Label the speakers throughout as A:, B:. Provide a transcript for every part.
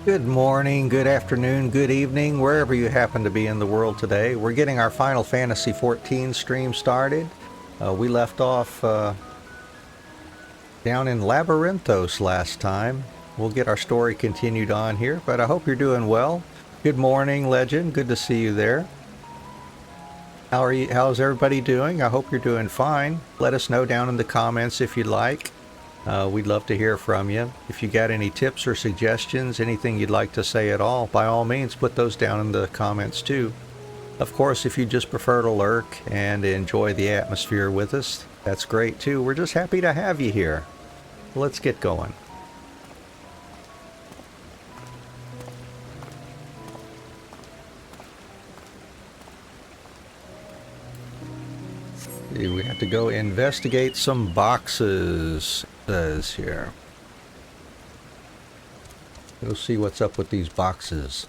A: Good morning, good afternoon, good evening, wherever you happen to be in the world today. We're getting our Final Fantasy XIV stream started. We left off down in Labyrinthos last time. We'll get our story continued on here, but I hope you're doing well. Good morning, Legend. Good to see you there. How are you? How's everybody doing? I hope you're doing fine. Let us know down in the comments if you'd like. We'd love to hear from you. If you got any tips or suggestions, anything you'd like to say at all, by all means, put those down in the comments too. Of course, if you just prefer to lurk and enjoy the atmosphere with us, that's great too. We're just happy to have you here. Let's get going. We have to go investigate some boxes. Says here. Go see what's up with these boxes.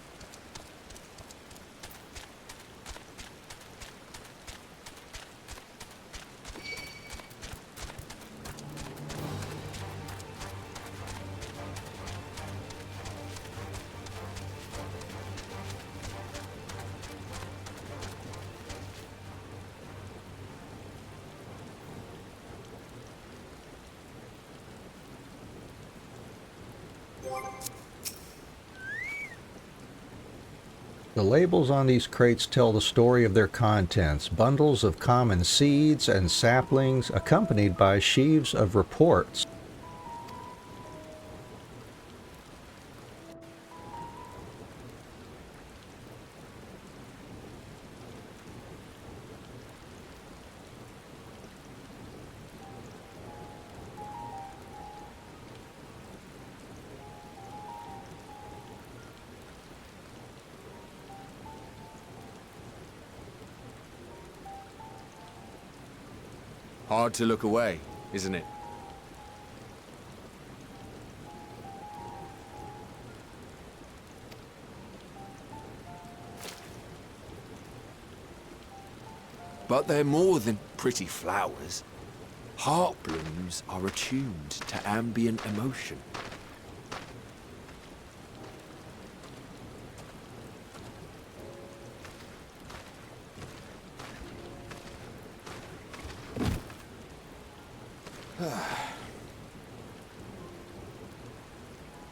A: The labels on these crates tell the story of their contents, bundles of common seeds and saplings accompanied by sheaves of reports.
B: Hard to look away, isn't it? But they're more than pretty flowers. Heart blooms are attuned to ambient emotion.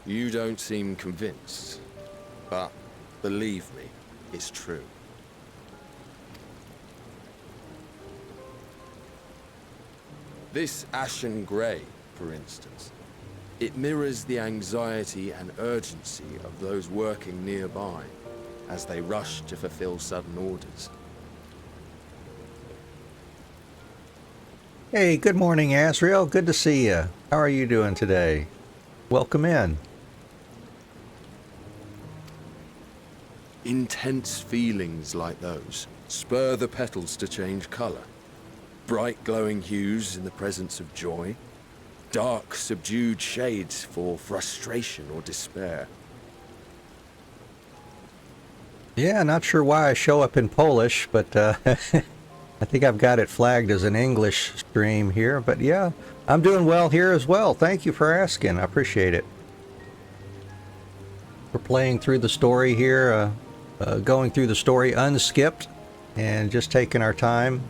B: You don't seem convinced, but believe me, it's true. This ashen grey, for instance, it mirrors the anxiety and urgency of those working nearby as they rush to fulfill sudden orders.
A: Hey, good morning, Asriel. Good to see you. How are you doing today? Welcome in.
B: Intense feelings like those spur the petals to change color. Bright glowing hues in the presence of joy. Dark, subdued shades for frustration or despair.
A: Yeah, not sure why I show up in Polish, but I think I've got it flagged as an English stream here. But yeah, I'm doing well here as well. Thank you for asking. I appreciate it. We're playing through the story here, going through the story unskipped and just taking our time.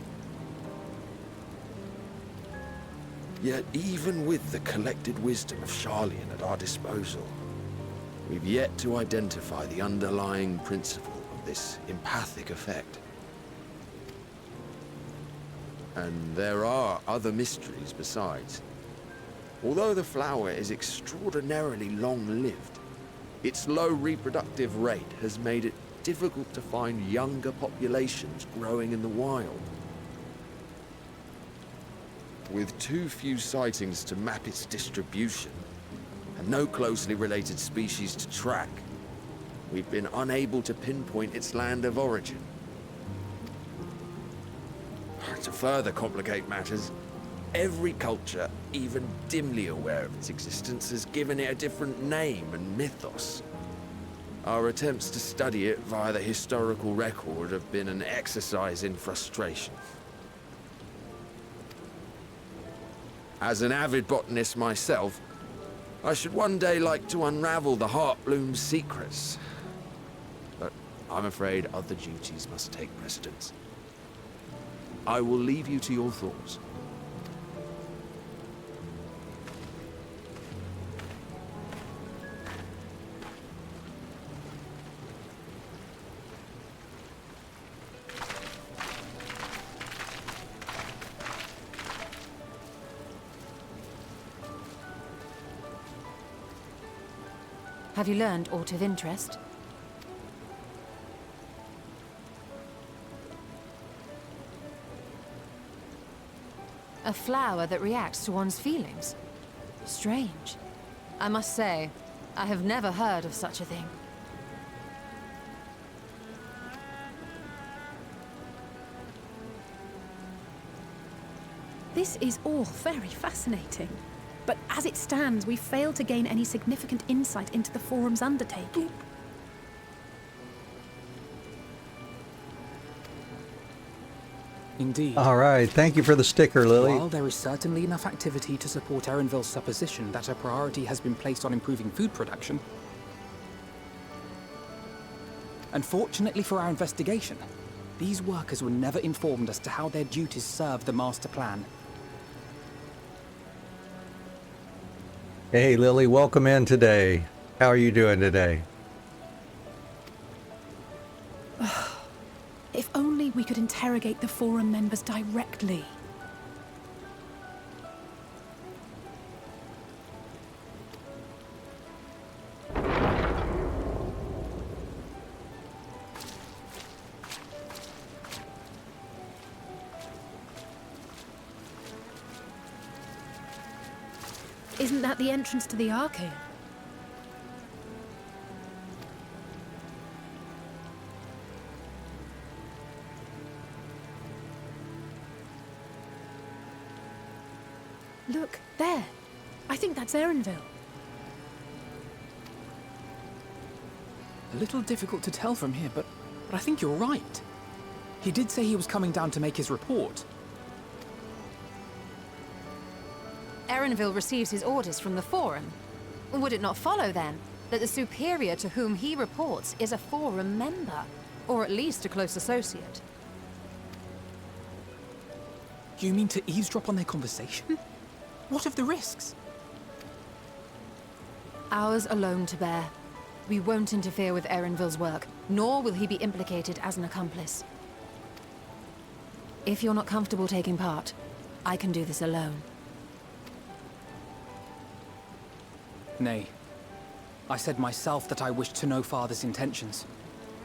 B: Yet even with the collected wisdom of Sharlayan at our disposal, we've yet to identify the underlying principle of this empathic effect. And there are other mysteries besides. Although the flower is extraordinarily long-lived, its low reproductive rate has made it difficult to find younger populations growing in the wild. With too few sightings to map its distribution, and no closely related species to track, we've been unable to pinpoint its land of origin. To further complicate matters, every culture, even dimly aware of its existence, has given it a different name and mythos. Our attempts to study it via the historical record have been an exercise in frustration. As an avid botanist myself, I should one day like to unravel the Heartbloom's secrets. But I'm afraid other duties must take precedence. I will leave you to your thoughts.
C: Have you learned aught of interest? A flower that reacts to one's feelings? Strange. I must say, I have never heard of such a thing.
D: This is all very fascinating. But as it stands, we failed to gain any significant insight into the Forum's undertaking.
E: Indeed.
A: All right, thank you for the sticker, Lily.
E: While there is certainly enough activity to support Erenville's supposition that a priority has been placed on improving food production, unfortunately for our investigation, these workers were never informed as to how their duties serve the master plan.
A: Hey, Lily, welcome in today. How are you doing today?
D: If only we could interrogate the Forum members directly. Isn't that the entrance to the Arcade? Look, there. I think that's Erenville.
E: A little difficult to tell from here, but I think you're right. He did say he was coming down to make his report.
C: Erenville receives his orders from the Forum. Would it not follow, then, that the superior to whom he reports is a Forum member? Or at least a close associate?
E: You mean to eavesdrop on their conversation? What of the risks?
C: Ours alone to bear. We won't interfere with Erenville's work, nor will he be implicated as an accomplice. If you're not comfortable taking part, I can do this alone.
E: Nay. I said myself that I wished to know Father's intentions.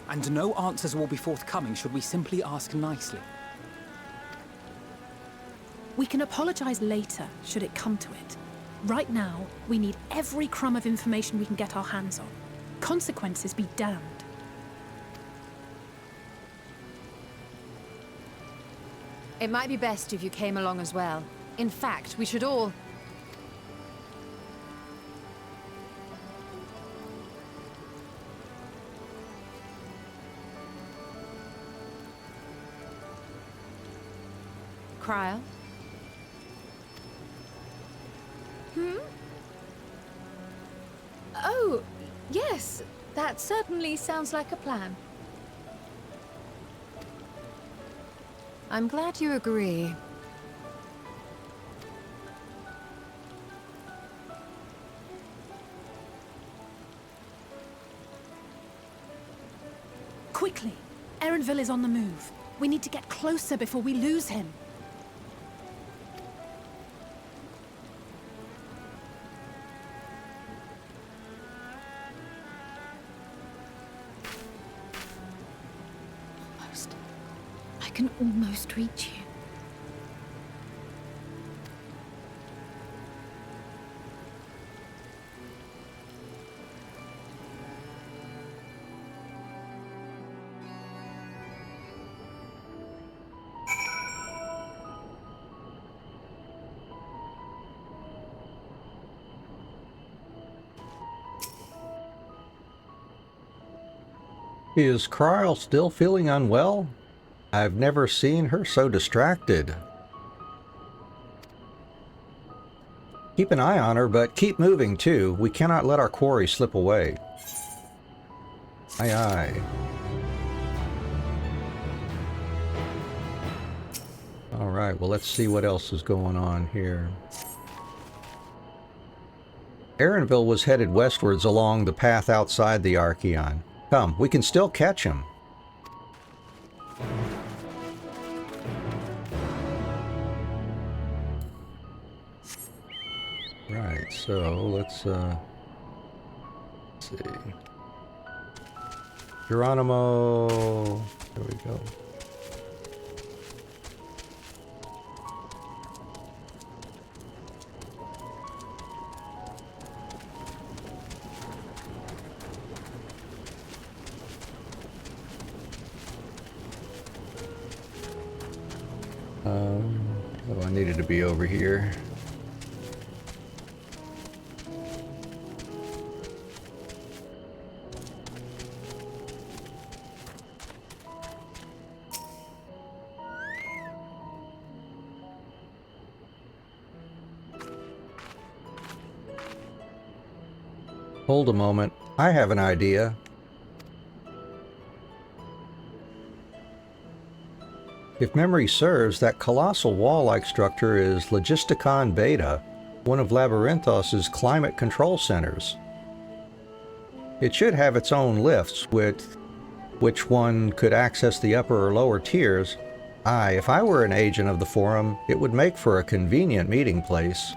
E: And no answers will be forthcoming should we simply ask nicely.
D: We can apologize later, should it come to it. Right now, we need every crumb of information we can get our hands on. Consequences be damned.
C: It might be best if you came along as well. In fact, we should all... Cryo?
F: Oh, yes. That certainly sounds like a plan.
C: I'm glad you agree.
D: Quickly! Erenville is on the move. We need to get closer before we lose him.
F: I can almost reach you.
A: Is Kryle still feeling unwell? I've never seen her so distracted. Keep an eye on her, but keep moving too. We cannot let our quarry slip away. Aye, aye. Alright, well let's see what else is going on here. Erenville was headed westwards along the path outside the Archeon. Come, we can still catch him. Right, so let's see. Geronimo. There we go. Oh, I needed to be over here. Hold a moment. I have an idea. If memory serves, that colossal wall-like structure is Logisticon Beta, one of Labyrinthos' climate control centers. It should have its own lifts, with which one could access the upper or lower tiers. Aye, if I were an agent of the Forum, it would make for a convenient meeting place.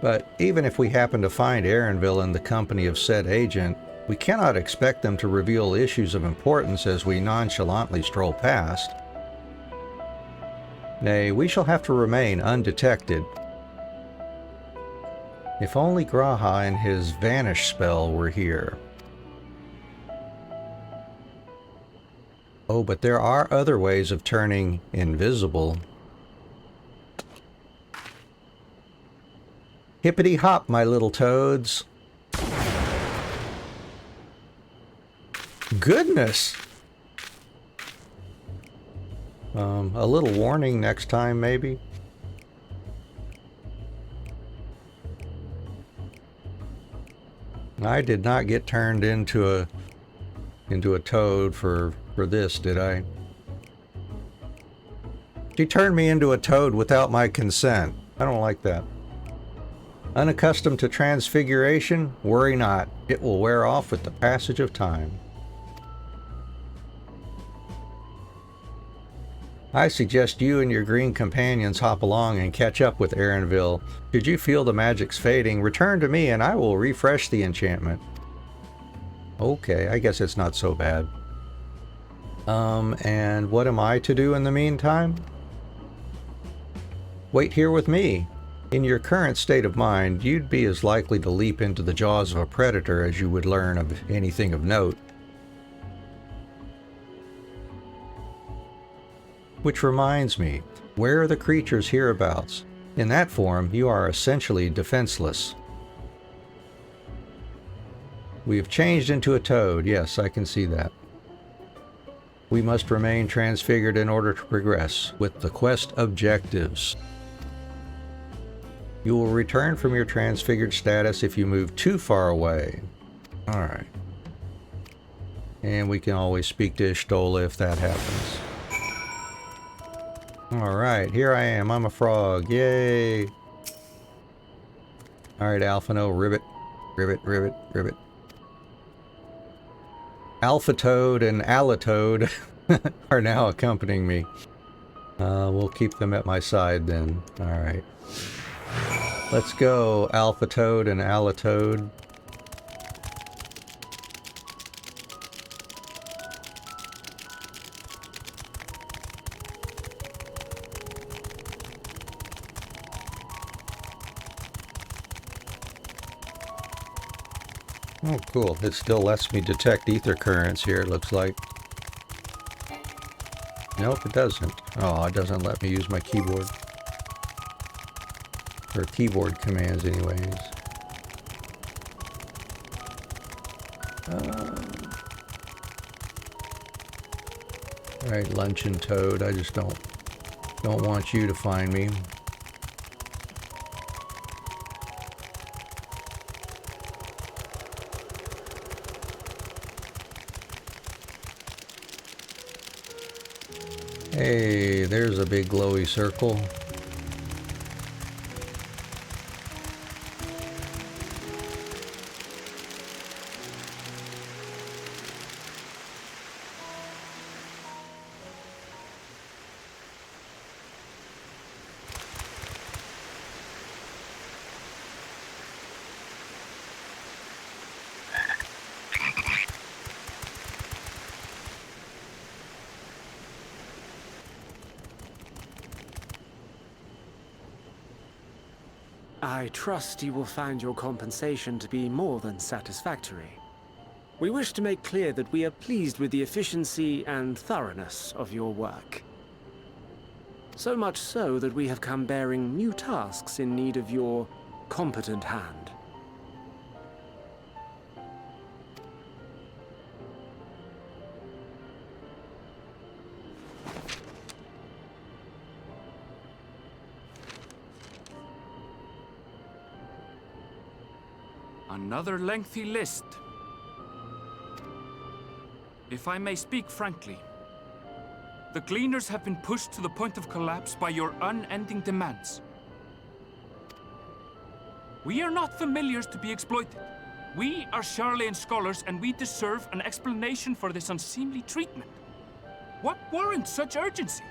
A: But even if we happen to find Erenville in the company of said agent, we cannot expect them to reveal issues of importance as we nonchalantly stroll past. Nay, we shall have to remain undetected. If only Graha and his vanish spell were here. Oh, but there are other ways of turning invisible. Hippity hop, my little toads. Goodness! A little warning next time, maybe? I did not get turned into a toad for this, did I? She turned me into a toad without my consent. I don't like that. Unaccustomed to transfiguration? Worry not. It will wear off with the passage of time. I suggest you and your green companions hop along and catch up with Erenville. Should you feel the magic's fading, return to me and I will refresh the enchantment. Okay, I guess it's not so bad. And what am I to do in the meantime? Wait here with me. In your current state of mind, you'd be as likely to leap into the jaws of a predator as you would learn of anything of note. Which reminds me, where are the creatures hereabouts? In that form, you are essentially defenseless. We have changed into a toad. Yes, I can see that. We must remain transfigured in order to progress with the quest objectives. You will return from your transfigured status if you move too far away. Alright. And we can always speak to Ishtola if that happens. Alright, here I am. I'm a frog. Yay! Alright, Alphino, ribbit. Ribbit, ribbit, ribbit. Alpha Toad and Alatoad are now accompanying me. We'll keep them at my side then. Alright. Let's go, Alpha Toad and Alatoad. Oh, cool. It still lets me detect ether currents here, it looks like. Nope, it doesn't. Oh, it doesn't let me use my keyboard. Or keyboard commands, anyways. Alright, Luncheon Toad. I just don't want you to find me. Hey, there's a big glowy circle.
G: I trust you will find your compensation to be more than satisfactory. We wish to make clear that we are pleased with the efficiency and thoroughness of your work. So much so that we have come bearing new tasks in need of your competent hand.
H: Another lengthy list. If I may speak frankly, the Gleaners have been pushed to the point of collapse by your unending demands. We are not familiars to be exploited. We are Sharlayan scholars, and we deserve an explanation for this unseemly treatment. What warrants such urgency?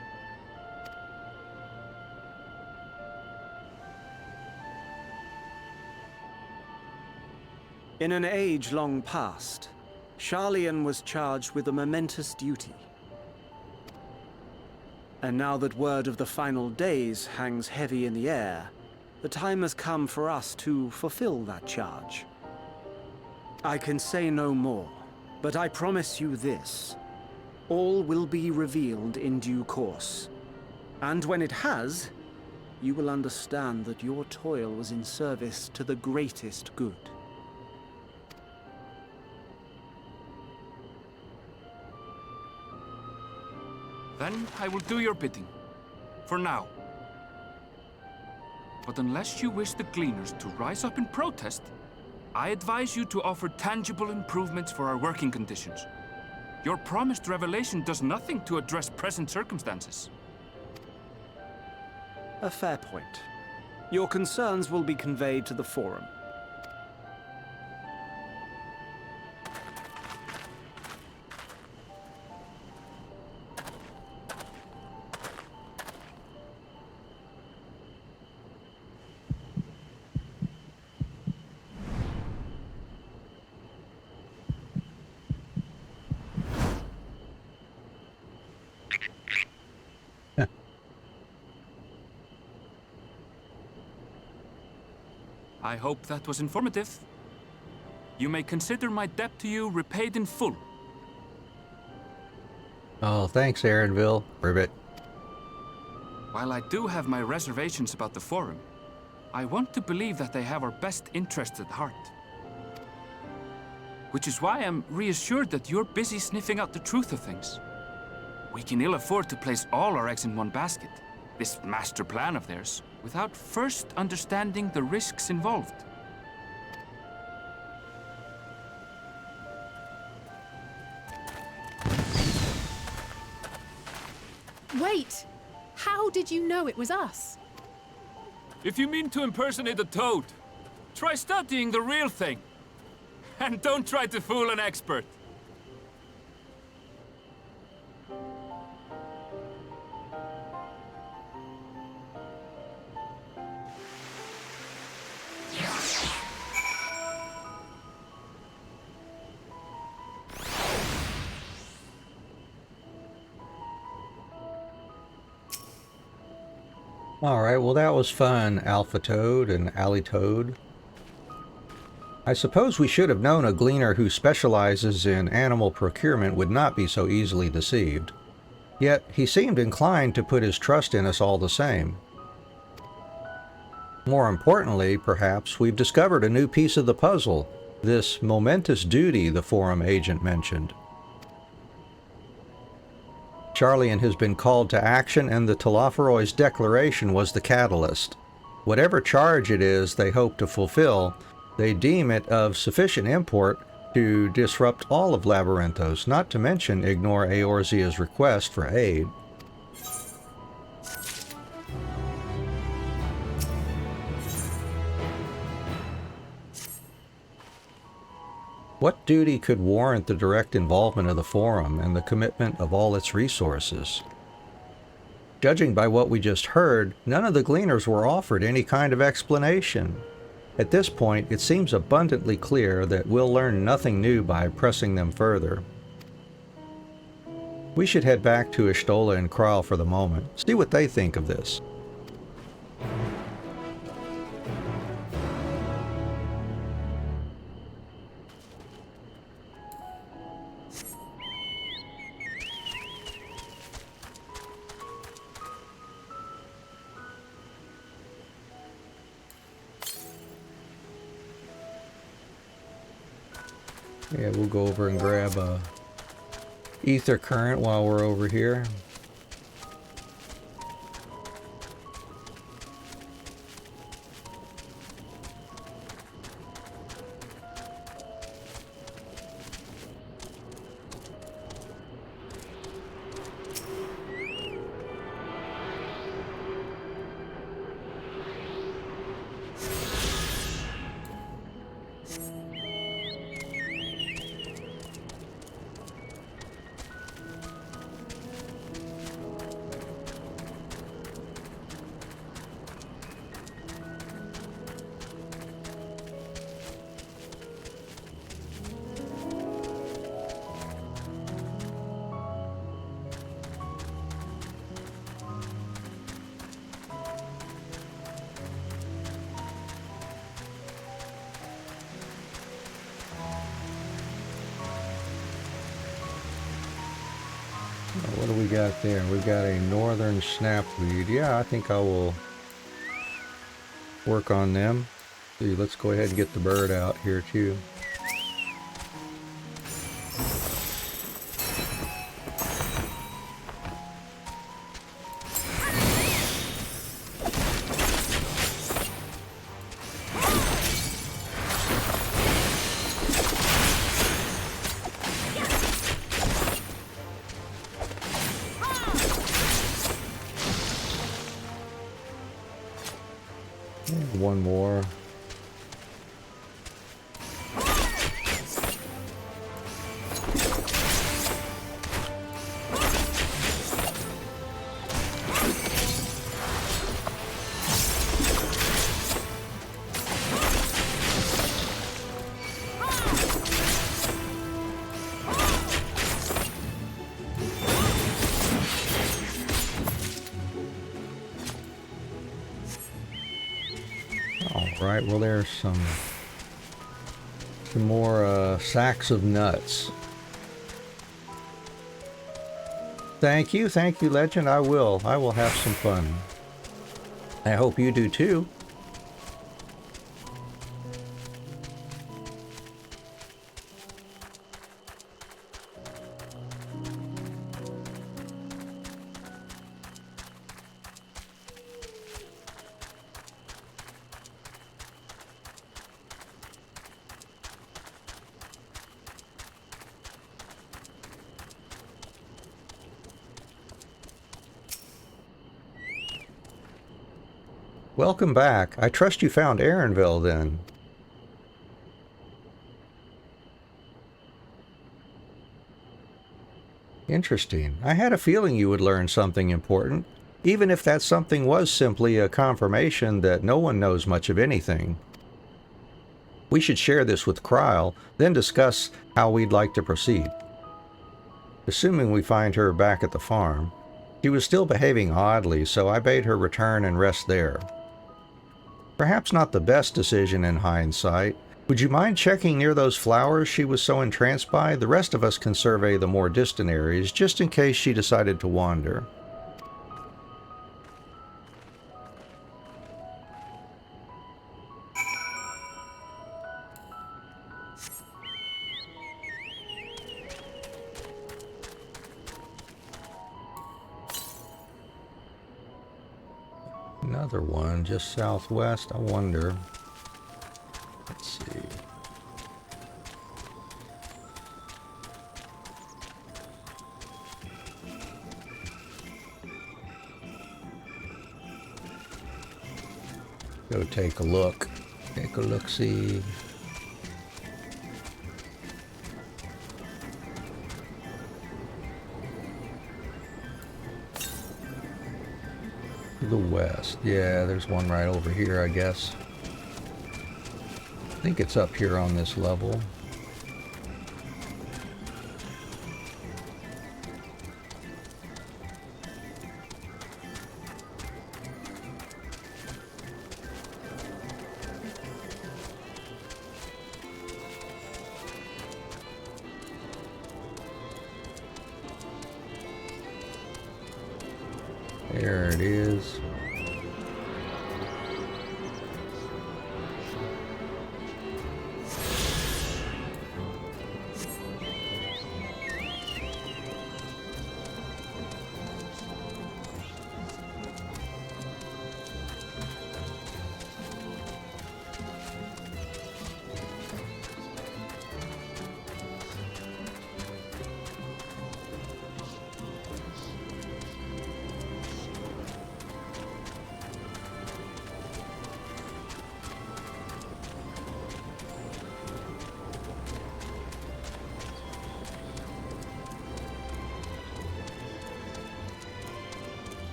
G: In an age long past, Sharlayan was charged with a momentous duty. And now that word of the final days hangs heavy in the air, the time has come for us to fulfill that charge. I can say no more, but I promise you this. All will be revealed in due course. And when it has, you will understand that your toil was in service to the greatest good.
H: Then I will do your bidding. For now. But unless you wish the Gleaners to rise up in protest, I advise you to offer tangible improvements for our working conditions. Your promised revelation does nothing to address present circumstances.
G: A fair point. Your concerns will be conveyed to the Forum.
H: I hope that was informative. You may consider my debt to you repaid in full.
A: Oh, thanks, Aaronville. Ribbit.
H: While I do have my reservations about the Forum, I want to believe that they have our best interests at heart. Which is why I'm reassured that you're busy sniffing out the truth of things. We can ill afford to place all our eggs in one basket, this master plan of theirs, without first understanding the risks involved.
D: Wait! How did you know it was us?
H: If you mean to impersonate a toad, try studying the real thing. And don't try to fool an expert.
A: Alright, well that was fun, Alpha Toad and Alley Toad. I suppose we should have known a gleaner who specializes in animal procurement would not be so easily deceived. Yet he seemed inclined to put his trust in us all the same. More importantly, perhaps, we've discovered a new piece of the puzzle, this momentous duty the Forum agent mentioned. Sharlayan has been called to action, and the Telophoroid's declaration was the catalyst. Whatever charge it is they hope to fulfill, they deem it of sufficient import to disrupt all of Labyrinthos, not to mention ignore Eorzea's request for aid. What duty could warrant the direct involvement of the Forum and the commitment of all its resources? Judging by what we just heard, none of the gleaners were offered any kind of explanation. At this point, it seems abundantly clear that we'll learn nothing new by pressing them further. We should head back to Ishtola and Kral for the moment, see what they think of this. Yeah, we'll go over and grab a ether current while we're over here. What do we got there? We've got a northern snapweed. Yeah, I think I will work on them. See, let's go ahead and get the bird out here too. One more. Right, well there's some more sacks of nuts. Thank you, Legend. I will have some fun. I hope you do too. Welcome back. I trust you found Erenville then. Interesting. I had a feeling you would learn something important, even if that something was simply a confirmation that no one knows much of anything. We should share this with Kral, then discuss how we'd like to proceed. Assuming we find her back at the farm. She was still behaving oddly, so I bade her return and rest there. Perhaps not the best decision in hindsight. Would you mind checking near those flowers she was so entranced by? The rest of us can survey the more distant areas, just in case she decided to wander. Another one just southwest. I wonder. Let's see. Go take a look. Take a look-see. To the west. Yeah, there's one right over here, I guess. I think it's up here on this level. There it is.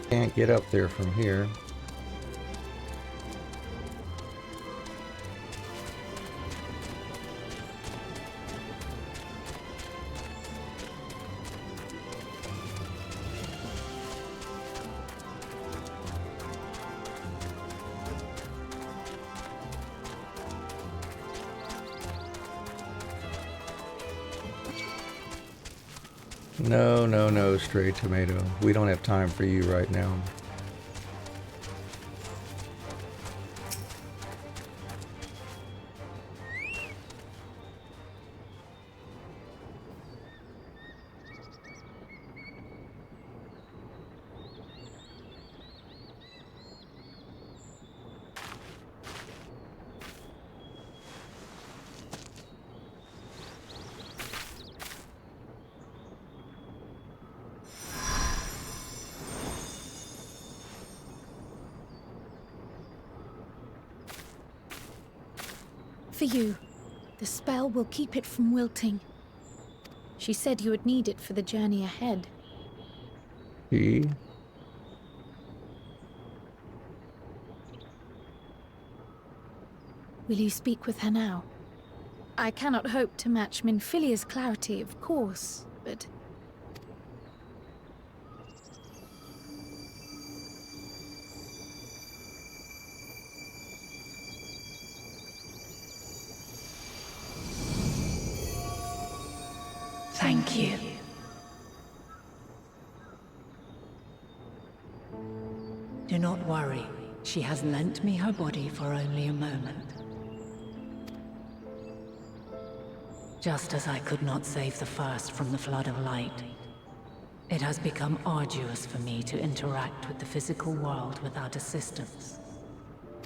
A: Can't get up there from here. No, no, no, Stray Tomato. We don't have time for you right now.
F: For you. The spell will keep it from wilting. She said you would need it for the journey ahead.
A: See?
F: Will you speak with her now? I cannot hope to match Minfilia's clarity, of course, but...
I: Thank you. Do not worry. She has lent me her body for only a moment. Just as I could not save the first from the flood of light, it has become arduous for me to interact with the physical world without assistance.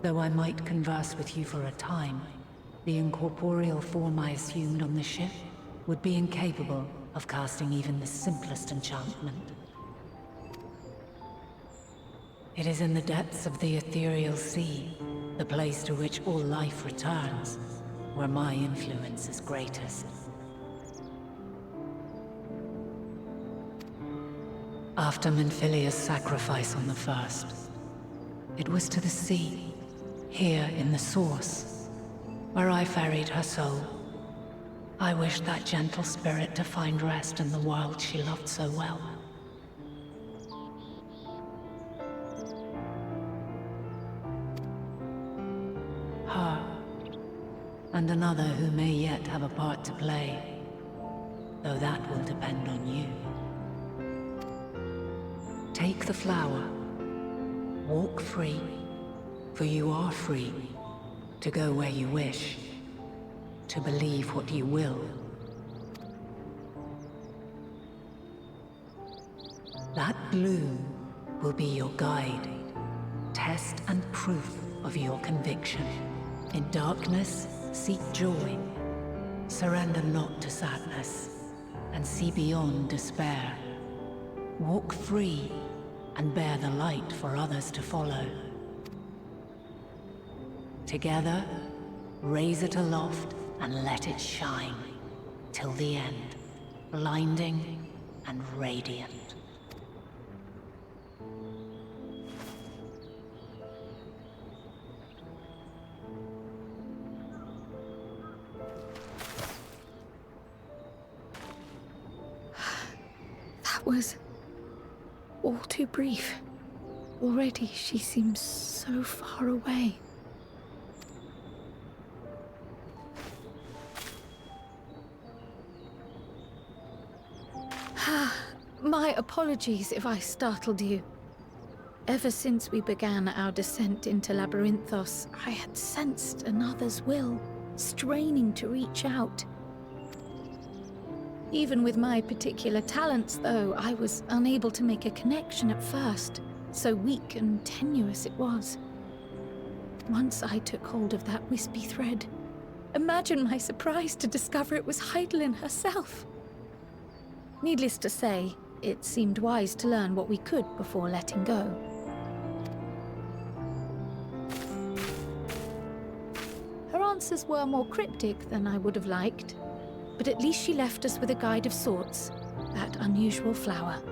I: Though I might converse with you for a time, the incorporeal form I assumed on the ship would be incapable of casting even the simplest enchantment. It is in the depths of the ethereal sea, the place to which all life returns, where my influence is greatest. After Minfilia's sacrifice on the first, it was to the sea, here in the source, where I ferried her soul. I wished that gentle spirit to find rest in the world she loved so well. Her, and another who may yet have a part to play, though that will depend on you. Take the flower, walk free, for you are free, to go where you wish, to believe what you will. That bloom will be your guide, test and proof of your conviction. In darkness, seek joy. Surrender not to sadness, and see beyond despair. Walk free, and bear the light for others to follow. Together, raise it aloft and let it shine, till the end, blinding and radiant.
F: was all too brief. Already she seems so far away. My apologies if I startled you. Ever since we began our descent into Labyrinthos, I had sensed another's will, straining to reach out. Even with my particular talents, though, I was unable to make a connection at first, so weak and tenuous it was. Once I took hold of that wispy thread, imagine my surprise to discover it was Heidelin herself. Needless to say, it seemed wise to learn what we could before letting go. Her answers were more cryptic than I would have liked, but at least she left us with a guide of sorts, that unusual flower.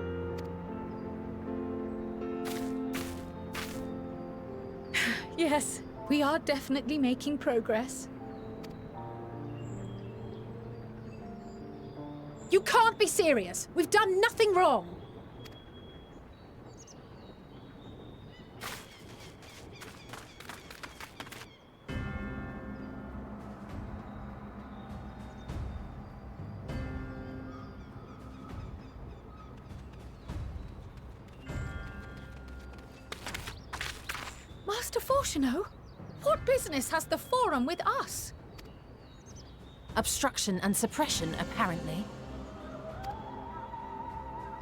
F: Yes, we are definitely making progress.
D: You can't be serious! We've done nothing wrong!
F: Master Fortuno, what business has the Forum with us?
C: Obstruction and suppression, apparently.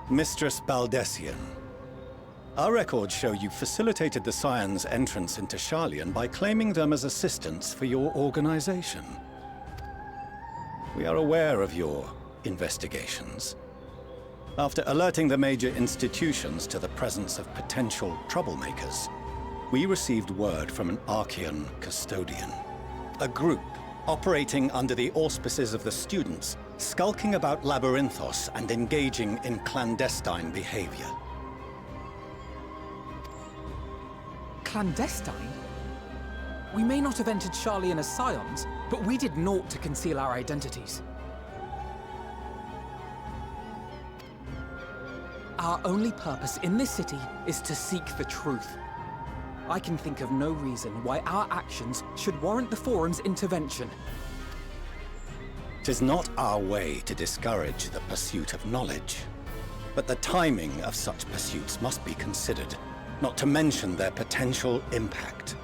J: Mistress Baldessian, our records show you facilitated the Scions' entrance into Sharlayan by claiming them as assistants for your organization. We are aware of your investigations. After alerting the major institutions to the presence of potential troublemakers, we received word from an Archean custodian, a group operating under the auspices of the students, skulking about Labyrinthos and engaging in clandestine behavior.
E: Clandestine? We may not have entered Sharlayan as Scions, but we did naught to conceal our identities. Our only purpose in this city is to seek the truth. I can think of no reason why our actions should warrant the Forum's intervention.
J: 'Tis not our way to discourage the pursuit of knowledge, but the timing of such pursuits must be considered, not to mention their potential impact.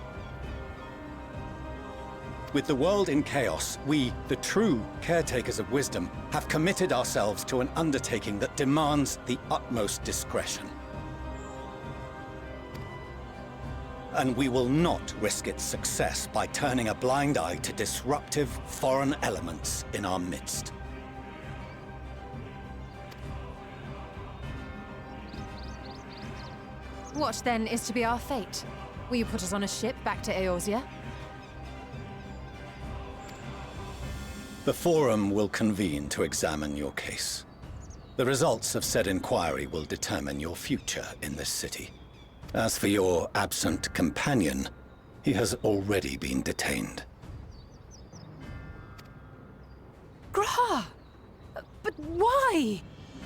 J: With the world in chaos, we, the true caretakers of wisdom, have committed ourselves to an undertaking that demands the utmost discretion. And we will not risk its success by turning a blind eye to disruptive foreign elements in our midst.
C: What, then, is to be our fate? Will you put us on a ship back to Eorzea?
J: The Forum will convene to examine your case. The results of said inquiry will determine your future in this city. As for your absent companion, he has already been detained.
D: Graha! But why?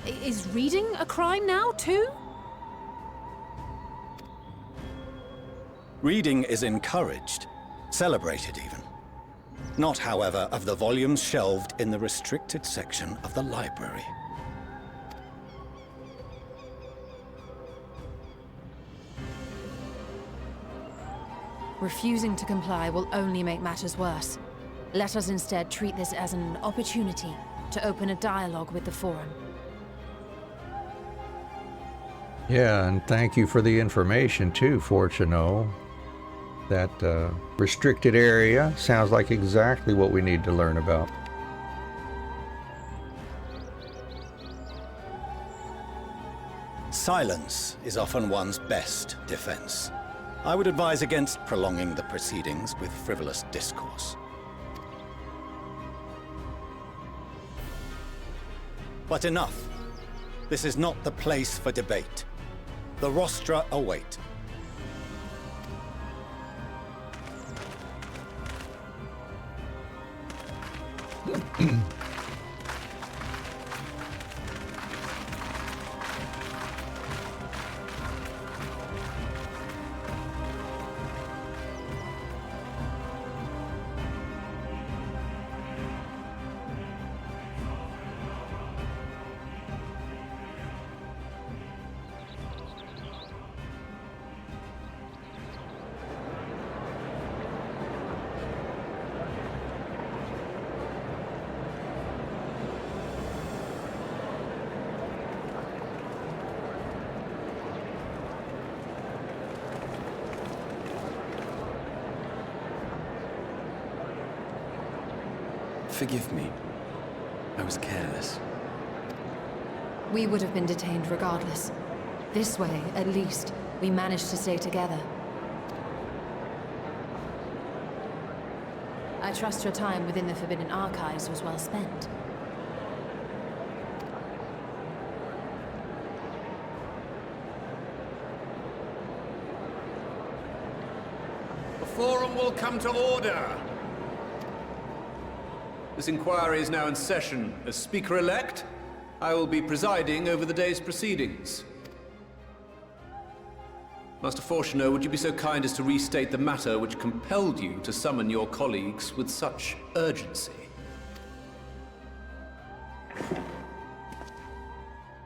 D: Is reading a crime now, too?
J: Reading is encouraged, celebrated even. Not, however, of the volumes shelved in the restricted section of the library.
C: Refusing to comply will only make matters worse. Let us instead treat this as an opportunity to open a dialogue with the Forum.
A: Yeah, and thank you for the information too, Fortuno. That restricted area sounds like exactly what we need to learn about.
J: Silence is often one's best defense. I would advise against prolonging the proceedings with frivolous discourse. But enough. This is not the place for debate. The rostra await.
B: Forgive me. I was careless.
C: We would have been detained regardless. This way, at least, we managed to stay together. I trust your time within the Forbidden Archives was well spent.
K: The Forum will come to order. This inquiry is now in session. As Speaker-elect, I will be presiding over the day's proceedings. Master Fortuner, would you be so kind as to restate the matter which compelled you to summon your colleagues with such urgency?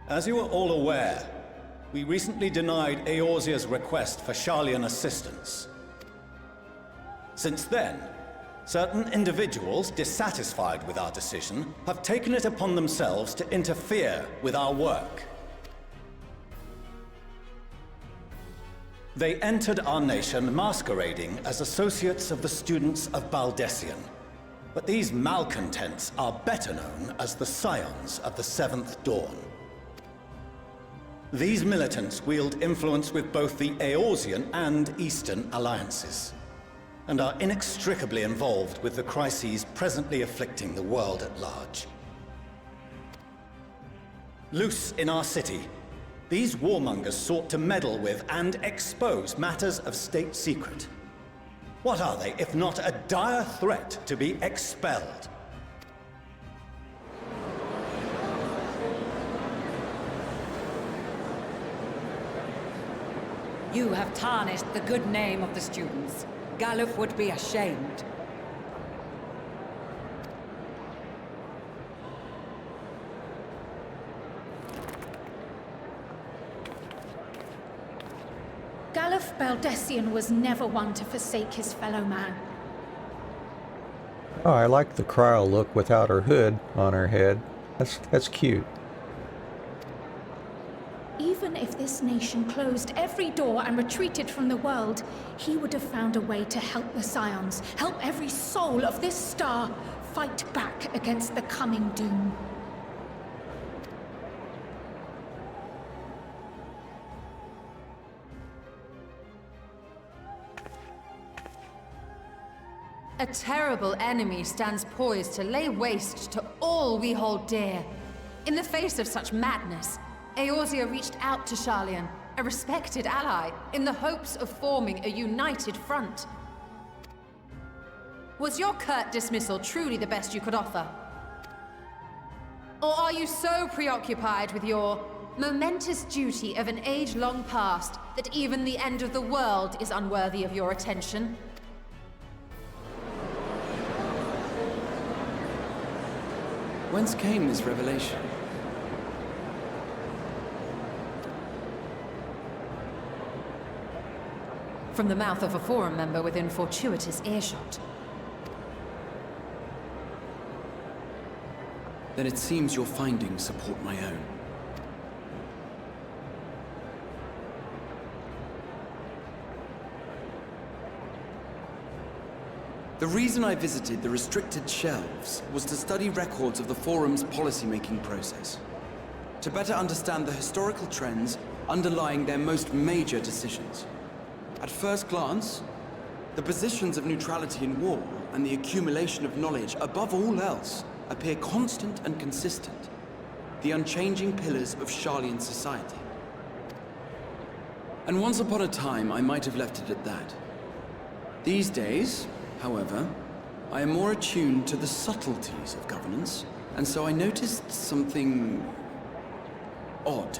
J: As you are all aware, we recently denied Eorzea's request for Sharlayan assistance. Since then, certain individuals dissatisfied with our decision have taken it upon themselves to interfere with our work. They entered our nation masquerading as associates of the students of Baldessian. But these malcontents are better known as the Scions of the Seventh Dawn. These militants wield influence with both the Eorzean and Eastern alliances, and are inextricably involved with the crises presently afflicting the world at large. Loose in our city, these warmongers sought to meddle with and expose matters of state secret. What are they, if not a dire threat to be expelled?
L: You have tarnished the good name of the students. Galuf would be ashamed.
F: Galuf Baldessian was never one to forsake his fellow man.
A: Oh, I like the Cryo look without her hood on her head. That's cute.
F: Even if this nation closed every door and retreated from the world, he would have found a way to help the Scions, help every soul of this star fight back against the coming doom.
C: A terrible enemy stands poised to lay waste to all we hold dear. In the face of such madness, Eorzea reached out to Sharlayan, a respected ally, in the hopes of forming a united front. Was your curt dismissal truly the best you could offer? Or are you so preoccupied with your momentous duty of an age long past that even the end of the world is unworthy of your attention?
B: Whence came this revelation?
C: From the mouth of a Forum member within fortuitous earshot.
B: Then it seems your findings support my own. The reason I visited the restricted shelves was to study records of the Forum's policy-making process, to better understand the historical trends underlying their most major decisions. At first glance, the positions of neutrality in war and the accumulation of knowledge above all else appear constant and consistent, the unchanging pillars of Sharlayan society. And once upon a time, I might have left it at that. These days, however, I am more attuned to the subtleties of governance, and so I noticed something odd.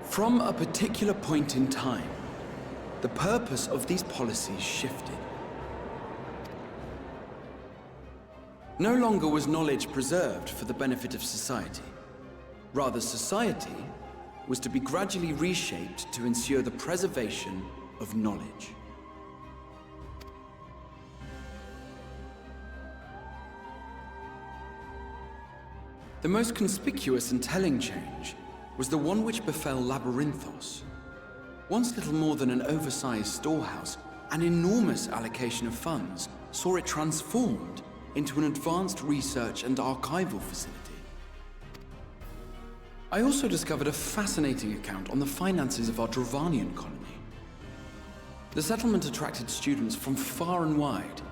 B: From a particular point in time, the purpose of these policies shifted. No longer was knowledge preserved for the benefit of society. Rather, society was to be gradually reshaped to ensure the preservation of knowledge. The most conspicuous and telling change was the one which befell Labyrinthos.
M: Once little more than an oversized storehouse, an enormous allocation of funds saw it transformed into an advanced research and archival facility. I also discovered a fascinating account on the finances of our Dravanian colony. The settlement attracted students from far and wide,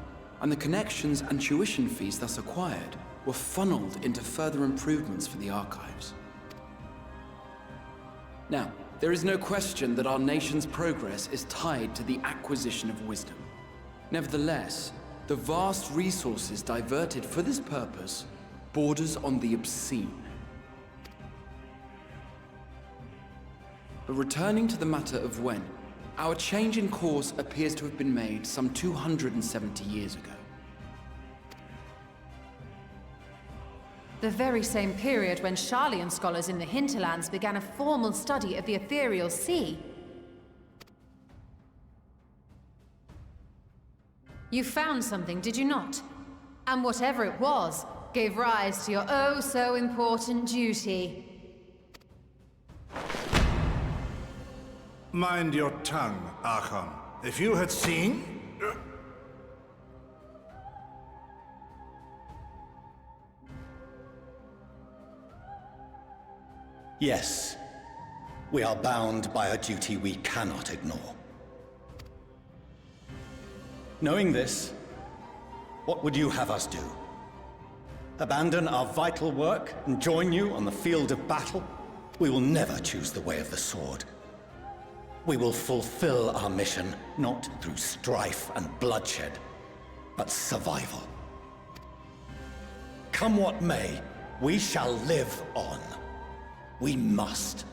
M: and the connections and tuition fees thus acquired were funneled into further improvements for the archives. Now, there is no question that our nation's progress is tied to the acquisition of wisdom. Nevertheless, the vast resources diverted for this purpose borders on the obscene. But returning to the matter of when, our change in course appears to have been made some 270 years ago.
C: The very same period when Sharlayan scholars in the hinterlands began a formal study of the ethereal sea. You found something, did you not? And whatever it was, gave rise to your oh-so-important duty.
N: Mind your tongue, Archon. If you had seen...
J: Yes. We are bound by a duty we cannot ignore. Knowing this, what would you have us do? Abandon our vital work and join you on the field of battle? We will never choose the way of the sword. We will fulfill our mission, not through strife and bloodshed, but survival. Come what may, we shall live on. We must.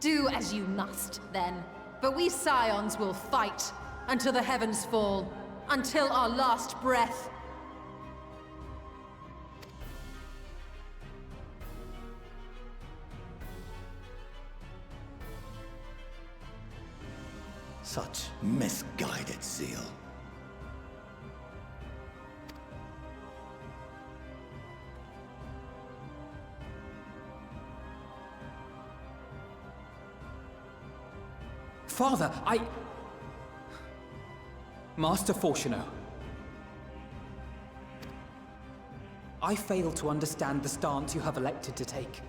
C: Do as you must, then. But we Scions will fight until the heavens fall, until our last breath.
J: Such misguided zeal.
E: Father, Master Fortuno. I fail to understand the stance you have elected to take.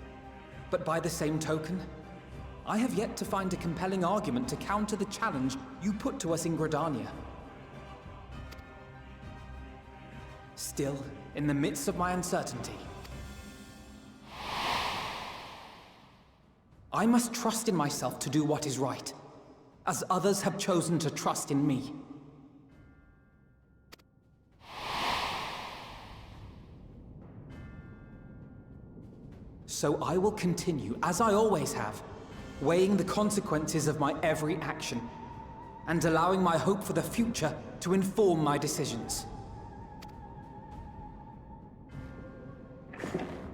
E: But by the same token, I have yet to find a compelling argument to counter the challenge you put to us in Gridania. Still, in the midst of my uncertainty, I must trust in myself to do what is right, as others have chosen to trust in me. So I will continue, as I always have, weighing the consequences of my every action, and allowing my hope for the future to inform my decisions.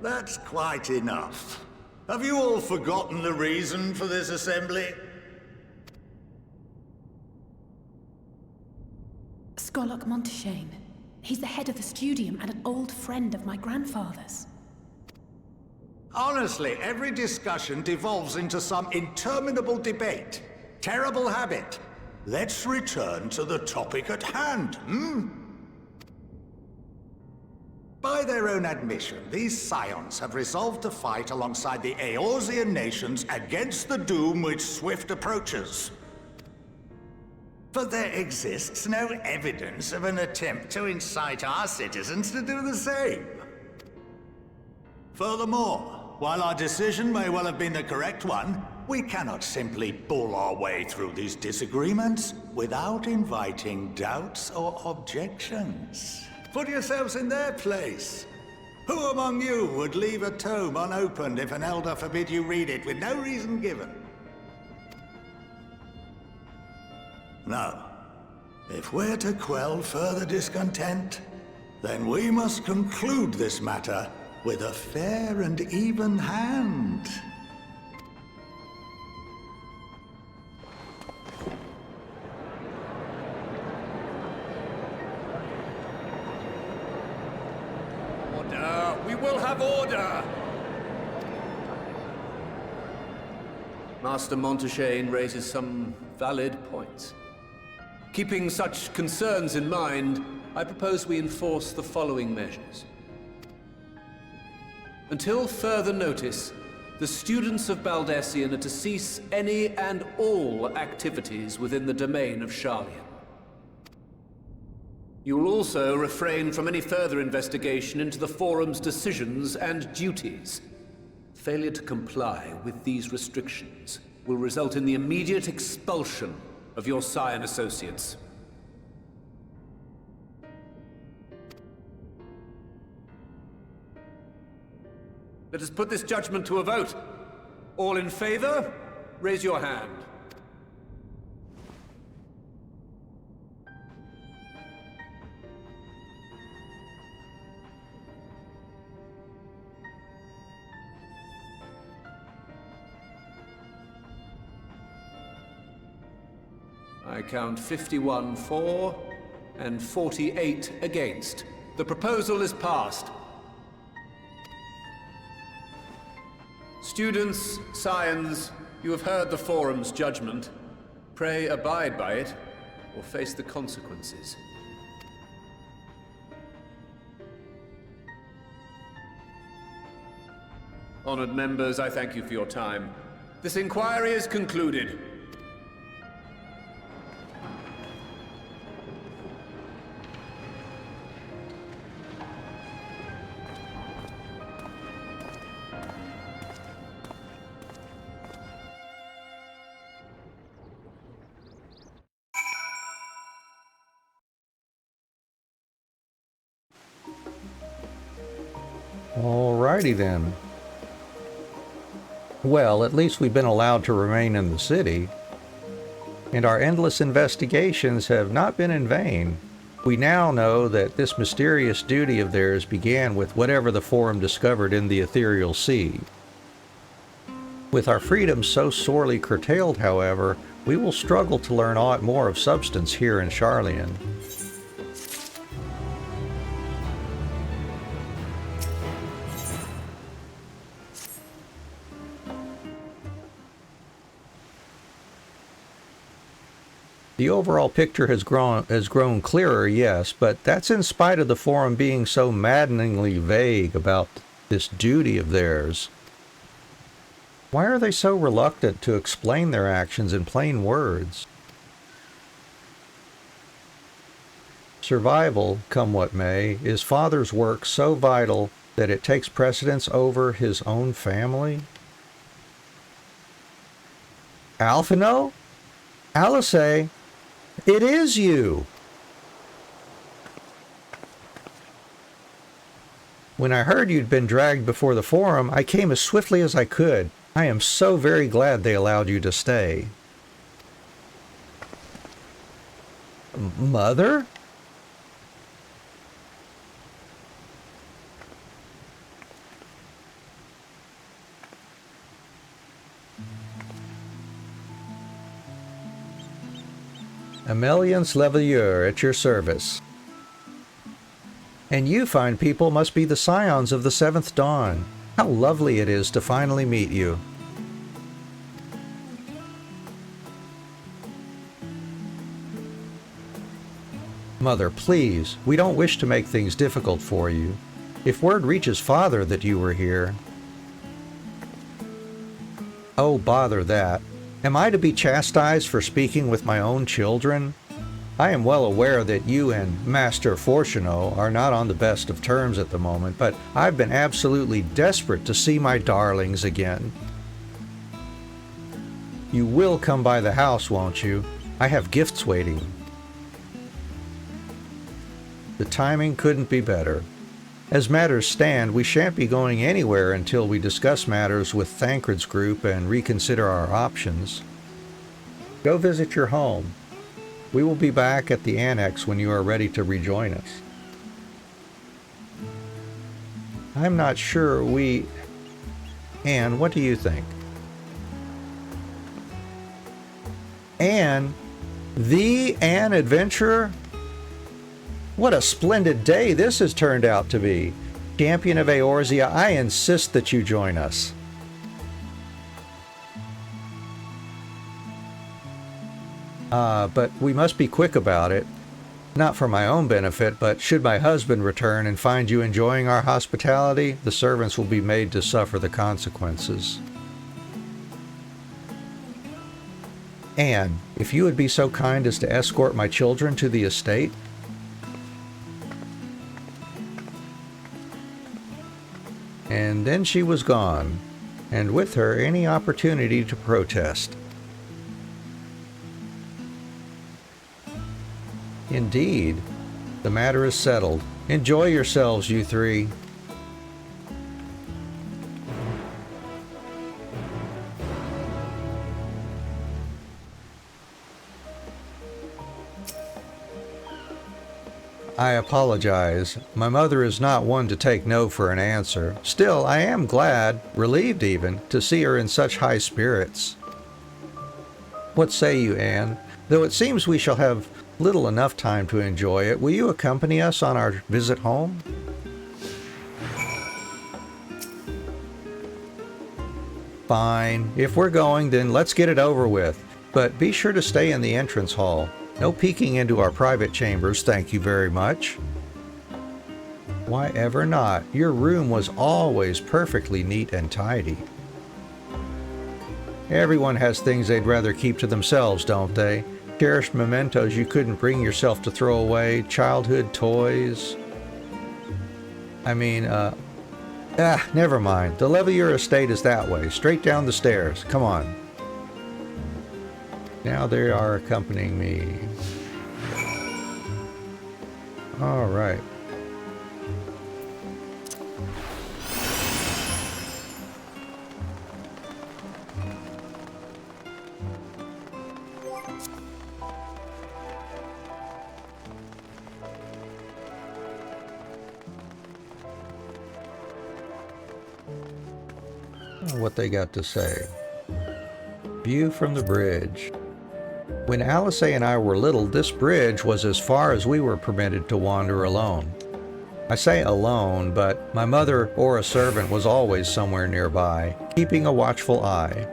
N: That's quite enough. Have you all forgotten the reason for this assembly?
D: Skolok Monteshane. He's the head of the Studium and an old friend of my grandfather's.
N: Honestly, every discussion devolves into some interminable debate. Terrible habit. Let's return to the topic at hand, By their own admission, these Scions have resolved to fight alongside the Eorzean nations against the doom which swift approaches. But there exists no evidence of an attempt to incite our citizens to do the same. Furthermore, while our decision may well have been the correct one, we cannot simply bull our way through these disagreements without inviting doubts or objections. Put yourselves in their place. Who among you would leave a tome unopened if an elder forbid you read it with no reason given? No. If we're to quell further discontent, then we must conclude this matter with a fair and even hand.
B: Order! We will have order!
K: Master Montaigne raises some valid points. Keeping such concerns in mind, I propose we enforce the following measures. Until further notice, the students of Baldesion are to cease any and all activities within the domain of Sharlayan. You will also refrain from any further investigation into the Forum's decisions and duties. Failure to comply with these restrictions will result in the immediate expulsion of your Scion associates. Let us put this judgment to a vote. All in favor, raise your hand. I count 51 for and 48 against. The proposal is passed. Students, Scions, you have heard the Forum's judgment. Pray abide by it, or face the consequences. Honored members, I thank you for your time. This inquiry is concluded.
A: Alrighty then. Well, at least we've been allowed to remain in the city, and our endless investigations have not been in vain. We now know that this mysterious duty of theirs began with whatever the Forum discovered in the ethereal sea. With our freedoms so sorely curtailed, however, we will struggle to learn aught more of substance here in Sharlayan. The overall picture has grown clearer, yes, but that's in spite of the Forum being so maddeningly vague about this duty of theirs. Why are they so reluctant to explain their actions in plain words? Survival, come what may, is Father's work so vital that it takes precedence over his own family? Alphino? Alice, it is you! When I heard you'd been dragged before the Forum, I came as swiftly as I could. I am so very glad they allowed you to stay. Mother? Ameliance Leveilleur at your service. And you fine people must be the Scions of the 7th Dawn. How lovely it is to finally meet you. Mother, please, we don't wish to make things difficult for you. If word reaches Father that you were here... Oh, bother that. Am I to be chastised for speaking with my own children? I am well aware that you and Master Fortuno are not on the best of terms at the moment, but I've been absolutely desperate to see my darlings again. You will come by the house, won't you? I have gifts waiting. The timing couldn't be better. As matters stand, we shan't be going anywhere until we discuss matters with Thancred's group and reconsider our options. Go visit your home. We will be back at the Annex when you are ready to rejoin us. I'm not sure Anne, what do you think? Anne? The Anne Adventurer? What a splendid day this has turned out to be. Champion of Eorzea, I insist that you join us. But we must be quick about it. Not for my own benefit, but should my husband return and find you enjoying our hospitality, the servants will be made to suffer the consequences. Anne, if you would be so kind as to escort my children to the estate. And then she was gone, and with her any opportunity to protest. Indeed, the matter is settled. Enjoy yourselves, you three. I apologize. My mother is not one to take no for an answer. Still, I am glad, relieved even, to see her in such high spirits. What say you, Anne? Though it seems we shall have little enough time to enjoy it, will you accompany us on our visit home? Fine. If we're going, then let's get it over with. But be sure to stay in the entrance hall. No peeking into our private chambers, thank you very much. Why ever not? Your room was always perfectly neat and tidy. Everyone has things they'd rather keep to themselves, don't they? Cherished mementos you couldn't bring yourself to throw away, childhood toys. I mean, never mind. The Levier estate is that way, straight down the stairs. Come on. Now they are accompanying me. All right. What they got to say. View from the bridge. When Alice and I were little, this bridge was as far as we were permitted to wander alone. I say alone, but my mother or a servant was always somewhere nearby, keeping a watchful eye.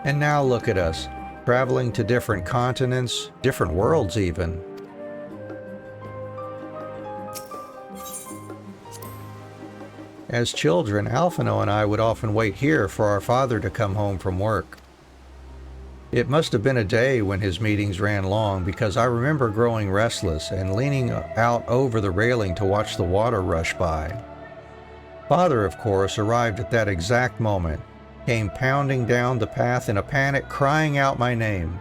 A: And now look at us, traveling to different continents, different worlds even. As children, Alphino and I would often wait here for our father to come home from work. It must have been a day when his meetings ran long, because I remember growing restless and leaning out over the railing to watch the water rush by. Father, of course, arrived at that exact moment, came pounding down the path in a panic, crying out my name.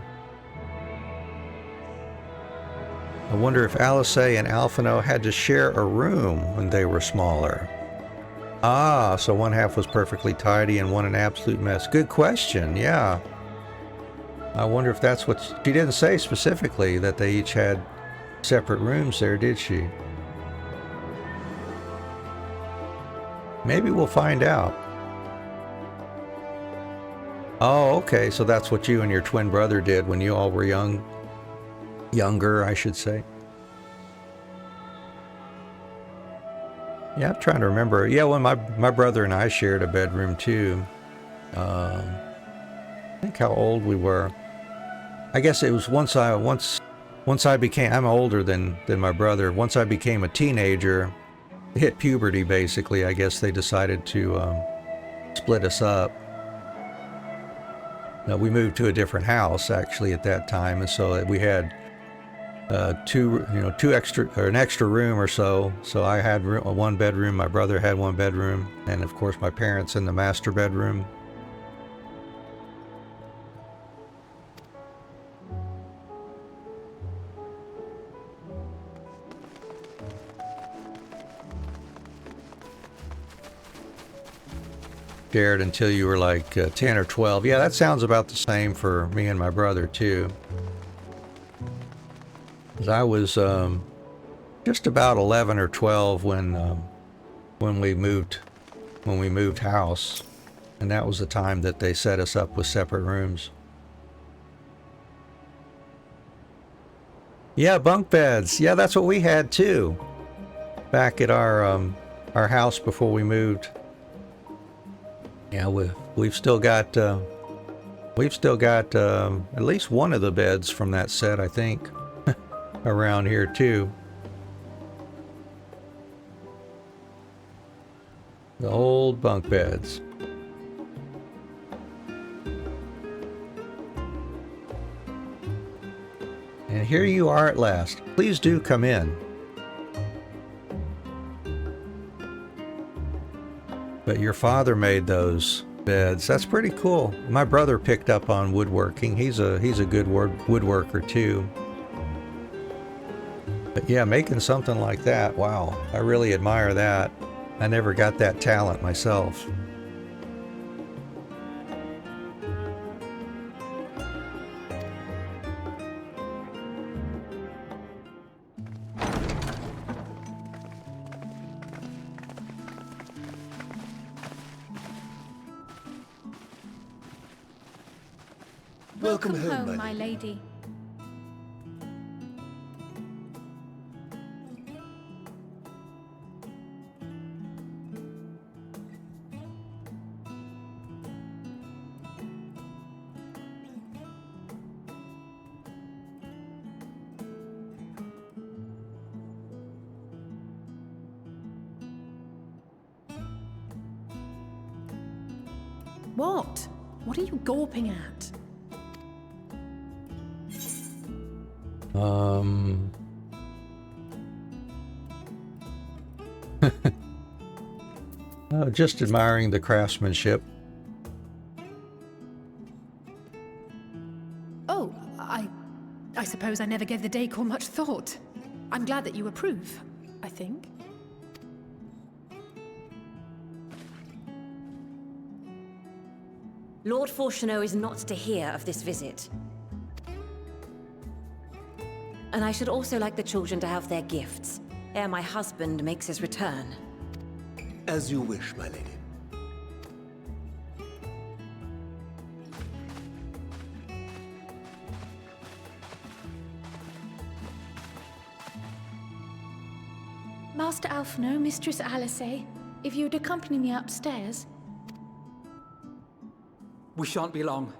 A: I wonder if Alice and Alphino had to share a room when they were smaller. Ah, so one half was perfectly tidy and one an absolute mess. Good question, yeah. I wonder if that's what... She didn't say specifically that they each had separate rooms there, did she? Maybe we'll find out. Oh, okay, so that's what you and your twin brother did when you all were younger, I should say. Yeah, I'm trying to remember. Yeah, when my brother and I shared a bedroom too. I think how old we were. I guess it was once I became, I'm older than my brother. Once I became a teenager, hit puberty basically, I guess they decided to split us up. Now, we moved to a different house actually at that time, and so we had two extra, or an extra room or so. So I had one bedroom, my brother had one bedroom, and of course my parents in the master bedroom. Shared until you were like 10 or 12. Yeah, that sounds about the same for me and my brother too. I was just about 11 or 12 when we moved house, and that was the time that they set us up with separate rooms. Yeah, bunk beds. Yeah, that's what we had too, back at our house before we moved. Yeah, we've still got We've still got at least one of the beds from that set, I think, around here too. The old bunk beds. And here you are at last. Please do come in. But your father made those beds. That's pretty cool. My brother picked up on woodworking. He's a good woodworker too. But yeah, making something like that, wow. I really admire that. I never got that talent myself.
F: Welcome home, my lady.
D: What? What are you gawping at?
A: Just admiring the craftsmanship.
D: Oh, I suppose I never gave the decor much thought. I'm glad that you approve, I think.
O: Lord Fortuneau is not to hear of this visit. And I should also like the children to have their gifts, ere my husband makes his return.
P: As you wish, my lady.
F: Master Alphino, Mistress Alice, if you'd accompany me upstairs.
E: We shan't be long.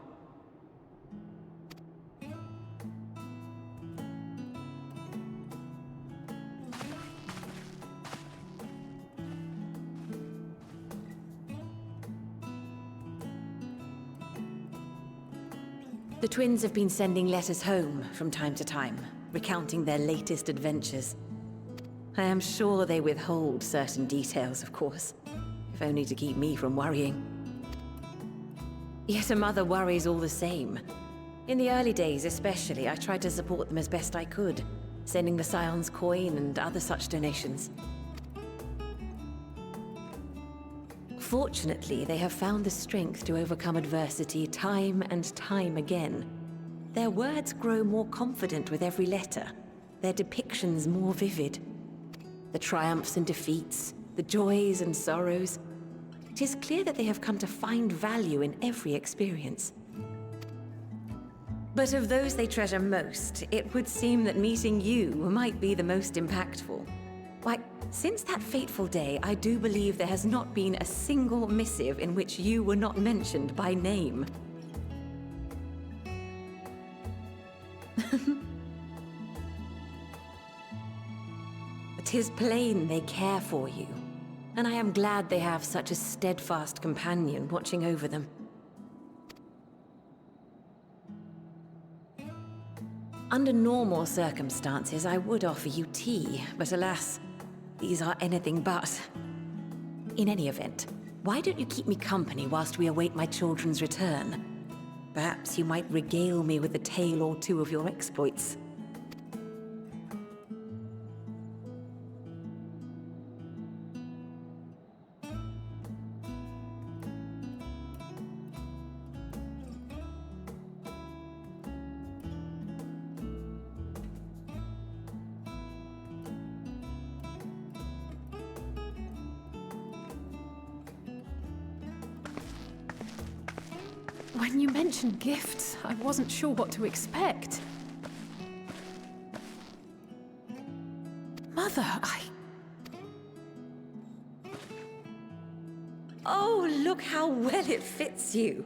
O: The twins have been sending letters home from time to time, recounting their latest adventures. I am sure they withhold certain details, of course, if only to keep me from worrying. Yet a mother worries all the same. In the early days especially, I tried to support them as best I could, sending the Scion's coin and other such donations. Fortunately, they have found the strength to overcome adversity time and time again. Their words grow more confident with every letter, their depictions more vivid. The triumphs and defeats, the joys and sorrows. It is clear that they have come to find value in every experience. But of those they treasure most, it would seem that meeting you might be the most impactful. Why, since that fateful day, I do believe there has not been a single missive in which you were not mentioned by name. It is plain they care for you, and I am glad they have such a steadfast companion watching over them. Under normal circumstances, I would offer you tea, but alas, these are anything but. In any event, why don't you keep me company whilst we await my children's return? Perhaps you might regale me with a tale or two of your exploits.
D: When you mentioned gifts, I wasn't sure what to expect. Mother,
O: Oh, look how well it fits you.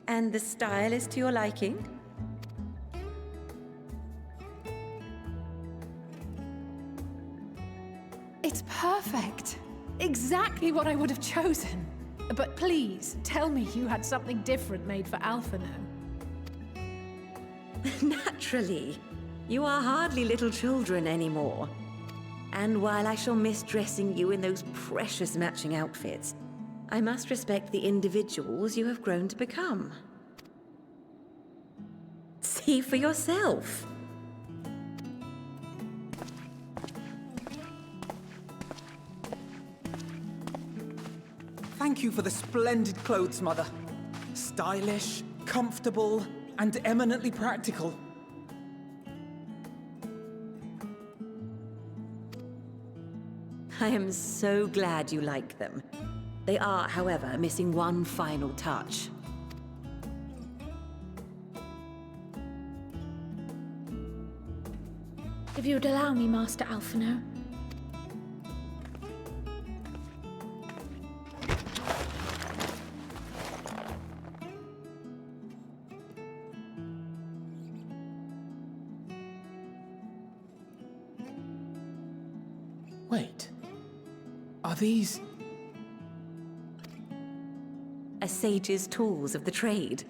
O: And the style is to your liking?
D: It's perfect. Exactly what I would have chosen. But please, tell me you had something different made for Alphino.
O: Naturally. You are hardly little children anymore. And while I shall miss dressing you in those precious matching outfits, I must respect the individuals you have grown to become. See for yourself.
E: Thank you for the splendid clothes, Mother. Stylish, comfortable, and eminently practical.
O: I am so glad you like them. They are, however, missing one final touch.
F: If you'd allow me, Master Alphino.
E: Wait. Are these...
O: A sage's tools of the trade.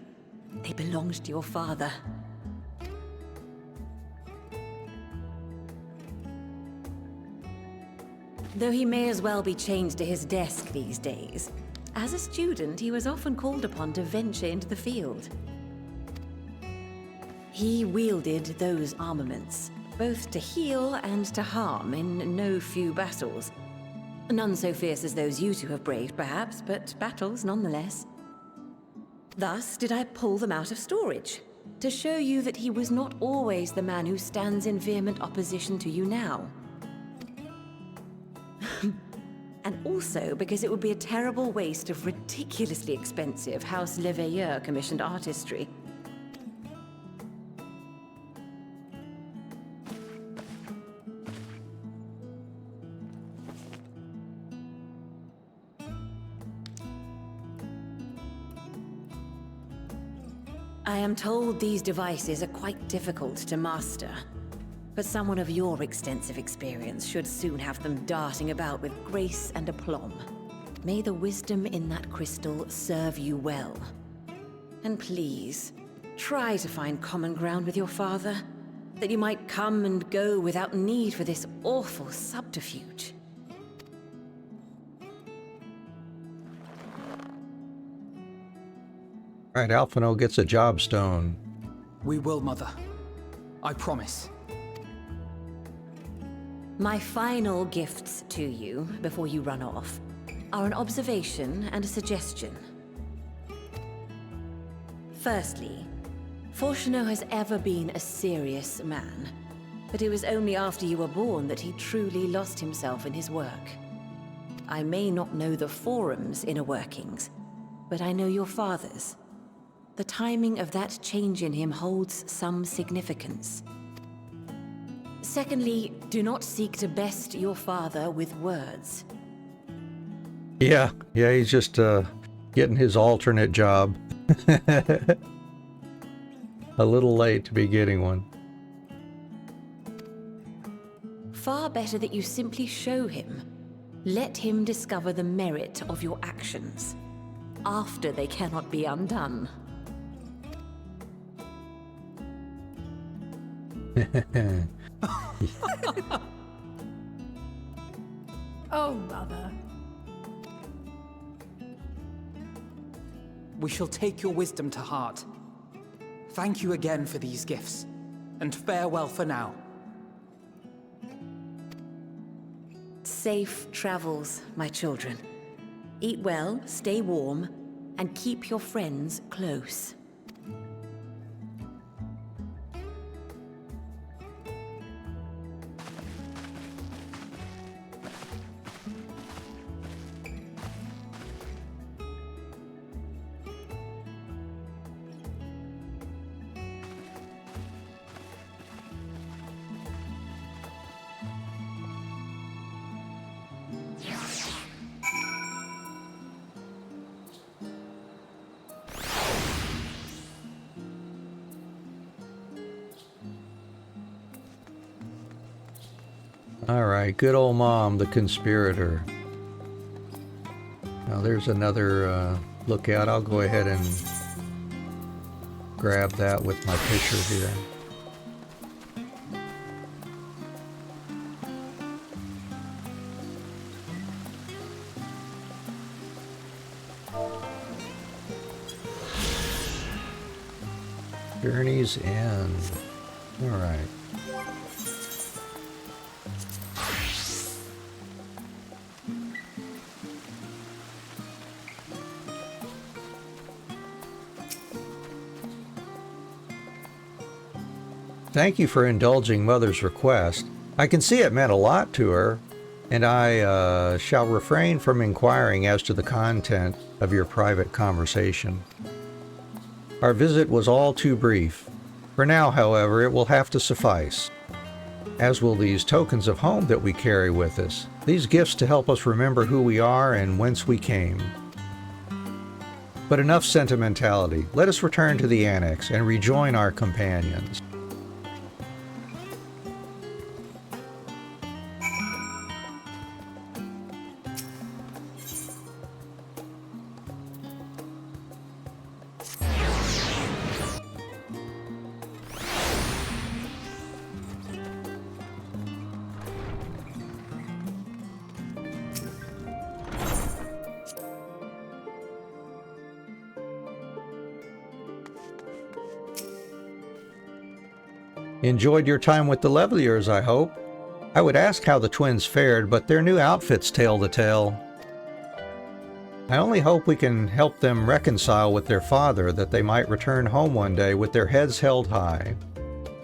O: They belonged to your father. Though he may as well be chained to his desk these days. As a student, he was often called upon to venture into the field. He wielded those armaments, both to heal and to harm in no few battles. None so fierce as those you two have braved, perhaps, but battles nonetheless. Thus did I pull them out of storage, to show you that he was not always the man who stands in vehement opposition to you now. And also because it would be a terrible waste of ridiculously expensive House Leveilleur commissioned artistry. I am told these devices are quite difficult to master, but someone of your extensive experience should soon have them darting about with grace and aplomb. May the wisdom in that crystal serve you well. And please, try to find common ground with your father, that you might come and go without need for this awful subterfuge.
A: All right, Alphino gets a job stone.
E: We will, Mother. I promise.
O: My final gifts to you, before you run off, are an observation and a suggestion. Firstly, Fortuno has ever been a serious man, but it was only after you were born that he truly lost himself in his work. I may not know the Forum's inner workings, but I know your father's. The timing of that change in him holds some significance. Secondly, do not seek to best your father with words.
A: Yeah, he's just getting his alternate job. A little late to be getting one.
O: Far better that you simply show him. Let him discover the merit of your actions, after they cannot be undone.
D: Oh, Mother.
E: We shall take your wisdom to heart. Thank you again for these gifts, and farewell for now.
O: Safe travels, my children. Eat well, stay warm, and keep your friends close.
A: right, good old Mom, the conspirator. Now there's another lookout. I'll go ahead and grab that with my picture here. Journey's End. All right. Thank you for indulging Mother's request. I can see it meant a lot to her, and I shall refrain from inquiring as to the content of your private conversation. Our visit was all too brief. For now, however, it will have to suffice, as will these tokens of home that we carry with us, these gifts to help us remember who we are and whence we came. But enough sentimentality. Let us return to the annex and rejoin our companions. Enjoyed your time with the Leveliers, I hope. I would ask how the twins fared, but their new outfits tell the tale. I only hope we can help them reconcile with their father, that they might return home one day with their heads held high.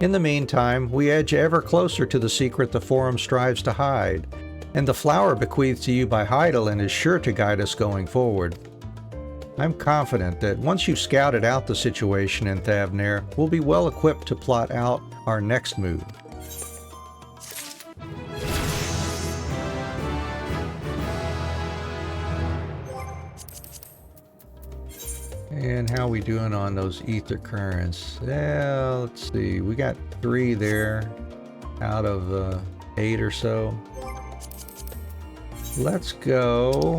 A: In the meantime, we edge ever closer to the secret the Forum strives to hide, and the flower bequeathed to you by Hydaelyn is sure to guide us going forward. I'm confident that once you've scouted out the situation in Thavnair, we'll be well equipped to plot out our next move. And how are we doing on those ether currents? Yeah, let's see. We got 3 there out of 8 or so. Let's go.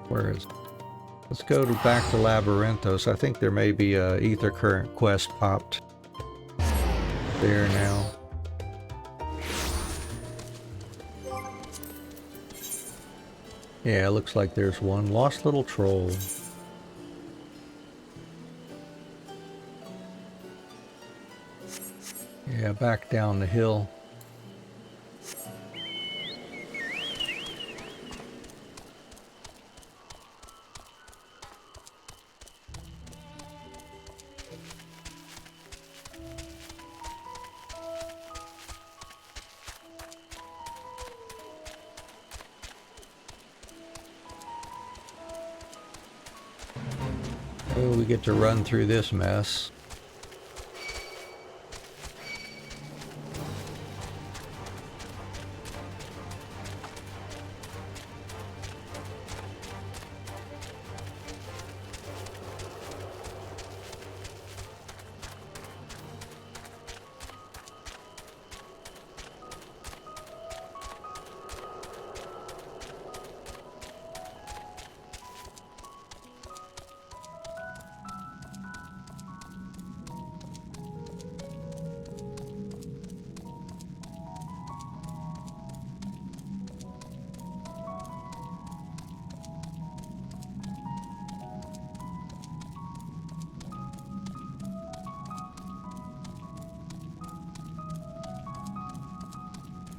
A: Where is it? Let's go back to Labyrinthos. I think there may be a ether current quest popped there now. Yeah, it looks like there's one. Lost Little Troll. Yeah, back down the hill. Oh, we get to run through this mess.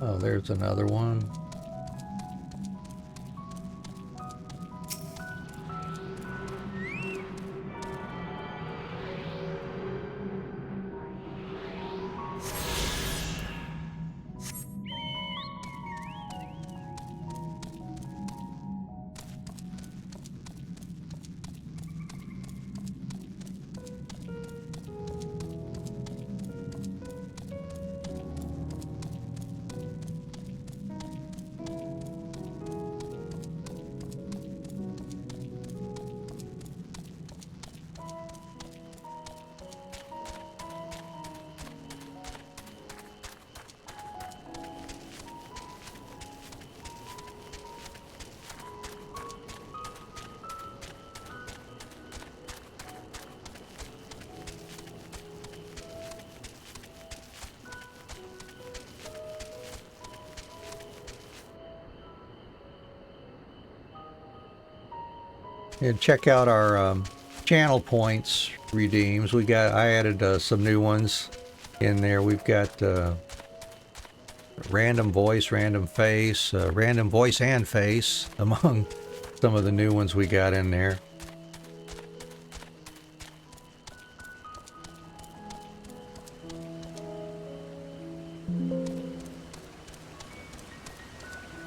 A: Oh, there's another one. And check out our channel points redeems. I added some new ones in there. We've got random voice, random face, random voice and face among some of the new ones we got in there.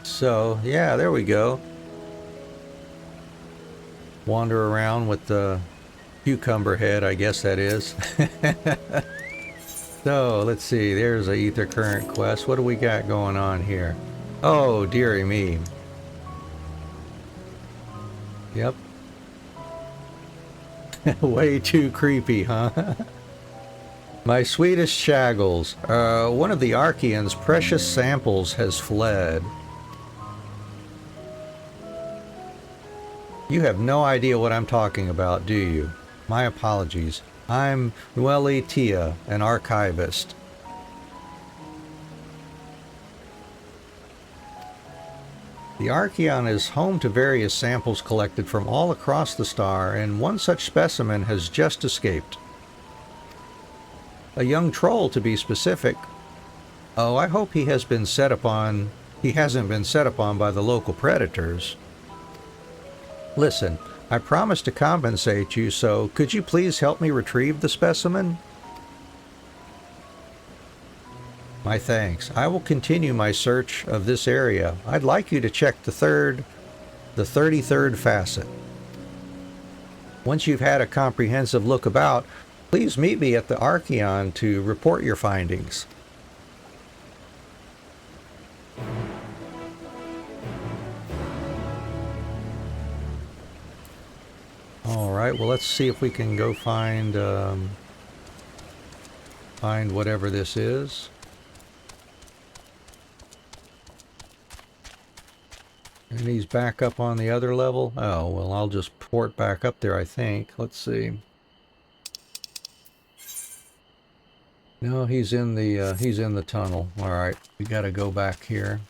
A: So, yeah, there we go. Wander around with the cucumber head, I guess that is. So, let's see. There's a ether current quest. What do we got going on here? Oh, dearie me. Yep. Way too creepy, huh? My sweetest Shaggles. One of the Archean's precious samples has fled. You have no idea what I'm talking about, do you? My apologies. I'm Nueli Tia, an archivist. The Archean is home to various samples collected from all across the star, and one such specimen has just escaped. A young troll, to be specific. Oh, I hope he hasn't been set upon by the local predators. Listen, I promised to compensate you, so could you please help me retrieve the specimen? My thanks. I will continue my search of this area. I'd like you to check the 33rd facet. Once you've had a comprehensive look about, please meet me at the Archean to report your findings. Alright, well, let's see if we can go find whatever this is. And he's back up on the other level. Oh, well, I'll just port back up there, I think. Let's see. No, he's in the tunnel. Alright, we gotta go back here.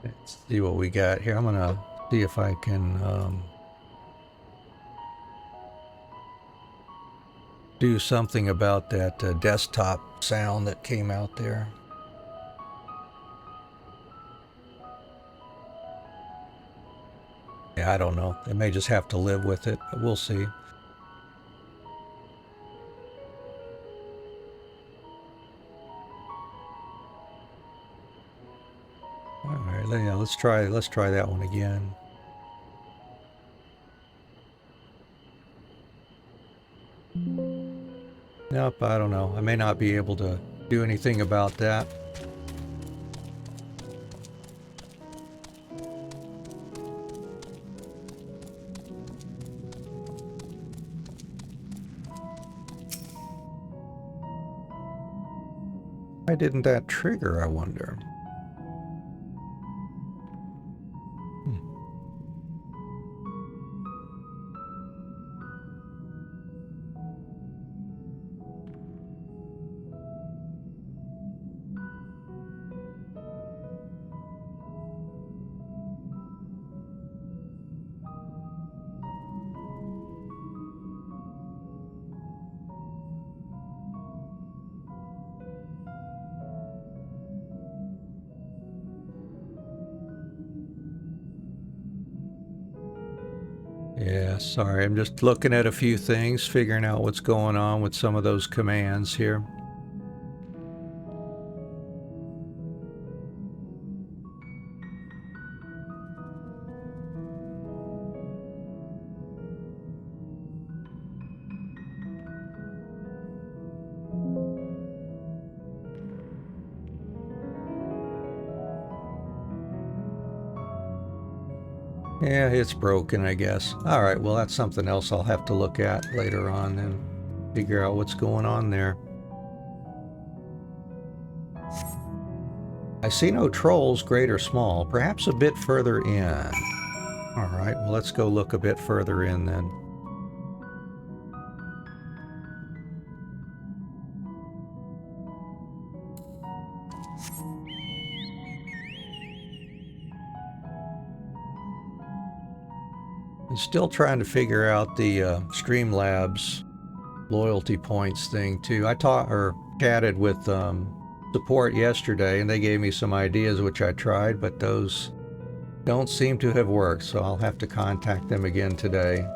A: Let's see what we got here. I'm gonna see if I can do something about that desktop sound that came out there. Yeah, I don't know. They may just have to live with it, but we'll see. Alright, yeah, let's try that one again. Nope, I don't know. I may not be able to do anything about that. Why didn't that trigger, I wonder? Yeah, sorry, I'm just looking at a few things, figuring out what's going on with some of those commands here. Yeah, it's broken, I guess. Alright, well that's something else I'll have to look at later on and figure out what's going on there. I see no trolls, great or small. Perhaps a bit further in. Alright, well let's go look a bit further in then. I'm still trying to figure out the Streamlabs loyalty points thing too. I chatted with support yesterday and they gave me some ideas which I tried, but those don't seem to have worked, so I'll have to contact them again today.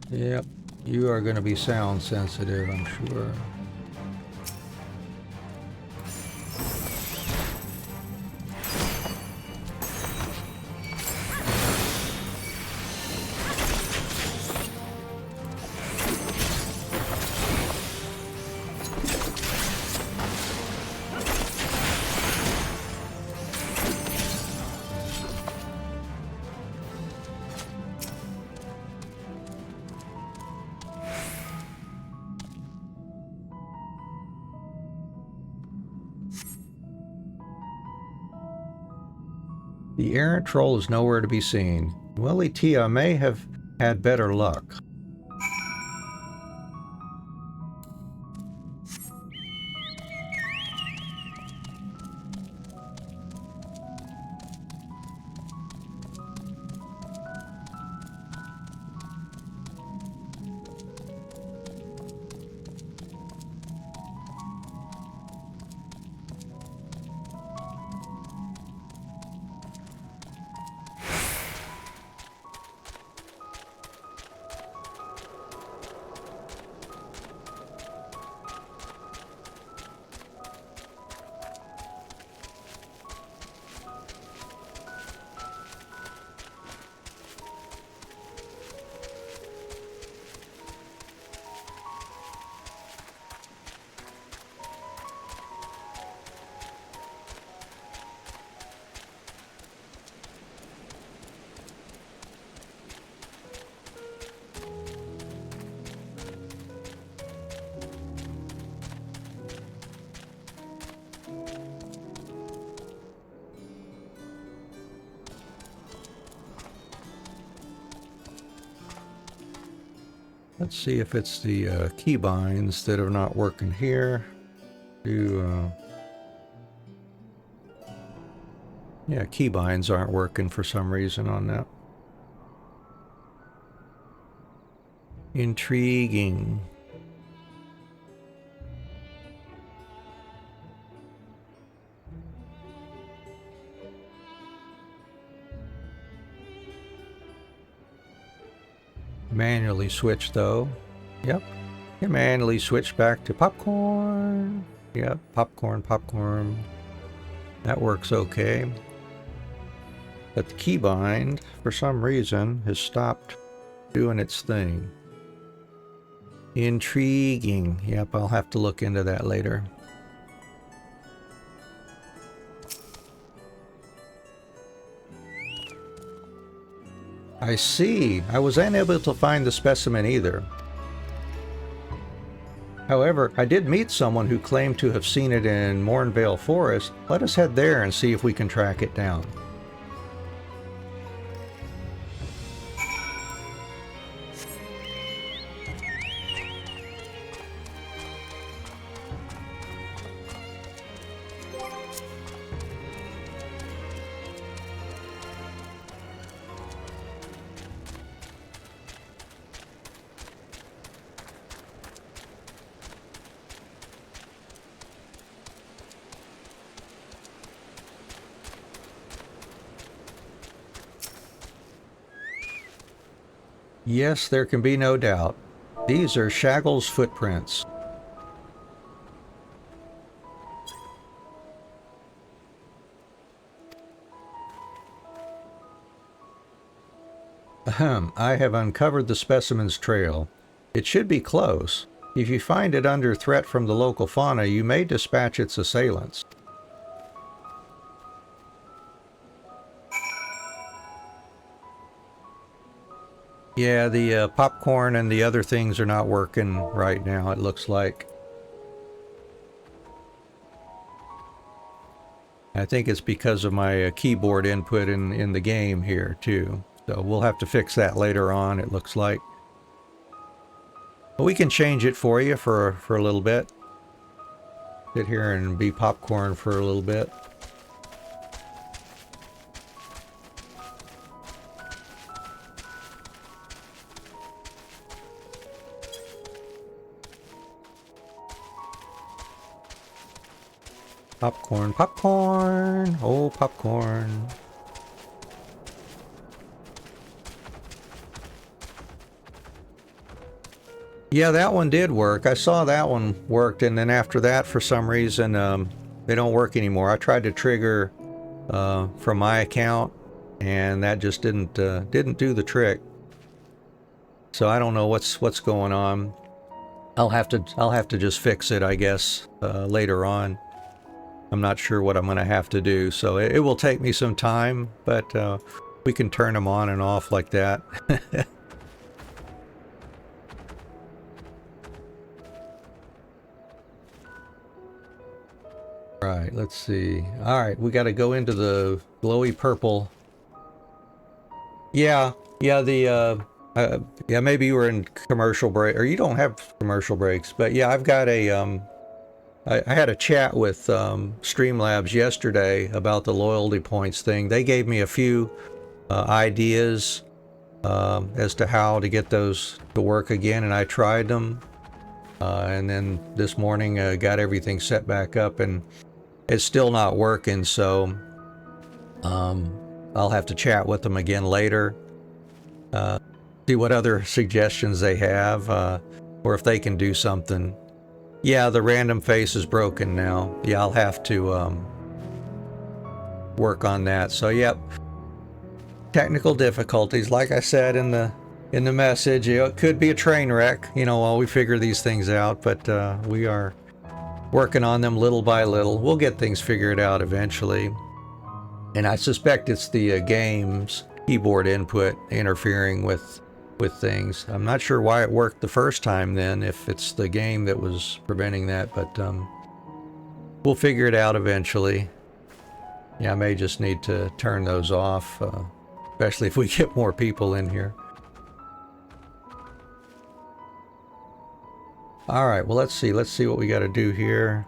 A: Yep, you are going to be sound sensitive, I'm sure. The errant troll is nowhere to be seen. Willie Tia may have had better luck. Let's see if it's the keybinds that are not working here. Yeah, keybinds aren't working for some reason on that. Intriguing. Manually switch though. Yep. You manually switch back to popcorn. Yep, popcorn. That works okay. But the keybind, for some reason, has stopped doing its thing. Intriguing. Yep, I'll have to look into that later. I see. I was unable to find the specimen either. However, I did meet someone who claimed to have seen it in Mornvale Forest. Let us head there and see if we can track it down. Yes, there can be no doubt. These are Shaggle's footprints. Ahem, I have uncovered the specimen's trail. It should be close. If you find it under threat from the local fauna, you may dispatch its assailants. Yeah, the popcorn and the other things are not working right now, it looks like. I think it's because of my keyboard input in the game here, too. So we'll have to fix that later on, it looks like. But we can change it for you for a little bit. Sit here and be popcorn for a little bit. Popcorn, popcorn! Oh, popcorn. Yeah, that one did work. I saw that one worked, and then after that, for some reason, they don't work anymore. I tried to trigger from my account, and that just didn't do the trick. So I don't know what's going on. I'll have to just fix it, I guess, later on. I'm not sure what I'm going to have to do, so it will take me some time, but we can turn them on and off like that. Right, let's see. All right, we got to go into the glowy purple. Yeah, the yeah, maybe you were in commercial break, or you don't have commercial breaks, but yeah, I've got a I had a chat with Streamlabs yesterday about the loyalty points thing. They gave me a few ideas as to how to get those to work again, and I tried them. And then this morning got everything set back up, and it's still not working, so I'll have to chat with them again later. See what other suggestions they have, or if they can do something. Yeah, the random face is broken now. Yeah, I'll have to work on that. So, yep. Technical difficulties, like I said in the message, it could be a train wreck, while we figure these things out, but we are working on them little by little. We'll get things figured out eventually. And I suspect it's the game's keyboard input interfering with things. I'm not sure why it worked the first time then, if it's the game that was preventing that, but we'll figure it out eventually. Yeah, I may just need to turn those off, especially if we get more people in here. All right, well, let's see what we got to do here.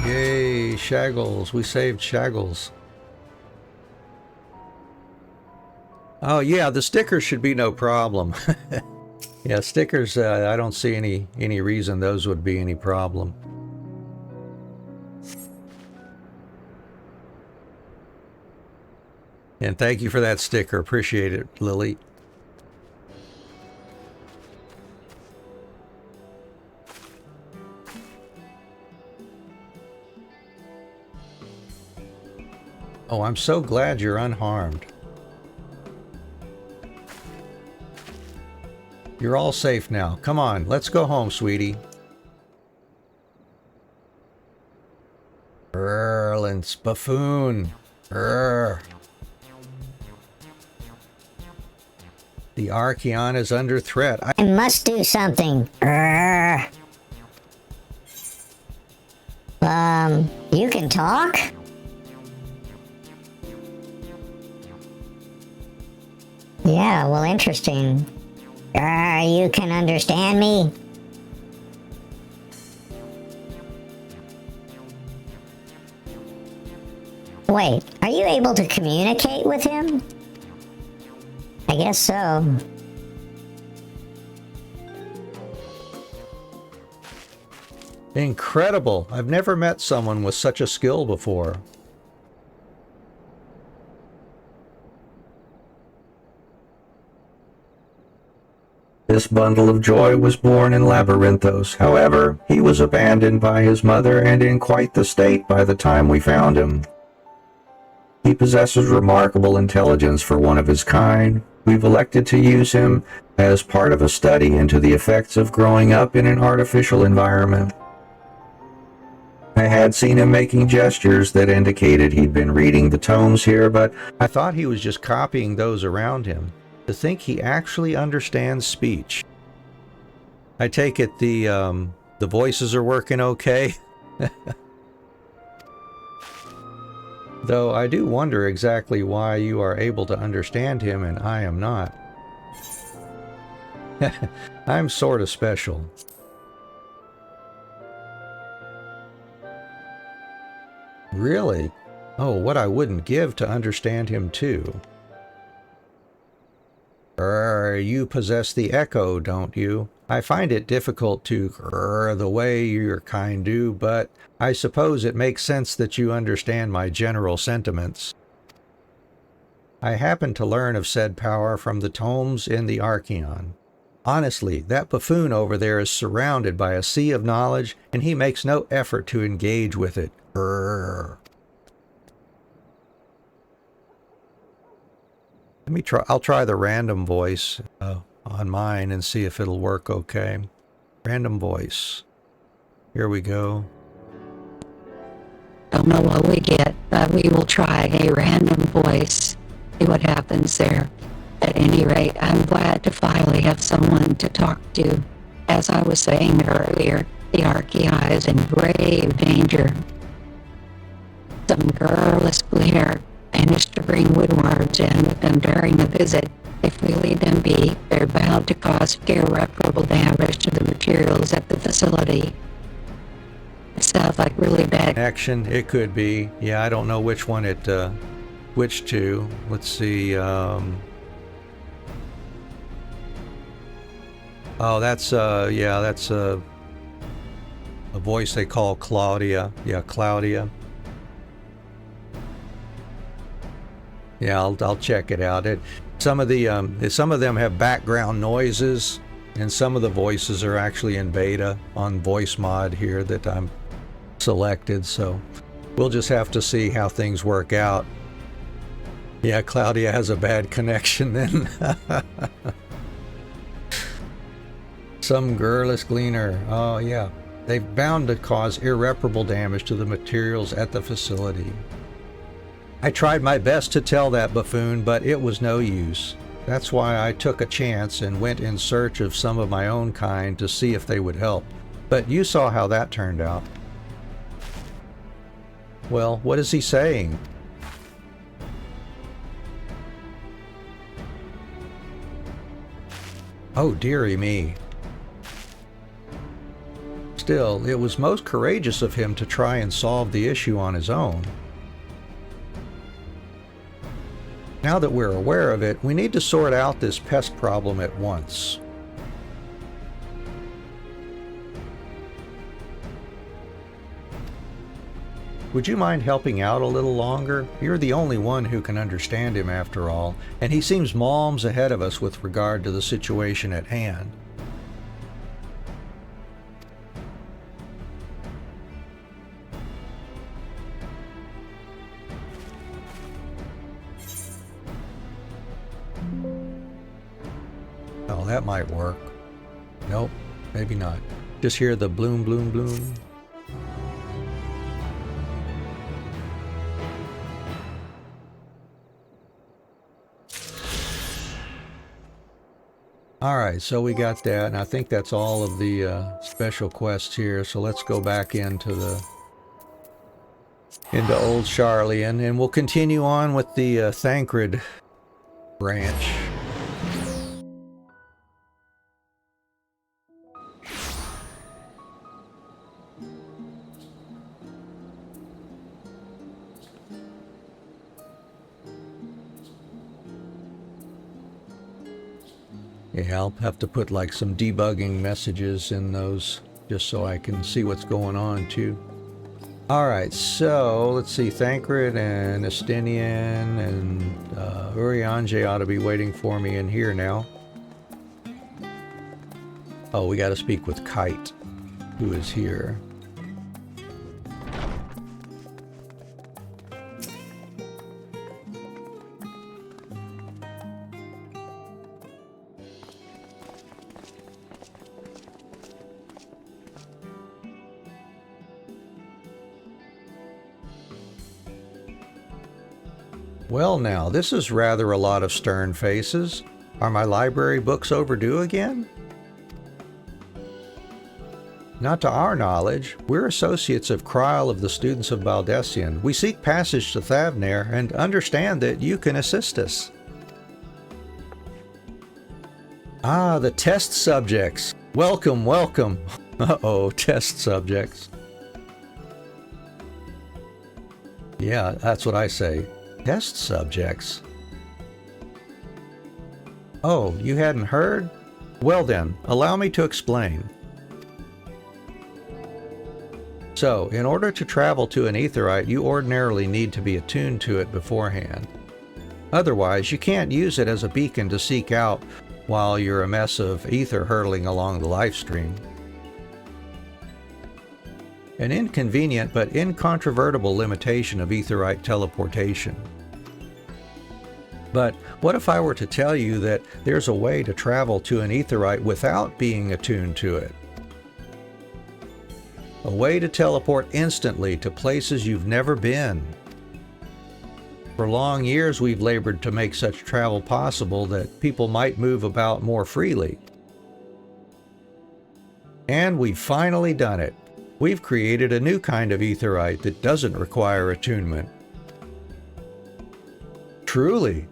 A: Yay, Shaggles. We saved Shaggles. Oh yeah, the stickers should be no problem. Yeah, stickers, I don't see any reason those would be any problem. And thank you for that sticker. Appreciate it, Lily. Oh, I'm so glad you're unharmed. You're all safe now. Come on, let's go home, sweetie. Erlins, buffoon. The Archeon is under threat.
Q: I must do something. You can talk? Yeah, well, interesting. You can understand me? Wait, are you able to communicate with him? I guess so.
A: Incredible! I've never met someone with such a skill before. This bundle of joy was born in Labyrinthos. However, he was abandoned by his mother and in quite the state by the time we found him. He possesses remarkable intelligence for one of his kind. We've elected to use him as part of a study into the effects of growing up in an artificial environment. I had seen him making gestures that indicated he'd been reading the tomes here, but I thought he was just copying those around him. To think he actually understands speech. I take it the voices are working okay? Though I do wonder exactly why you are able to understand him and I am not. I'm sort of special. Really? Oh, what I wouldn't give to understand him too. You possess the echo, don't you? I find it difficult to the way your kind do, but I suppose it makes sense that you understand my general sentiments. I happen to learn of said power from the tomes in the Archeon. Honestly, that buffoon over there is surrounded by a sea of knowledge, and he makes no effort to engage with it. Let me try. I'll try the random voice on mine and see if it'll work okay. Random voice. Here we go.
R: Don't know what we get, but we will try a random voice. See what happens there. At any rate, I'm glad to finally have someone to talk to. As I was saying earlier, the Archeon is in grave danger. Some girlishly hair managed to bring woodworms in with them during the visit. If we leave them be, they're bound to cause irreparable damage to the materials at the facility. It sounds like really bad
A: action. It could be. Yeah, I don't know which one it, which two. Let's see. Oh, that's, yeah, that's a voice they call Claudia. Yeah, Claudia. Yeah, I'll check it out. Some of them have background noises, and some of the voices are actually in beta on voice mod here that I'm selected. So we'll just have to see how things work out. Yeah, Claudia has a bad connection then. Some girlish gleaner. Oh yeah, they're bound to cause irreparable damage to the materials at the facility. I tried my best to tell that buffoon, but it was no use. That's why I took a chance and went in search of some of my own kind to see if they would help. But you saw how that turned out. Well, what is he saying? Oh, dearie me. Still, it was most courageous of him to try and solve the issue on his own. Now that we're aware of it, we need to sort out this pest problem at once. Would you mind helping out a little longer? You're the only one who can understand him after all, and he seems malms ahead of us with regard to the situation at hand. Oh, that might work. Nope, maybe not. Just hear the bloom, bloom, bloom. Alright, so we got that, and I think that's all of the special quests here, so let's go back into the into Old Sharlayan, and we'll continue on with the Thancred branch. Yeah, I'll have to put like some debugging messages in those just so I can see what's going on too. Alright, so let's see, Thancred and Estinian and Urianger ought to be waiting for me in here now. Oh, we got to speak with Kite, who is here. Well now, this is rather a lot of stern faces. Are my library books overdue again? Not to our knowledge. We're associates of Krile of the Students of Baldessian. We seek passage to Thavnair and understand that you can assist us. Ah, the test subjects. Welcome, welcome. Uh-oh, test subjects. Yeah, that's what I say. Test subjects. Oh, you hadn't heard? Well then, allow me to explain. So, in order to travel to an aetheryte, you ordinarily need to be attuned to it beforehand. Otherwise, you can't use it as a beacon to seek out while you're a mess of ether hurtling along the life stream. An inconvenient but incontrovertible limitation of aetheryte teleportation. But what if I were to tell you that there's a way to travel to an aetheryte without being attuned to it? A way to teleport instantly to places you've never been. For long years we've labored to make such travel possible that people might move about more freely. And we've finally done it. We've created a new kind of aetheryte that doesn't require attunement. Truly,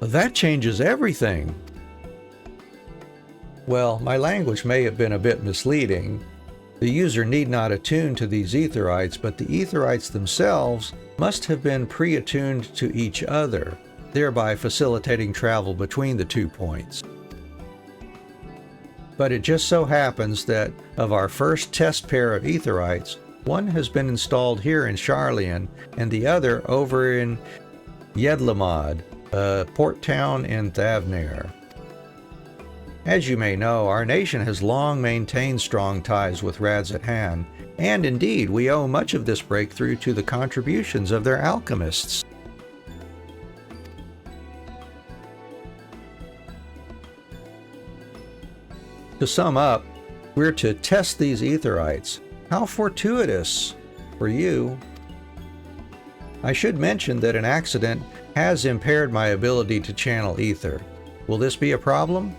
A: that changes everything. Well, my language may have been a bit misleading. The user need not attune to these aetherytes, but the aetherytes themselves must have been pre-attuned to each other, thereby facilitating travel between the 2 points. But it just so happens that of our first test pair of aetherytes, one has been installed here in Sharlayan and the other over in Yedlamad, a port town in Thavnair. As you may know, our nation has long maintained strong ties with Radzathan, and indeed we owe much of this breakthrough to the contributions of their alchemists. To sum up, we're to test these aetherytes. How fortuitous for you. I should mention that an accident has impaired my ability to channel ether. Will this be a problem?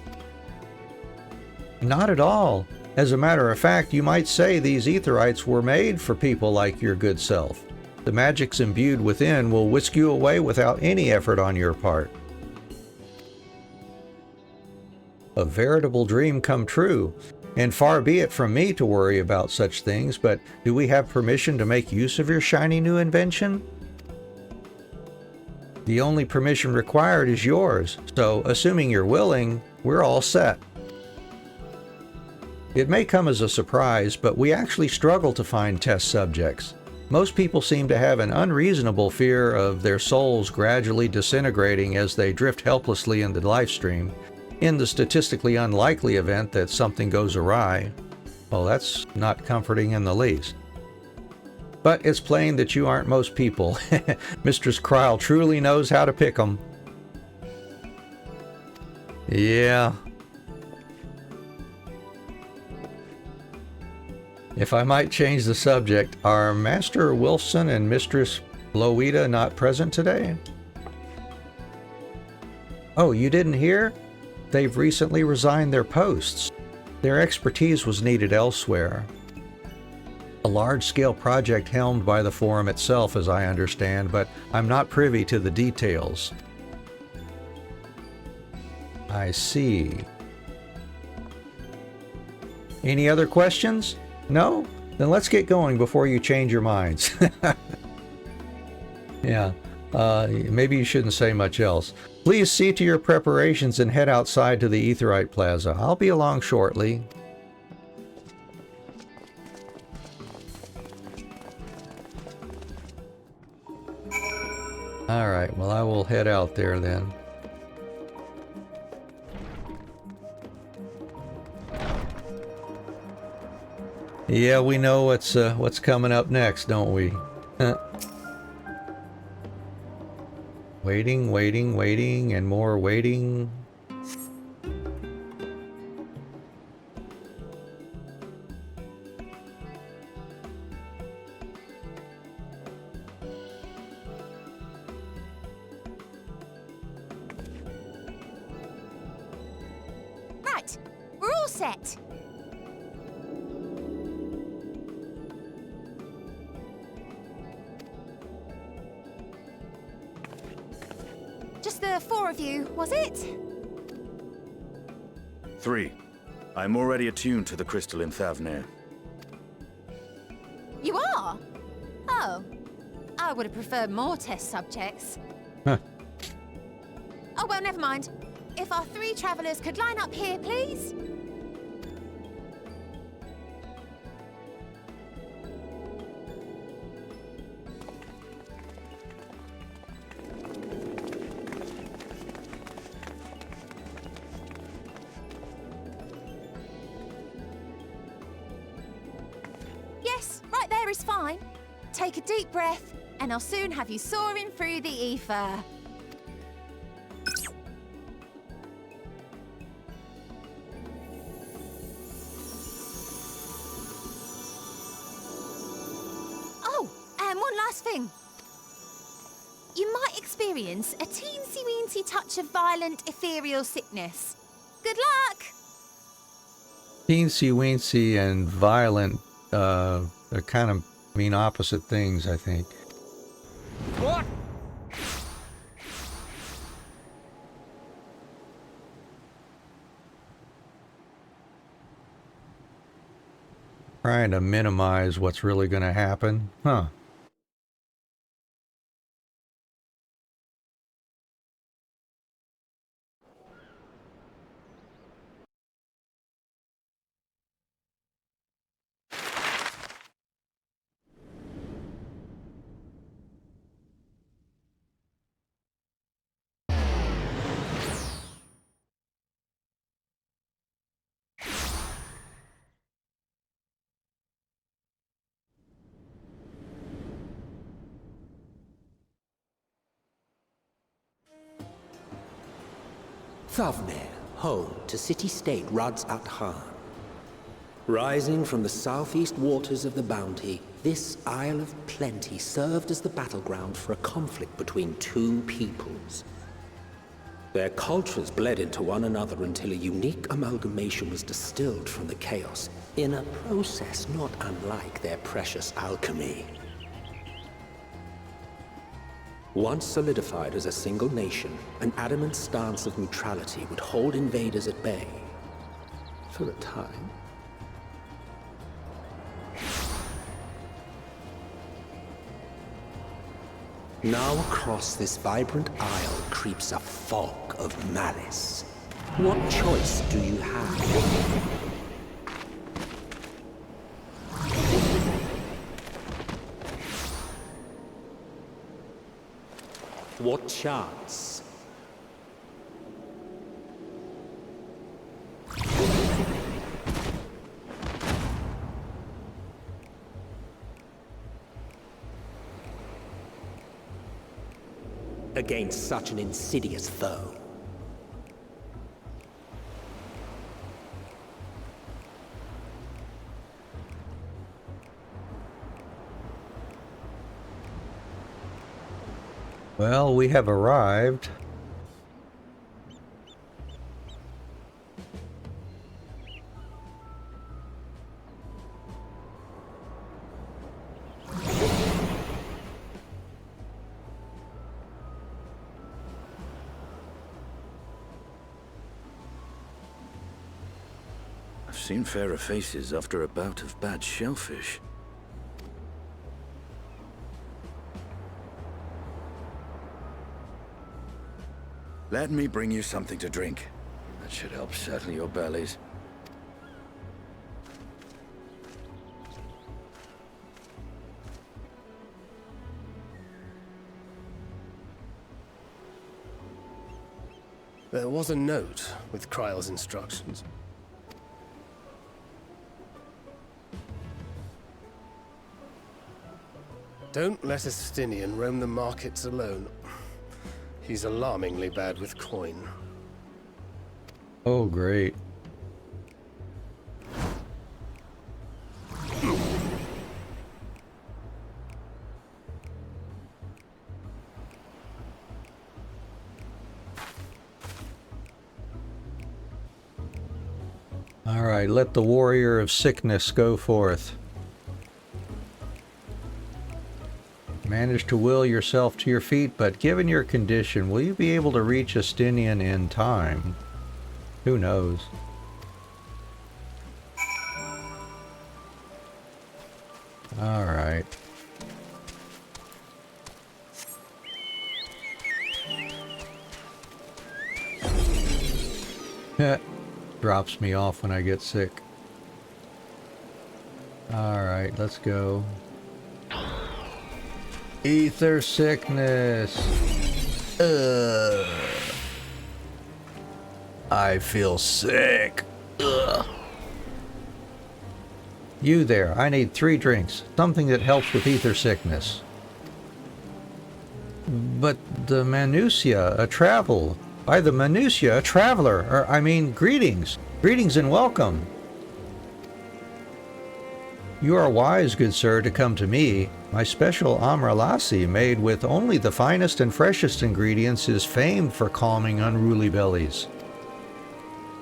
A: Not at all. As a matter of fact, you might say these aetherytes were made for people like your good self. The magics imbued within will whisk you away without any effort on your part. A veritable dream come true, and far be it from me to worry about such things, but do we have permission to make use of your shiny new invention? The only permission required is yours, so assuming you're willing, we're all set. It may come as a surprise, but we actually struggle to find test subjects. Most people seem to have an unreasonable fear of their souls gradually disintegrating as they drift helplessly in the lifestream, in the statistically unlikely event that something goes awry. Well, that's not comforting in the least. But it's plain that you aren't most people. Mistress Krile truly knows how to pick 'em. Yeah. If I might change the subject, are Master Wilson and Mistress Loida not present today? Oh, you didn't hear? They've recently resigned their posts. Their expertise was needed elsewhere. a large-scale project helmed by the Forum itself, as I understand, but I'm not privy to the details. I see. Any other questions? No? Then let's get going before you change your minds. Yeah, maybe you shouldn't say much else. Please see to your preparations and head outside to the Aetheryte Plaza. I'll be along shortly. Alright, well I will head out there then. Yeah, we know what's coming up next, don't we? Waiting, waiting, waiting, and more waiting.
S: Right, we're all set. Just the four of you, was it?
T: 3. I'm already attuned to the crystal in Thavnair.
S: You are? Oh. I would have preferred more test subjects.
A: Huh.
S: Oh, well, never mind. If our 3 travelers could line up here, please. Yes, right there is fine. Take a deep breath, and I'll soon have you soaring through the ether. Oh, and one last thing. You might experience a teensy-weensy touch of violent ethereal sickness. Good luck!
A: Teensy weensy and violent, they kind of mean opposite things, I think.
H: What?
A: Trying to minimize what's really going to happen. Huh.
P: Thavnair, home to city-state Rads at Han. Rising from the southeast waters of the Bounty, this Isle of Plenty served as the battleground for a conflict between 2 peoples. Their cultures bled into one another until a unique amalgamation was distilled from the chaos, in a process not unlike their precious alchemy. Once solidified as a single nation, an adamant stance of neutrality would hold invaders at bay. For a time. Now across this vibrant isle creeps a fog of malice. What choice do you have? What chance? Against such an insidious foe.
A: Well, we have arrived.
T: seen fairer faces after a bout of bad shellfish. Let me bring you something to drink. That should help settle your bellies.
U: There was a note with Kryle's instructions. Don't let a Stinian roam the markets alone. He's alarmingly bad with coin.
A: Oh, great. All right, let the warrior of sickness go forth. Manage to will yourself to your feet, but given your condition, will you be able to reach Estinian in time? Who knows? All right. Drops me off when I get sick. All right, let's go. Ether sickness. I feel sick. You there, I need 3 drinks. Something that helps with ether sickness. But the Manusia, a travel. By the Manusia, a traveler. Or, I mean, greetings. Greetings and welcome. You are wise, good sir, to come to me. My special amralasi, made with only the finest and freshest ingredients, is famed for calming unruly bellies.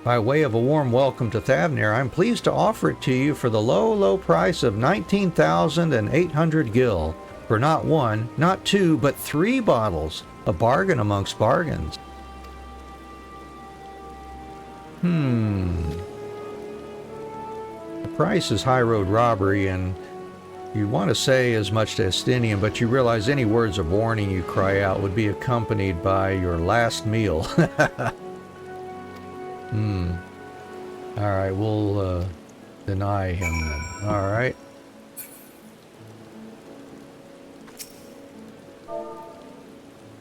A: By way of a warm welcome to Thavnair, I'm pleased to offer it to you for the low, low price of 19,800 gil, for not 1, not 2, but 3 bottles, a bargain amongst bargains. The price is high road robbery, and you want to say as much to Estinian, but you realize any words of warning you cry out would be accompanied by your last meal. Alright, we'll deny him then. Alright.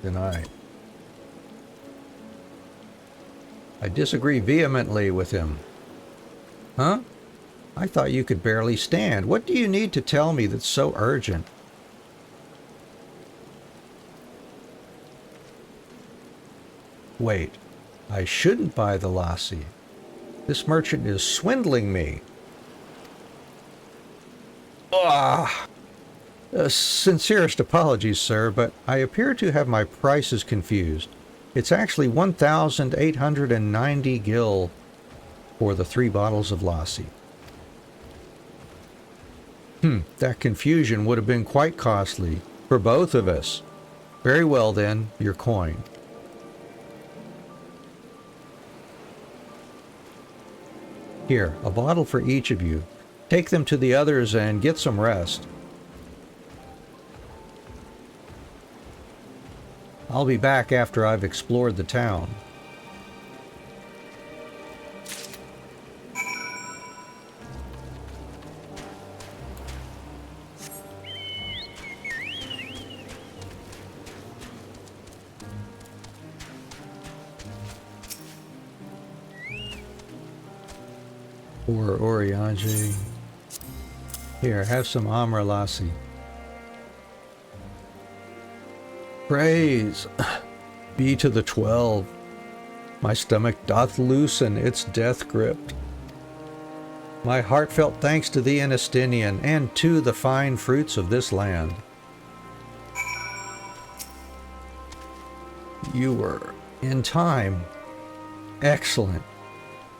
A: Deny. I disagree vehemently with him. Huh? I thought you could barely stand. What do you need to tell me that's so urgent? Wait, I shouldn't buy the lassi. This merchant is swindling me. Sincerest apologies, sir, but I appear to have my prices confused. It's actually 1,890 gil for the 3 bottles of lassi. That confusion would have been quite costly for both of us. Very well then, your coin. Here, a bottle for each of you. Take them to the others and get some rest. I'll be back after I've explored the town. Or Oriange. Here, have some Amra Lassi. Praise be to the 12. My stomach doth loosen its death grip. My heartfelt thanks to thee, Estinian, and to the fine fruits of this land. You were in time. Excellent.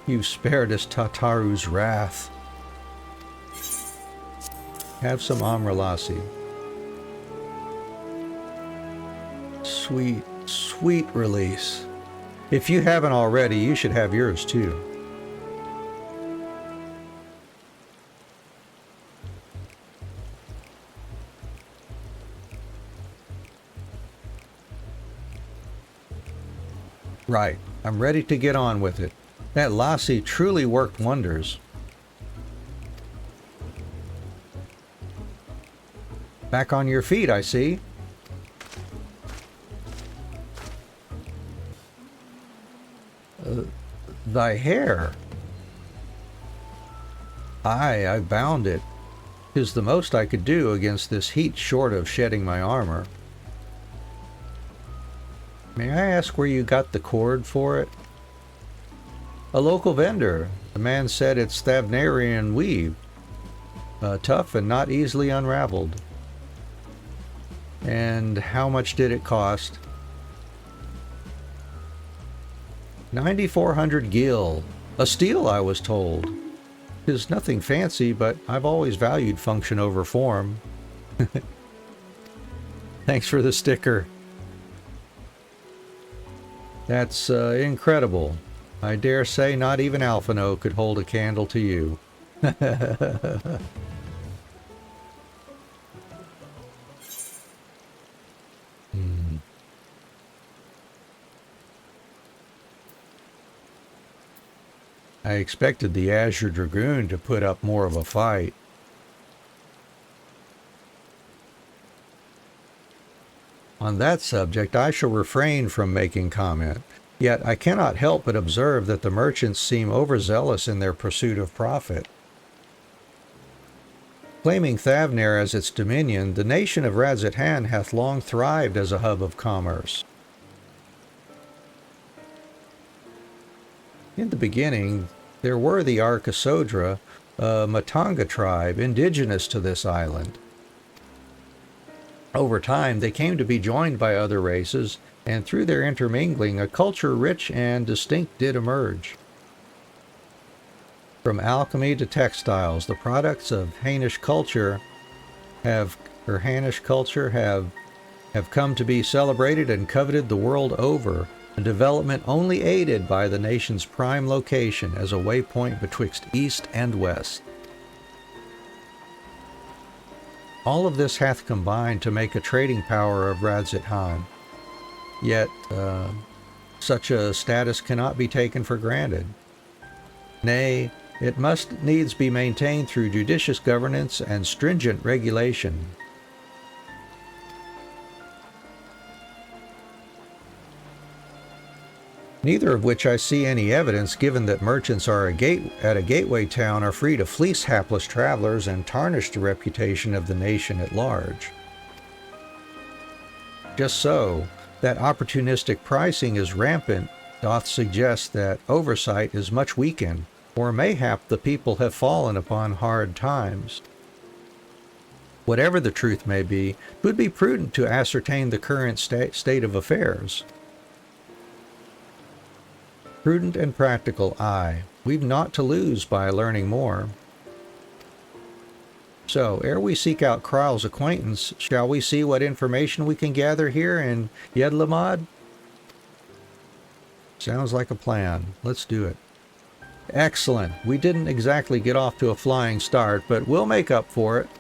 A: You spared us Tataru's wrath. Have some Amra Lassi. Sweet, sweet release. If you haven't already, you should have yours too. Right. I'm ready to get on with it. That lassie truly worked wonders. Back on your feet, I see. Thy hair. Aye, I bound it. 'Tis the most I could do against this heat short of shedding my armor. May I ask where you got the cord for it? A local vendor. The man said it's Thavnairian weave. Tough and not easily unraveled. And how much did it cost? 9,400 gil. A steal, I was told. 'Tis nothing fancy, but I've always valued function over form. Thanks for the sticker. That's incredible. I dare say not even Alphino could hold a candle to you. I expected the Azure Dragoon to put up more of a fight. On that subject, I shall refrain from making comment. Yet I cannot help but observe that the merchants seem overzealous in their pursuit of profit. Claiming Thavnair as its dominion, the nation of Radzithan hath long thrived as a hub of commerce. In the beginning, there were the Arkasodra, a Matanga tribe indigenous to this island. Over time, they came to be joined by other races, and through their intermingling, a culture rich and distinct did emerge. From alchemy to textiles, the products of Hainish culture have come to be celebrated and coveted the world over, a development only aided by the nation's prime location as a waypoint betwixt east and west. All of this hath combined to make a trading power of Radzithan. Yet, such a status cannot be taken for granted. Nay, it must needs be maintained through judicious governance and stringent regulation. Neither of which I see any evidence, given that merchants are at a gateway town are free to fleece hapless travelers and tarnish the reputation of the nation at large. Just so, that opportunistic pricing is rampant doth suggest that oversight is much weakened, or mayhap the people have fallen upon hard times. Whatever the truth may be, it would be prudent to ascertain the current state of affairs. Prudent and practical, aye. We've naught to lose by learning more. So, ere we seek out Kryl's acquaintance, shall we see what information we can gather here in Yedlamad? Sounds like a plan. Let's do it. Excellent. We didn't exactly get off to a flying start, but we'll make up for it.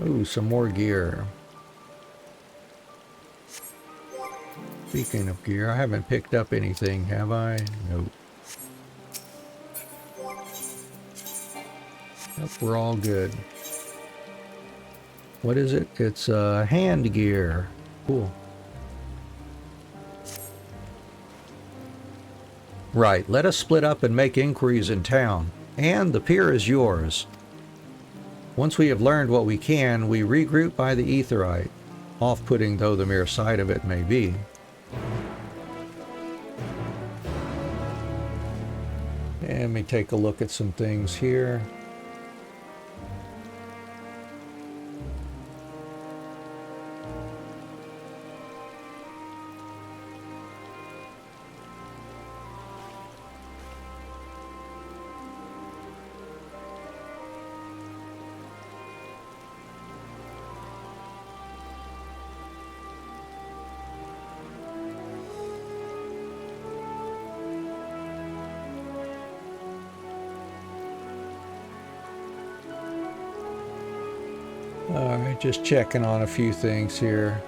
A: Ooh, some more gear. Speaking of gear, I haven't picked up anything, have I? Nope. Nope, we're all good. What is it? It's hand gear. Cool. Right, let us split up and make inquiries in town. And the pier is yours. Once we have learned what we can, we regroup by the Aetheryte, off-putting though the mere sight of it may be. And let me take a look at some things here. Alright, just checking on a few things here.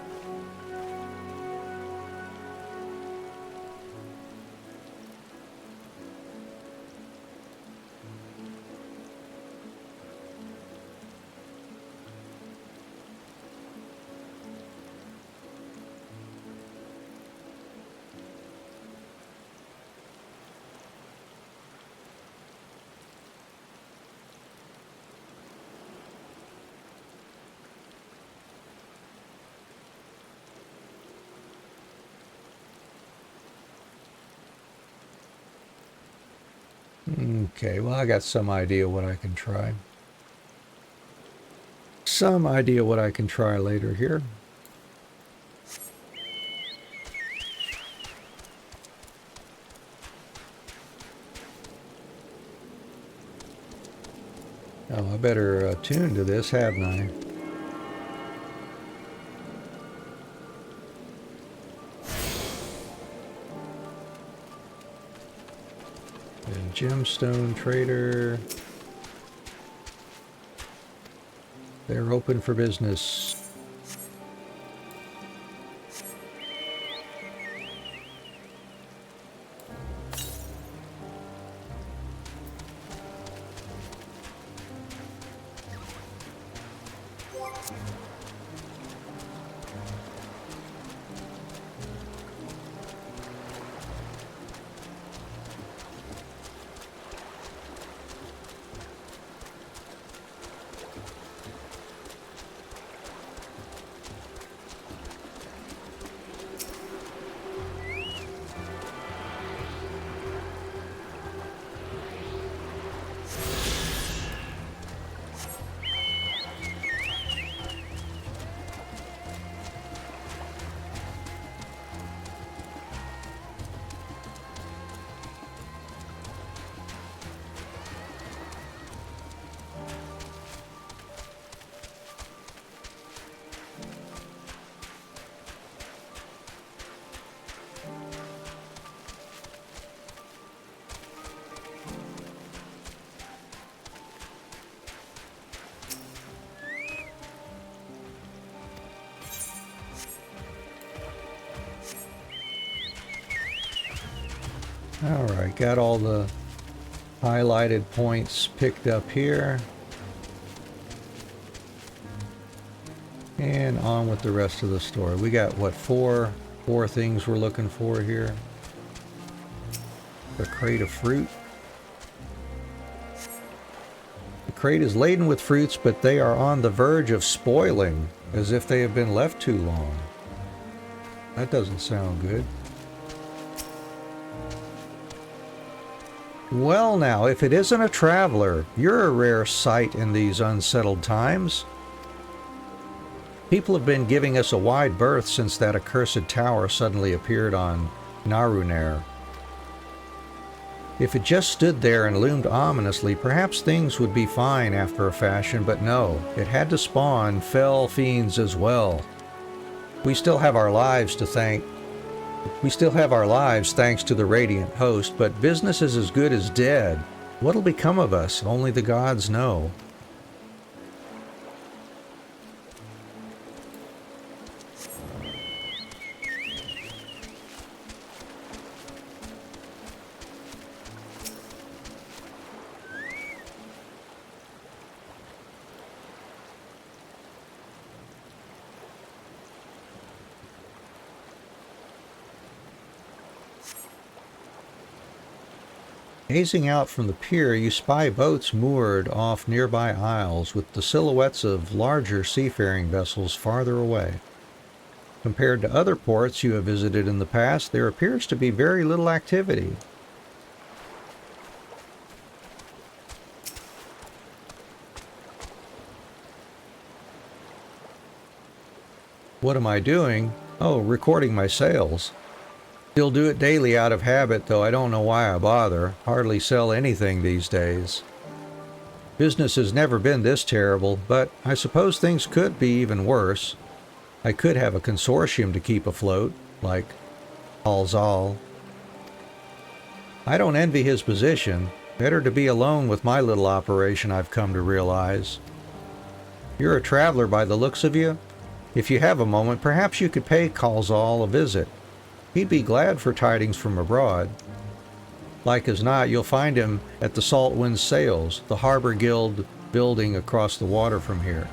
A: Okay, well, I got some idea what I can try. Some idea what I can try later here. Oh, I better tune to this, hadn't I? And gemstone trader. They're open for business. Alright, got all the highlighted points picked up here. And on with the rest of the story. We got, what, four things we're looking for here. The crate of fruit. The crate is laden with fruits, but they are on the verge of spoiling, as if they have been left too long. That doesn't sound good. Well now, if it isn't a traveler, you're a rare sight in these unsettled times. People have been giving us a wide berth since that accursed tower suddenly appeared on Narunare. If it just stood there and loomed ominously, perhaps things would be fine after a fashion, but no, it had to spawn fell fiends as well. We still have our lives thanks to the Radiant Host, but business is as good as dead. What'll become of us? Only the gods know. Gazing out from the pier, you spy boats moored off nearby isles with the silhouettes of larger seafaring vessels farther away. Compared to other ports you have visited in the past, there appears to be very little activity. What am I doing? Oh, recording my sales. Still do it daily out of habit, though I don't know why I bother. Hardly sell anything these days. Business has never been this terrible, but I suppose things could be even worse. I could have a consortium to keep afloat, like Alzal. I don't envy his position. Better to be alone with my little operation, I've come to realize. You're a traveler by the looks of you. If you have a moment, perhaps you could pay Kalzal a visit. He'd be glad for tidings from abroad. Like as not, you'll find him at the Saltwind Sails, the Harbor Guild building across the water from here.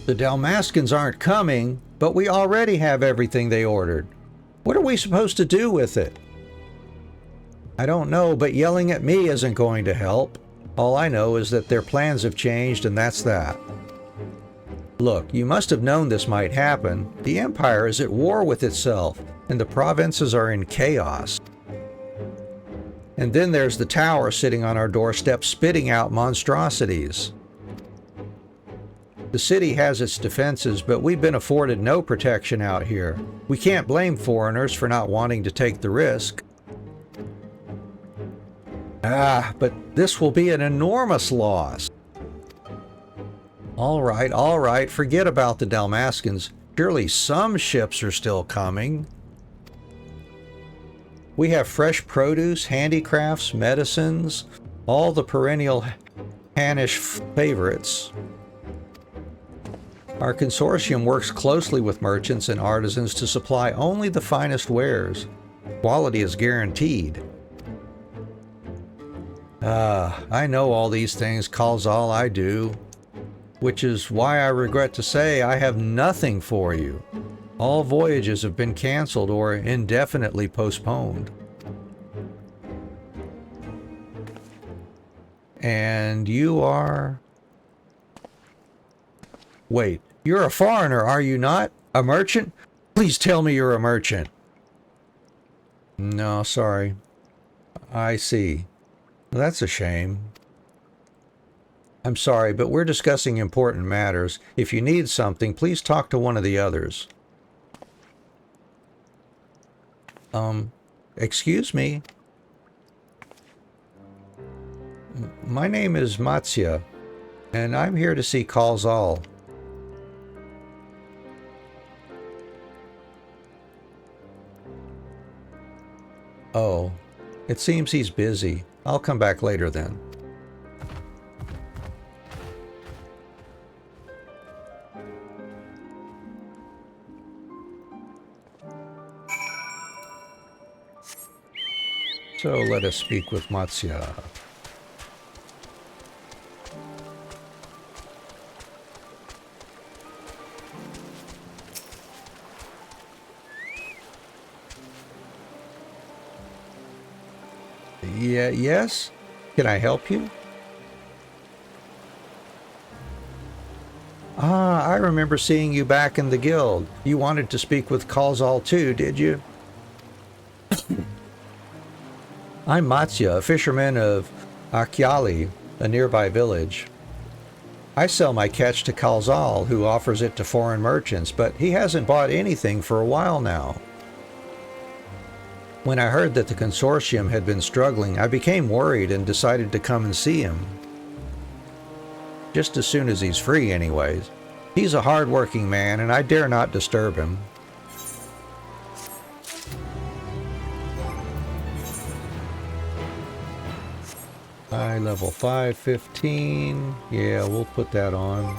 A: The Dalmaskins aren't coming, but we already have everything they ordered. What are we supposed to do with it? I don't know, but yelling at me isn't going to help. All I know is that their plans have changed, and that's that. Look, you must have known this might happen. The Empire is at war with itself, and the provinces are in chaos. And then there's the tower sitting on our doorstep spitting out monstrosities. The city has its defenses, but we've been afforded no protection out here. We can't blame foreigners for not wanting to take the risk. But this will be an enormous loss. All right, forget about the Dalmaskins. Surely some ships are still coming. We have fresh produce, handicrafts, medicines, all the perennial Hannish favorites. Our consortium works closely with merchants and artisans to supply only the finest wares. Quality is guaranteed. I know all these things, Kalzal, I do. Which is why I regret to say I have nothing for you. All voyages have been canceled or indefinitely postponed. And you are... Wait. You're a foreigner, are you not? A merchant? Please tell me you're a merchant. No, sorry. I see. That's a shame. I'm sorry, but we're discussing important matters. If you need something, please talk to one of the others. Excuse me? My name is Matsya, and I'm here to see Kalzal. Oh, it seems he's busy. I'll come back later then. So let us speak with Matsya. Yes? Can I help you? I remember seeing you back in the guild. You wanted to speak with Kalzal too, did you? I'm Matsya, a fisherman of Akyali, a nearby village. I sell my catch to Kalzal, who offers it to foreign merchants, but he hasn't bought anything for a while now. When I heard that the consortium had been struggling, I became worried and decided to come and see him. Just as soon as he's free, anyways. He's a hard-working man, and I dare not disturb him. High level 515. Yeah, we'll put that on.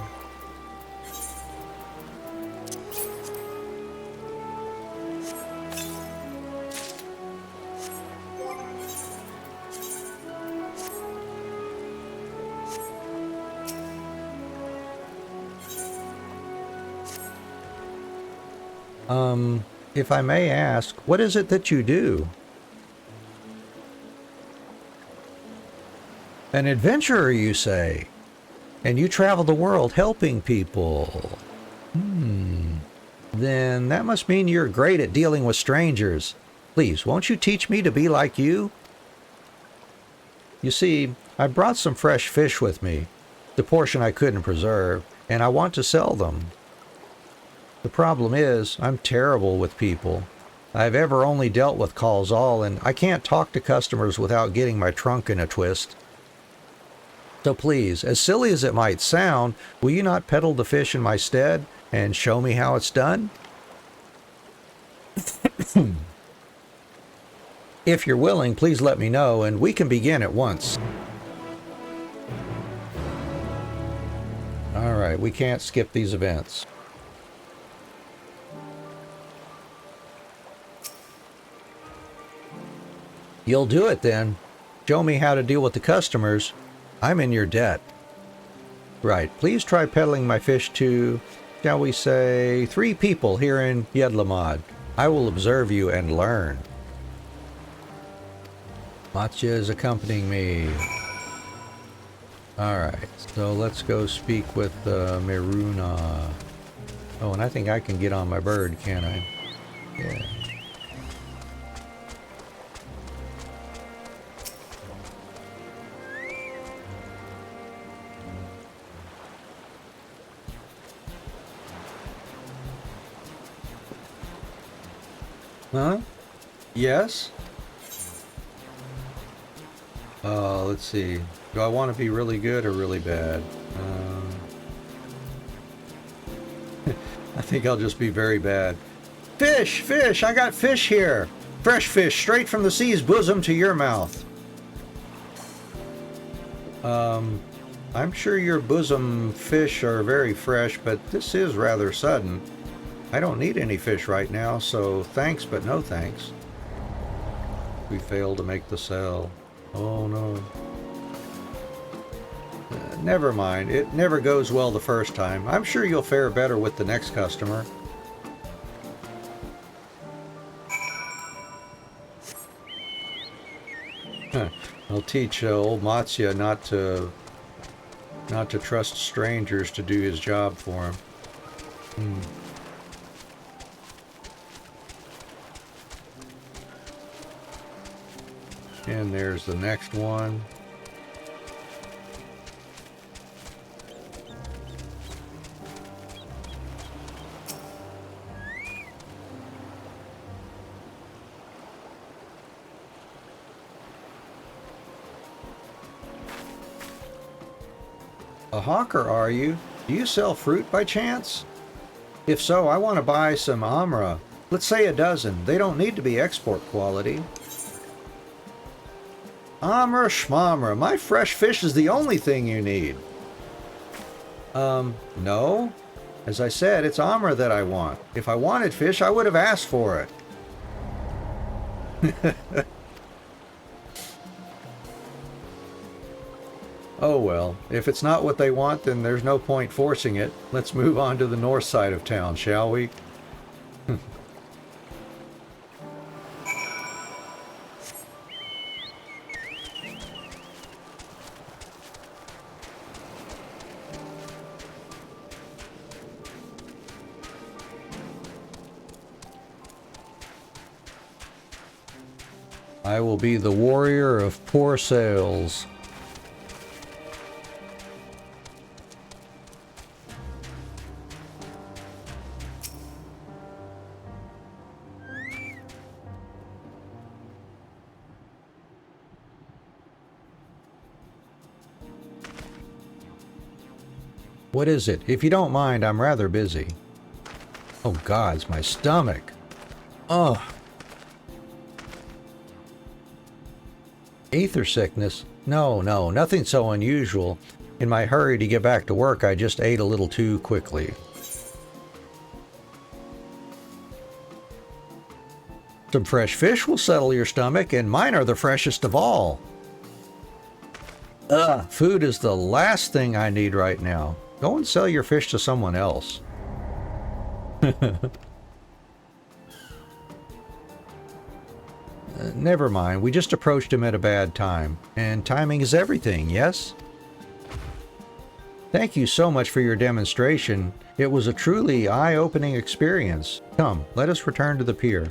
A: If I may ask, what is it that you do? An adventurer, you say? And you travel the world helping people? Then that must mean you're great at dealing with strangers. Please, won't you teach me to be like you? You see, I brought some fresh fish with me. the portion I couldn't preserve, and I want to sell them. The problem is, I'm terrible with people. I've ever only dealt with calls all, and I can't talk to customers without getting my trunk in a twist. So please, as silly as it might sound, will you not peddle the fish in my stead and show me how it's done? If you're willing, please let me know, and we can begin at once. Alright, we can't skip these events. You'll do it then. Show me how to deal with the customers. I'm in your debt. Right, please try peddling my fish to, shall we say, 3 people here in Yedlamad. I will observe you and learn. Matya is accompanying me. Alright, so let's go speak with Meruna. Oh, and I think I can get on my bird, can't I? Yeah. Huh? Yes? Let's see. Do I want to be really good or really bad? I think I'll just be very bad. Fish! Fish! I got fish here! Fresh fish, straight from the sea's bosom to your mouth. I'm sure your bosom fish are very fresh, but this is rather sudden. I don't need any fish right now, so thanks, but no thanks. We failed to make the sale. Oh no. Never mind. It never goes well the first time. I'm sure you'll fare better with the next customer. I'll teach old Matsya not to trust strangers to do his job for him. And there's the next one. A hawker, are you? Do you sell fruit by chance? If so, I want to buy some amra. Let's say a dozen. They don't need to be export quality. Amra schmamra. My fresh fish is the only thing you need. No. As I said, it's amra that I want. If I wanted fish, I would have asked for it. Oh well, if it's not what they want, then there's no point forcing it. Let's move on to the north side of town, shall we? I will be the warrior of poor sales. What is it? If you don't mind, I'm rather busy. Oh gods, my stomach. Ugh. Ether sickness? No, nothing so unusual. In my hurry to get back to work, I just ate a little too quickly. Some fresh fish will settle your stomach, and mine are the freshest of all. Ugh, food is the last thing I need right now. Go and sell your fish to someone else. Never mind, we just approached him at a bad time. And timing is everything, yes? Thank you so much for your demonstration. It was a truly eye-opening experience. Come, let us return to the pier.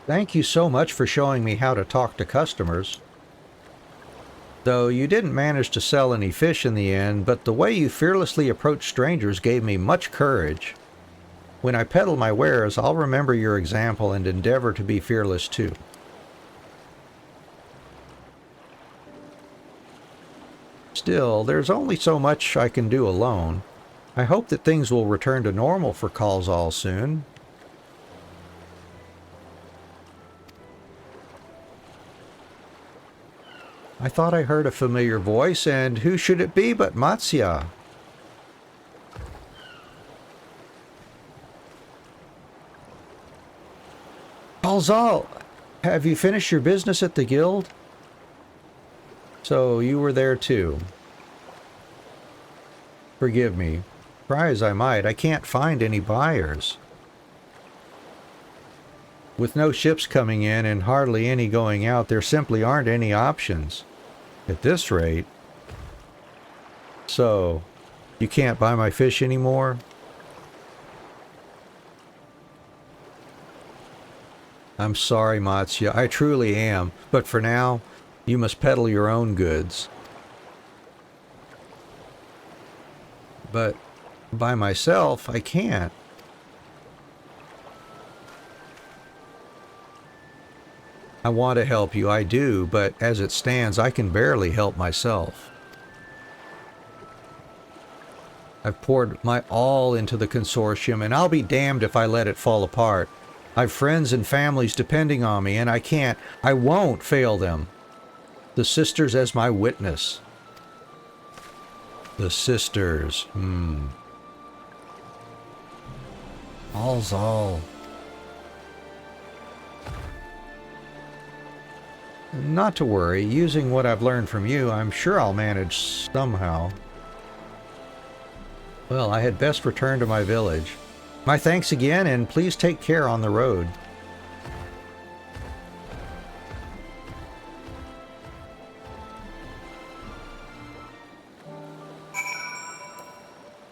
A: Thank you so much for showing me how to talk to customers. Though you didn't manage to sell any fish in the end, but the way you fearlessly approached strangers gave me much courage. When I peddle my wares, I'll remember your example and endeavor to be fearless too. Still, there's only so much I can do alone. I hope that things will return to normal for Khalzal soon. I thought I heard a familiar voice, and who should it be but Matsya? Khalzal, have you finished your business at the guild? So you were there too. Forgive me. Try as I might, I can't find any buyers. With no ships coming in and hardly any going out, there simply aren't any options. At this rate. So, you can't buy my fish anymore? I'm sorry, Matsya, I truly am, but for now, you must peddle your own goods. But by myself, I can't. I want to help you, I do, but as it stands, I can barely help myself. I've poured my all into the consortium, and I'll be damned if I let it fall apart. I've friends and families depending on me, and I won't fail them. The sisters as my witness. The sisters, All's all. Not to worry, using what I've learned from you, I'm sure I'll manage somehow. Well, I had best return to my village. My thanks again, and please take care on the road.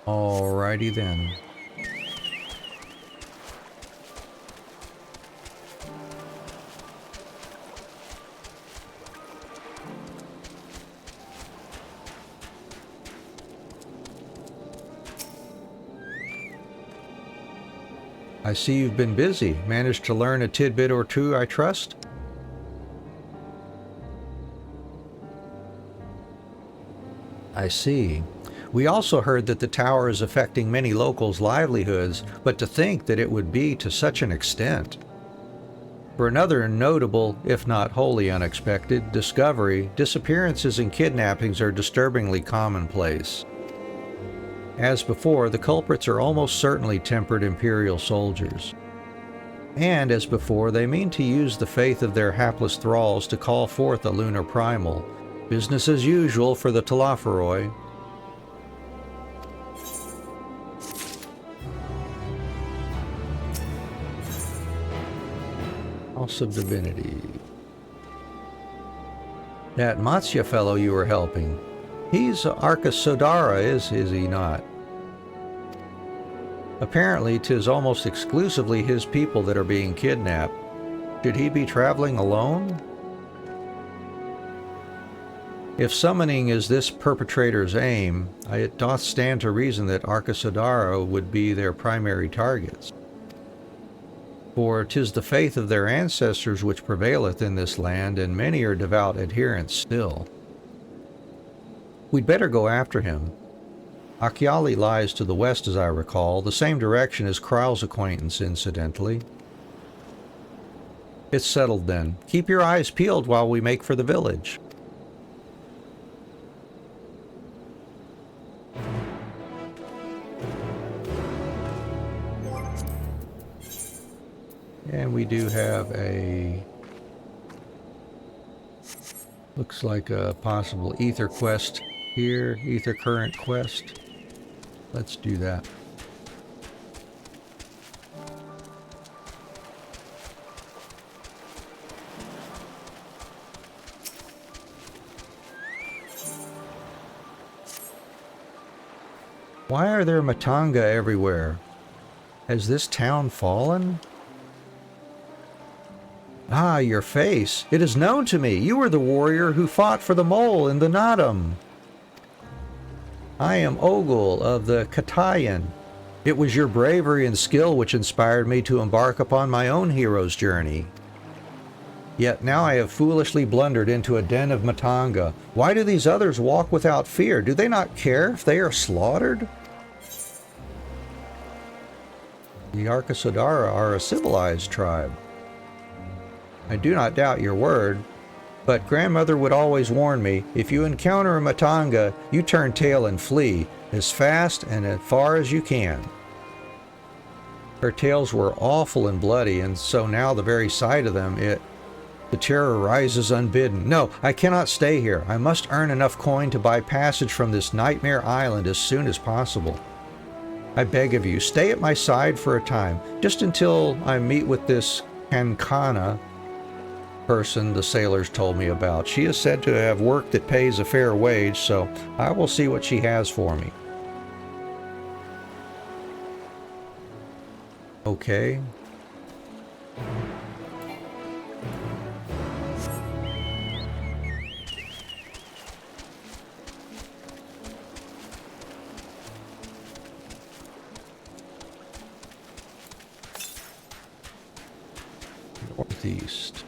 A: Alrighty then. I see you've been busy. Managed to learn a tidbit or two, I trust? I see. We also heard that the tower is affecting many locals' livelihoods, but to think that it would be to such an extent. For another notable, if not wholly unexpected, discovery, disappearances and kidnappings are disturbingly commonplace. As before, the culprits are almost certainly tempered Imperial soldiers. And as before, they mean to use the faith of their hapless thralls to call forth a lunar primal. Business as usual for the Telophoroi. House of Divinity. That Matsya fellow you were helping. He's Arcus Sodara, is he not? Apparently, 'tis almost exclusively his people that are being kidnapped. Should he be traveling alone? If summoning is this perpetrator's aim, it doth stand to reason that Arcus Sodara would be their primary targets. For 'tis the faith of their ancestors which prevaileth in this land, and many are devout adherents still. We'd better go after him. Akyali lies to the west, as I recall, the same direction as Kral's acquaintance, incidentally. It's settled then. Keep your eyes peeled while we make for the village. And we do have a... looks like a possible ether quest here, ether current quest. Let's do that. Why are there Matanga everywhere? Has this town fallen? Ah, your face. It is known to me. You were the warrior who fought for the mole in the Nadam. I am Ogul of the Katayan. It was your bravery and skill which inspired me to embark upon my own hero's journey. Yet now I have foolishly blundered into a den of Matanga. Why do these others walk without fear? Do they not care if they are slaughtered? The Arkasodara are a civilized tribe. I do not doubt your word, but grandmother would always warn me, if you encounter a Matanga, you turn tail and flee, as fast and as far as you can. Her tales were awful and bloody, and so now the very sight of them, the terror rises unbidden. No, I cannot stay here. I must earn enough coin to buy passage from this nightmare island as soon as possible. I beg of you, stay at my side for a time, just until I meet with this Kankana person the sailors told me about. She is said to have work that pays a fair wage, so I will see what she has for me. Okay. Northeast.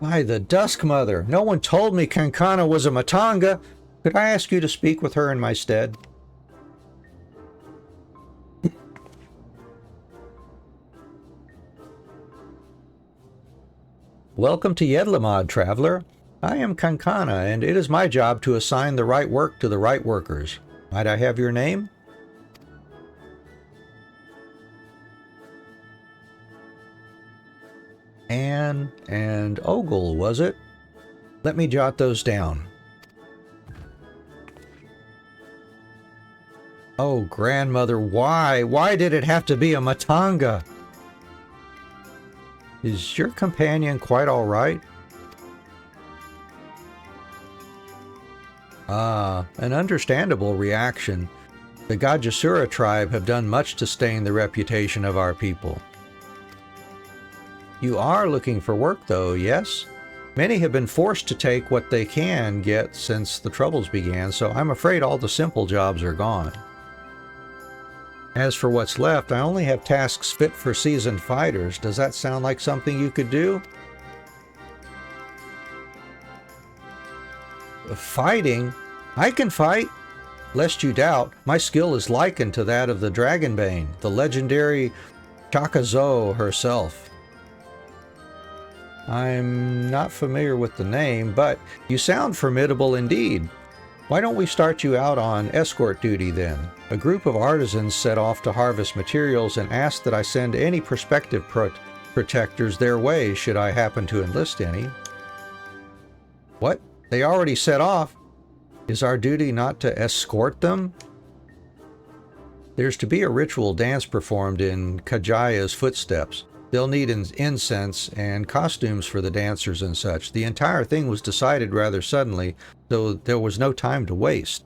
A: Why, the Dusk Mother! No one told me Kankana was a Matanga! Could I ask you to speak with her in my stead? Welcome to Yedlamad, traveler. I am Kankana, and it is my job to assign the right work to the right workers. Might I have your name? Anne and Ogul, was it? Let me jot those down. Oh, grandmother, why? Why did it have to be a Matanga? Is your companion quite all right? Ah, an understandable reaction. The Gajasura tribe have done much to stain the reputation of our people. You are looking for work, though, yes? Many have been forced to take what they can get since the troubles began, so I'm afraid all the simple jobs are gone. As for what's left, I only have tasks fit for seasoned fighters. Does that sound like something you could do? Fighting? I can fight! Lest you doubt, my skill is likened to that of the Dragonbane, the legendary Chakazo herself. I'm not familiar with the name, but you sound formidable indeed. Why don't we start you out on escort duty then? A group of artisans set off to harvest materials and asked that I send any prospective protectors their way should I happen to enlist any. What? They already set off? Is our duty not to escort them? There's to be a ritual dance performed in Kajaya's footsteps. They'll need incense and costumes for the dancers and such. The entire thing was decided rather suddenly, though there was no time to waste.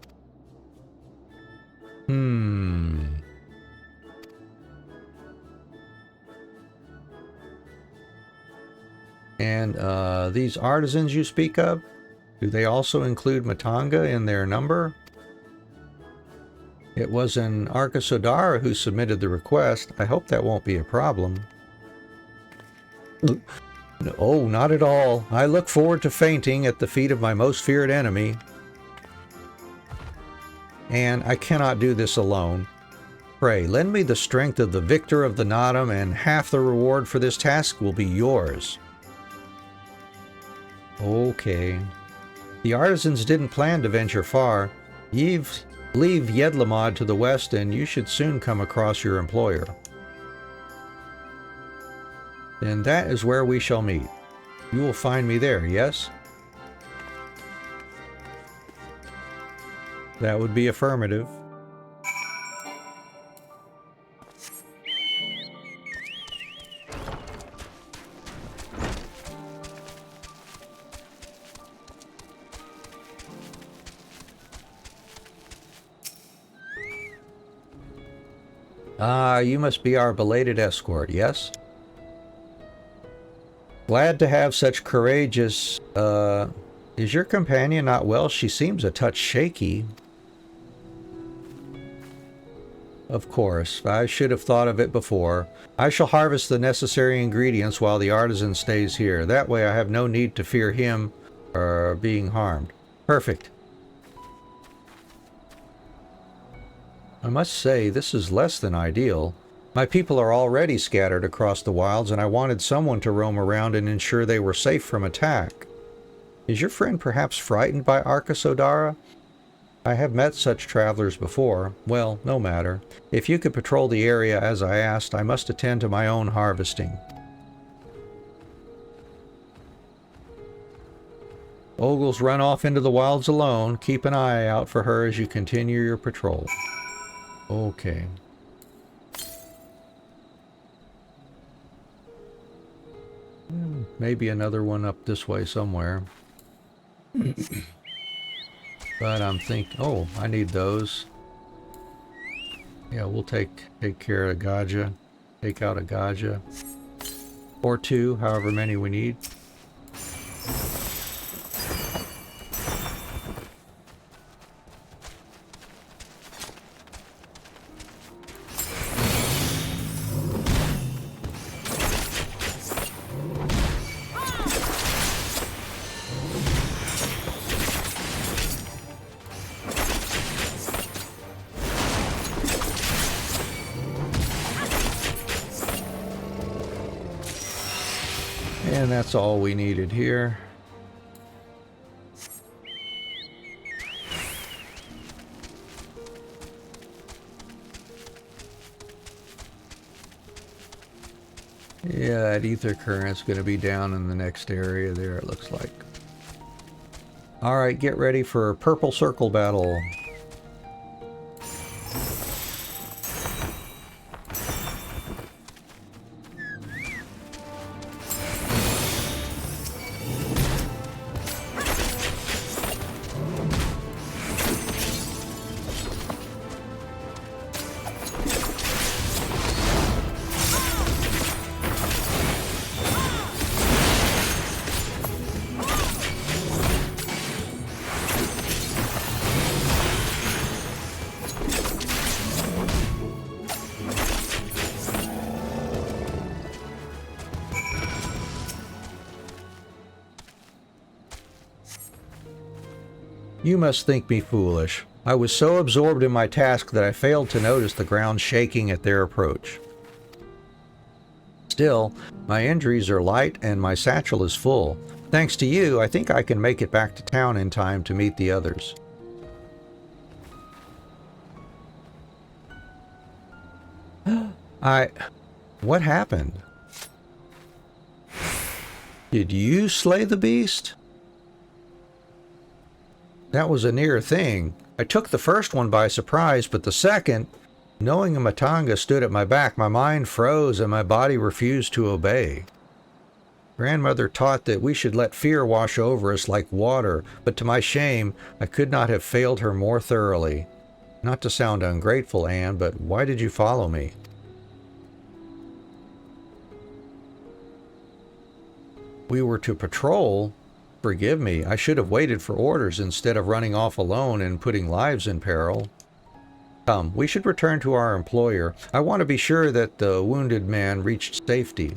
A: And these artisans you speak of, do they also include Matanga in their number? It was an Arkasodara who submitted the request. I hope that won't be a problem. Oh, not at all. I look forward to fainting at the feet of my most feared enemy. And I cannot do this alone. Pray, lend me the strength of the victor of the Nadam, and half the reward for this task will be yours. Okay. The artisans didn't plan to venture far. Leave Yedlamad to the west, and you should soon come across your employer. Then that is where we shall meet. You will find me there, yes? That would be affirmative. Ah, you must be our belated escort, yes? Glad to have such courageous, is your companion not well? She seems a touch shaky. Of course, I should have thought of it before. I shall harvest the necessary ingredients while the artisan stays here. That way I have no need to fear him being harmed. Perfect. I must say, this is less than ideal. My people are already scattered across the wilds, and I wanted someone to roam around and ensure they were safe from attack. Is your friend perhaps frightened by Arcus Odara? I have met such travelers before. Well, no matter. If you could patrol the area as I asked, I must attend to my own harvesting. Ogle's run off into the wilds alone. Keep an eye out for her as you continue your patrol. Okay. Maybe another one up this way somewhere. But I'm thinking, oh, I need those. Yeah, we'll take care of Gaja. Take out a Gaja. Or two, however many we need. And that's all we needed here. Yeah, that ether current's going to be down in the next area there, it looks like. Alright, get ready for a purple circle battle. You must think me foolish. I was so absorbed in my task that I failed to notice the ground shaking at their approach. Still, my injuries are light and my satchel is full. Thanks to you, I think I can make it back to town in time to meet the others. What happened? Did you slay the beast? That was a near thing. I took the first one by surprise, but the second, knowing a Matanga stood at my back, my mind froze and my body refused to obey. Grandmother taught that we should let fear wash over us like water, but to my shame, I could not have failed her more thoroughly. Not to sound ungrateful, Anne, but why did you follow me? We were to patrol. Forgive me, I should have waited for orders instead of running off alone and putting lives in peril. Come, we should return to our employer. I want to be sure that the wounded man reached safety.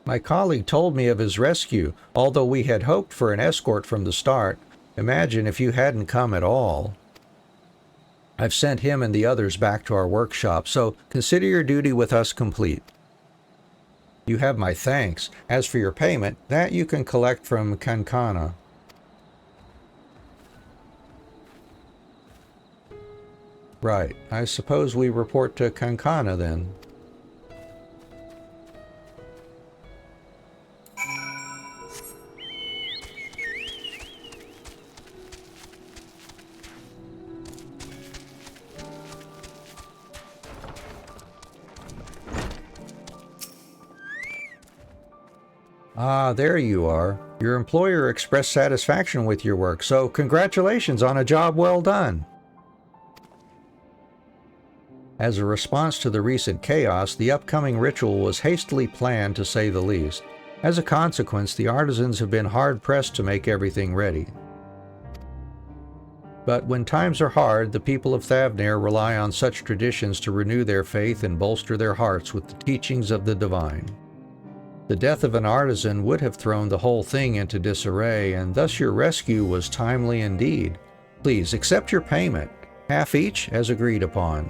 A: My colleague told me of his rescue. Although we had hoped for an escort from the start, Imagine if you hadn't come at all. I've sent him and the others back to our workshop, so consider your duty with us complete. You have my thanks. As for your payment, that you can collect from Kankana. Right. I suppose we report to Kankana then. Ah, there you are. Your employer expressed satisfaction with your work, so congratulations on a job well done. As a response to the recent chaos, the upcoming ritual was hastily planned, to say the least. As a consequence, the artisans have been hard-pressed to make everything ready. But when times are hard, the people of Thavnair rely on such traditions to renew their faith and bolster their hearts with the teachings of the divine. The death of an artisan would have thrown the whole thing into disarray, and thus your rescue was timely indeed. Please accept your payment, half each as agreed upon.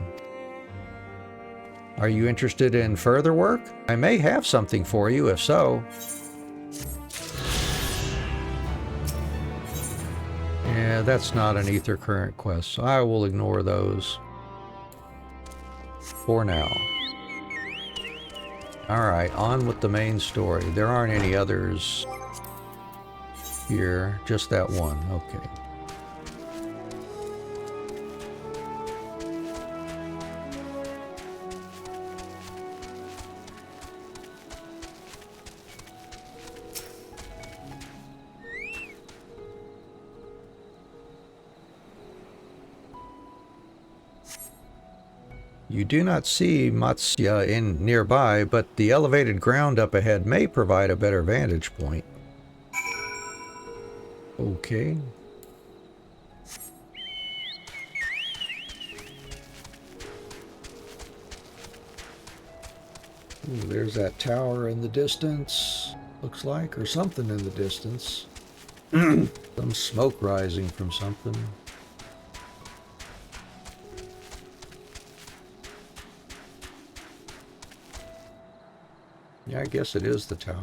A: Are you interested in further work? I may have something for you, if so. Yeah, that's not an Ether Current quest, so I will ignore those for now. Alright, on with the main story. There aren't any others here, just that one. Okay. You do not see Matsya in nearby, but the elevated ground up ahead may provide a better vantage point. Okay. Ooh, there's that tower in the distance, looks like, or something in the distance. Some smoke rising from something. Yeah, I guess it is the tower.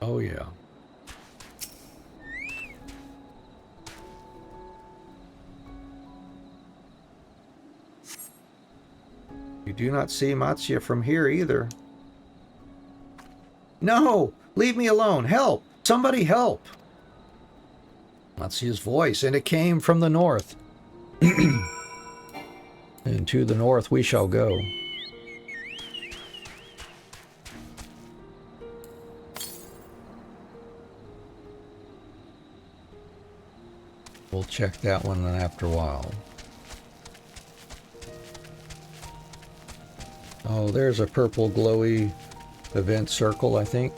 A: Oh, yeah. You do not see Matsya from here either. No! Leave me alone! Help! Somebody help! Matsya's voice, and it came from the north. And to the north we shall go. We'll check that one after a while. Oh, there's a purple glowy event circle, I think.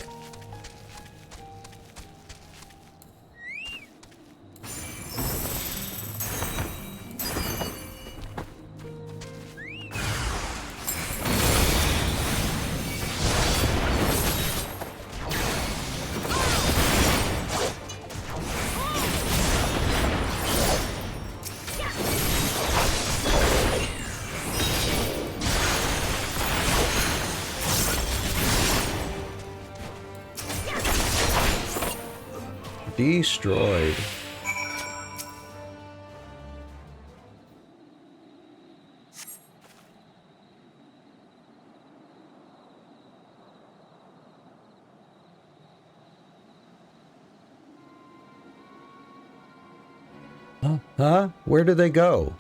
A: Destroyed. Huh? Where did they go?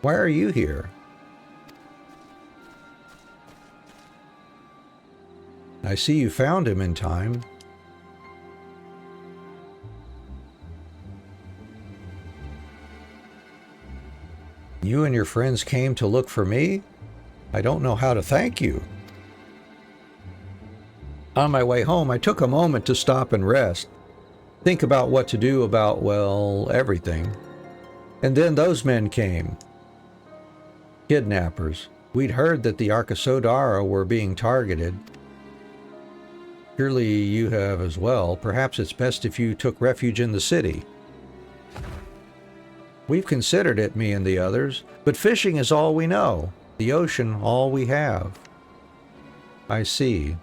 A: Why are you here? I see you found him in time. You and your friends came to look for me? I don't know how to thank you. On my way home, I took a moment to stop and rest. Think about what to do about, well, everything. And then those men came. Kidnappers. We'd heard that the Arkasodara were being targeted. Surely you have as well. Perhaps it's best if you took refuge in the city. We've considered it, me and the others, but fishing is all we know. The ocean, all we have. I see.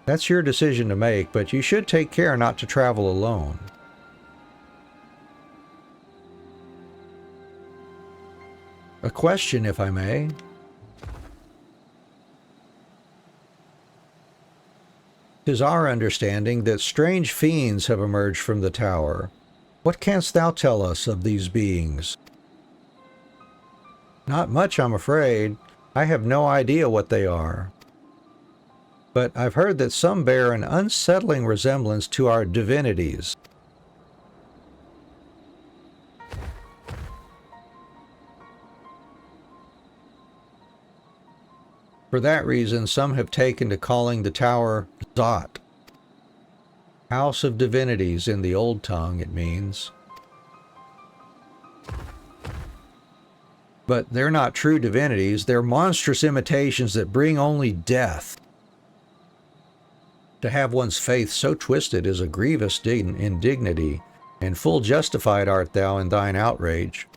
A: That's your decision to make, but you should take care not to travel alone. A question, if I may. 'Tis our understanding that strange fiends have emerged from the tower. What canst thou tell us of these beings? Not much, I'm afraid. I have no idea what they are. But I've heard that some bear an unsettling resemblance to our divinities. For that reason, some have taken to calling the tower Zot. House of Divinities in the old tongue, it means. But they're not true divinities. They're monstrous imitations that bring only death. To have one's faith so twisted is a grievous indignity, and full justified art thou in thine outrage.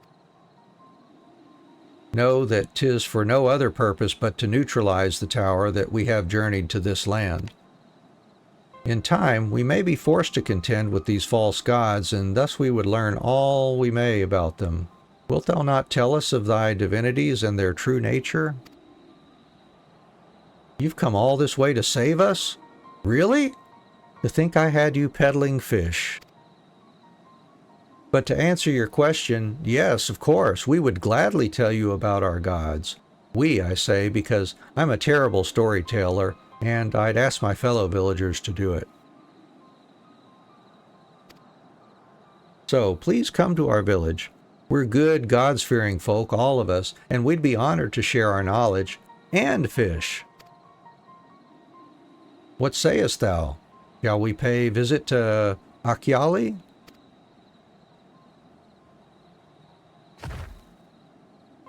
A: Know that 'tis for no other purpose but to neutralize the tower that we have journeyed to this land. In time, we may be forced to contend with these false gods, and thus we would learn all we may about them. Wilt thou not tell us of thy divinities and their true nature? You've come all this way to save us? Really? To think I had you peddling fish. But to answer your question, yes, of course, we would gladly tell you about our gods. We, I say, because I'm a terrible storyteller, and I'd ask my fellow villagers to do it. So, please come to our village. We're good, gods-fearing folk, all of us, and we'd be honored to share our knowledge and fish. What sayest thou? Shall we pay visit to Akyali?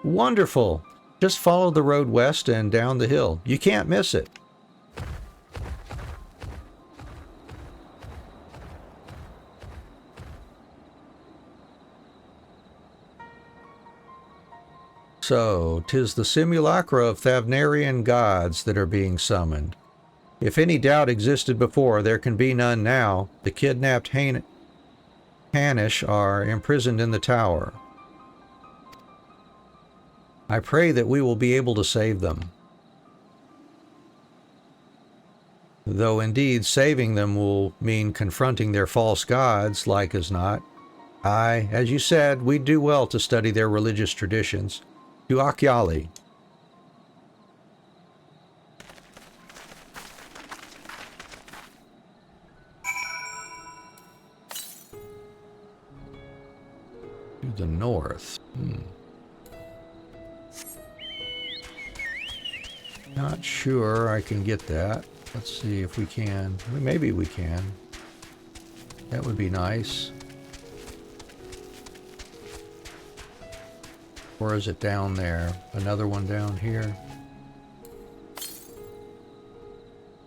A: Wonderful! Just follow the road west and down the hill. You can't miss it. So, 'tis the simulacra of Thavnairian gods that are being summoned. If any doubt existed before, there can be none now. The kidnapped Hanish are imprisoned in the tower. I pray that we will be able to save them. Though indeed saving them will mean confronting their false gods, like as not. Aye, as you said, we'd do well to study their religious traditions. To Akyali. To the north. Not sure I can get that. Let's see if we can. Maybe we can. That would be nice. Or is it down there? Another one down here.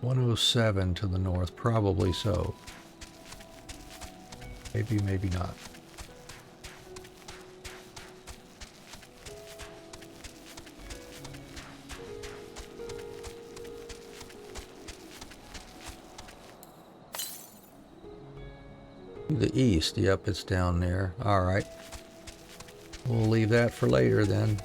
A: 107 to the north. Probably so. Maybe, maybe not. To the east. Yep, it's down there. All right. We'll leave that for later then.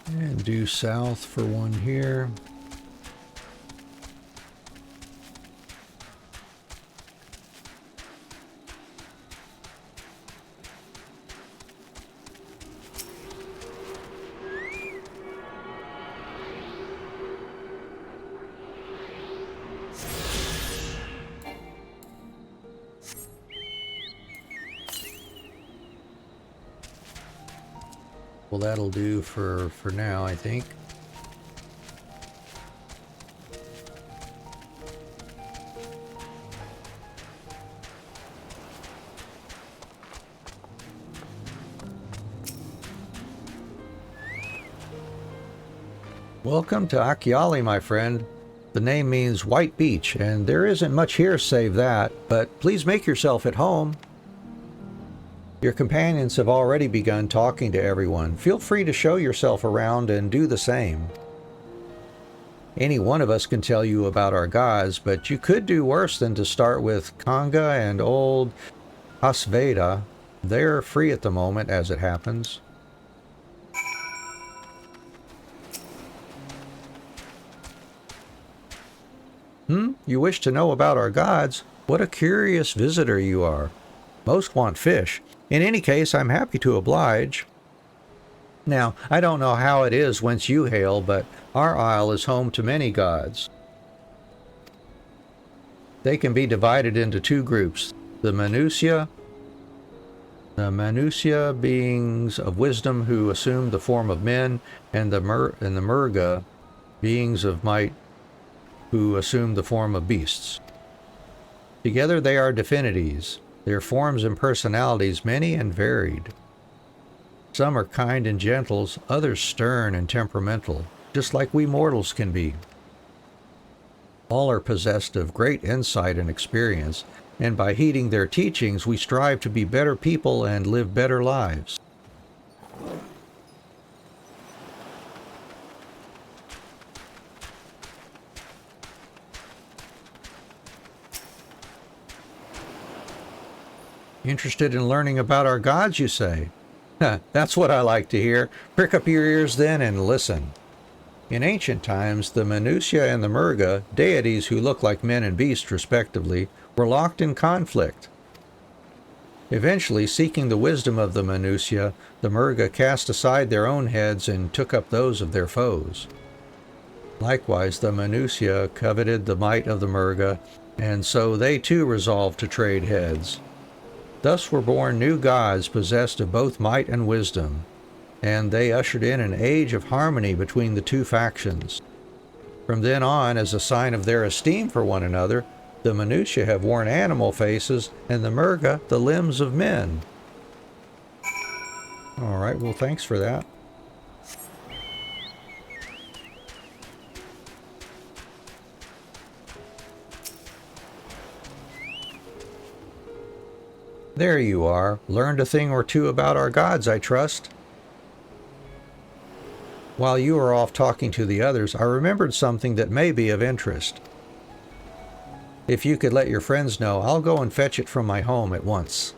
A: And due south for one here. Well, that'll do for now, I think. Welcome to Achiali, my friend. The name means white beach, and there isn't much here save that, but please make yourself at home. Your companions have already begun talking to everyone. Feel free to show yourself around and do the same. Any one of us can tell you about our gods, but you could do worse than to start with Kanga and old Asveda. They're free at the moment, as it happens. You wish to know about our gods? What a curious visitor you are. Most want fish. In any case, I'm happy to oblige. Now, I don't know how it is whence you hail, but our isle is home to many gods. They can be divided into two groups. The Manusia beings of wisdom who assume the form of men, and the Murga, beings of might who assume the form of beasts. Together they are divinities, their forms and personalities many and varied. Some are kind and gentle, others stern and temperamental, just like we mortals can be. All are possessed of great insight and experience, and by heeding their teachings we strive to be better people and live better lives. Interested in learning about our gods, you say? That's what I like to hear. Prick up your ears then and listen. In ancient times, the Manusia and the Murga, deities who look like men and beasts respectively, were locked in conflict. Eventually, seeking the wisdom of the Manusia, the Murga cast aside their own heads and took up those of their foes. Likewise, the Manusia coveted the might of the Murga, and so they too resolved to trade heads. Thus were born new gods possessed of both might and wisdom, and they ushered in an age of harmony between the two factions. From then on, as a sign of their esteem for one another, the Manusia have worn animal faces, and the Murga the limbs of men. All right, well, thanks for that. There you are. Learned a thing or two about our gods, I trust. While you were off talking to the others, I remembered something that may be of interest. If you could let your friends know, I'll go and fetch it from my home at once.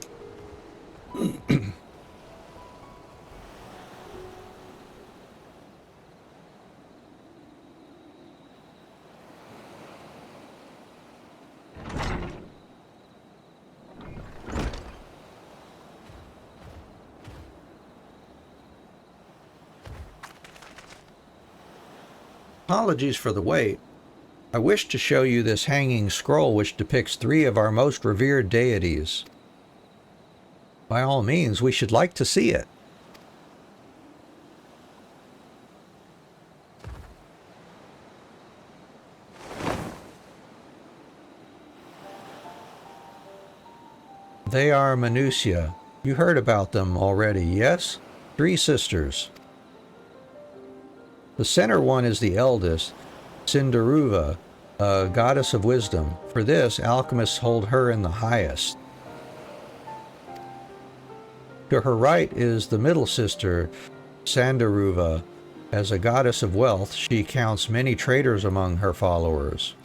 A: Apologies for the wait. I wish to show you this hanging scroll which depicts 3 of our most revered deities. By all means, we should like to see it. They are Manusia. You heard about them already, yes? 3 sisters. The center one is the eldest, Sindaruva, a goddess of wisdom. For this, alchemists hold her in the highest. To her right is the middle sister, Sandaruva. As a goddess of wealth, she counts many traders among her followers.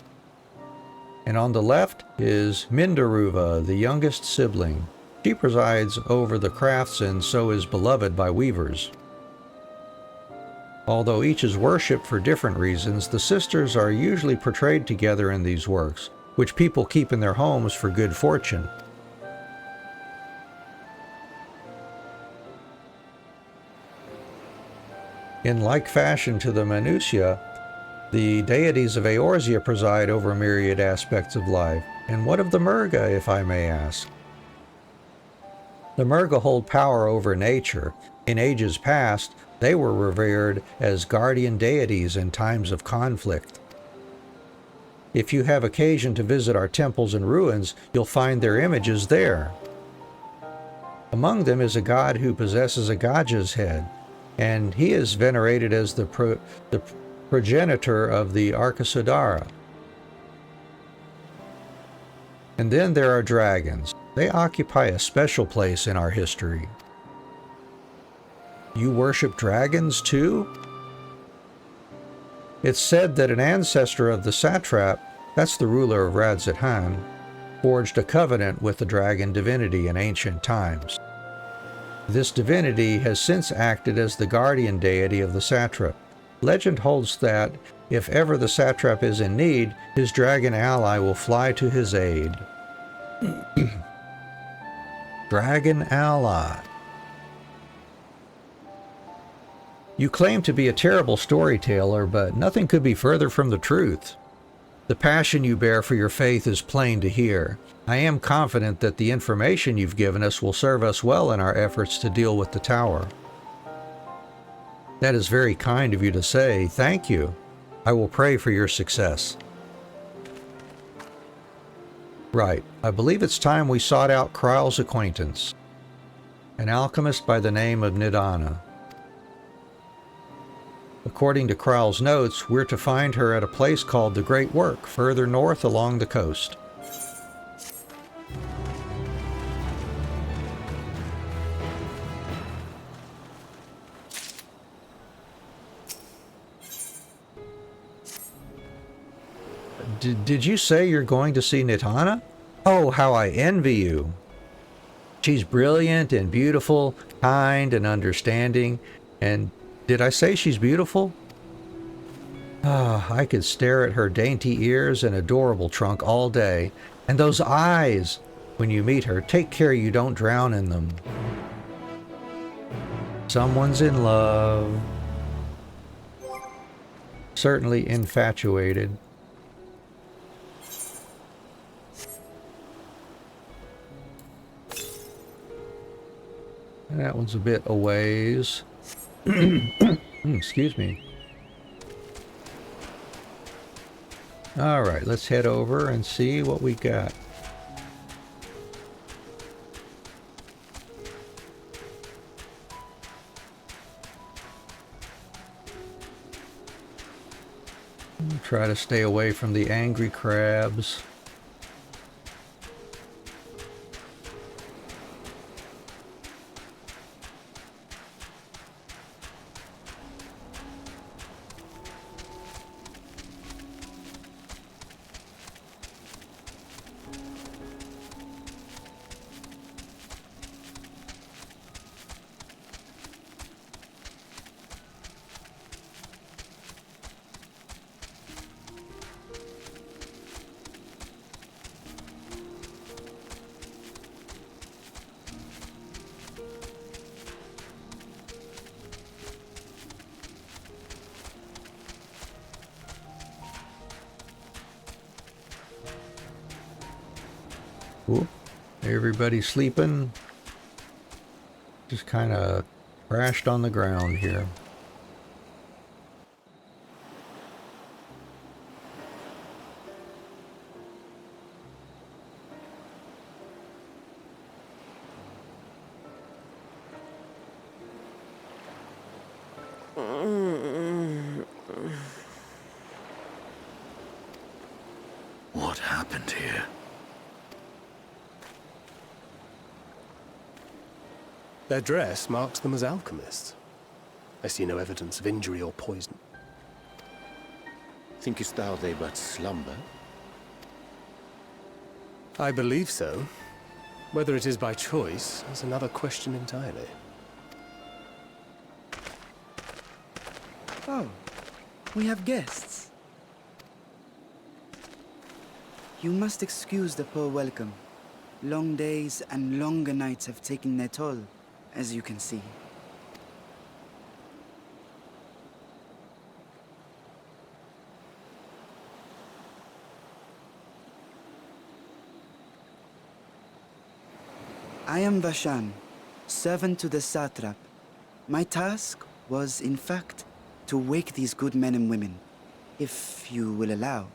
A: And on the left is Mindaruva, the youngest sibling. She presides over the crafts and so is beloved by weavers. Although each is worshipped for different reasons, the sisters are usually portrayed together in these works, which people keep in their homes for good fortune. In like fashion to the Manusia, the deities of Eorzea preside over myriad aspects of life. And what of the Murga, if I may ask? The Murga hold power over nature. In ages past, they were revered as guardian deities in times of conflict. If you have occasion to visit our temples and ruins, you'll find their images there. Among them is a god who possesses a Gaja's head, and he is venerated as the progenitor of the Arkasudara. And then there are dragons. They occupy a special place in our history. You worship dragons too? It's said that an ancestor of the satrap, that's the ruler of Radzithan, forged a covenant with the dragon divinity in ancient times. This divinity has since acted as the guardian deity of the satrap. Legend holds that, if ever the satrap is in need, his dragon ally will fly to his aid. Dragon ally. You claim to be a terrible storyteller, but nothing could be further from the truth. The passion you bear for your faith is plain to hear. I am confident that the information you've given us will serve us well in our efforts to deal with the tower. That is very kind of you to say. Thank you. I will pray for your success. Right. I believe it's time we sought out Kryle's acquaintance, an alchemist by the name of Nidana. According to Kryle's notes, we're to find her at a place called the Great Work, further north along the coast. Did you say you're going to see Nidana? Oh, how I envy you. She's brilliant and beautiful, kind and understanding, and did I say she's beautiful? Ah, I could stare at her dainty ears and adorable trunk all day. And those eyes! When you meet her, take care you don't drown in them. Someone's in love. Certainly infatuated. That one's a bit a ways. Excuse me. Alright, let's head over and see what we got. Try to stay away from the angry crabs. Whoop. Everybody sleeping. Just kind of crashed on the ground here.
T: What happened here?
U: Their dress marks them as alchemists. I see no evidence of injury or poison.
G: Thinkest thou they but slumber?
U: I believe so. Whether it is by choice is another question entirely.
V: Oh, we have guests. You must excuse the poor welcome. Long days and longer nights have taken their toll, as you can see. I am Vashan, servant to the satrap. My task was, in fact, to wake these good men and women, if you will allow.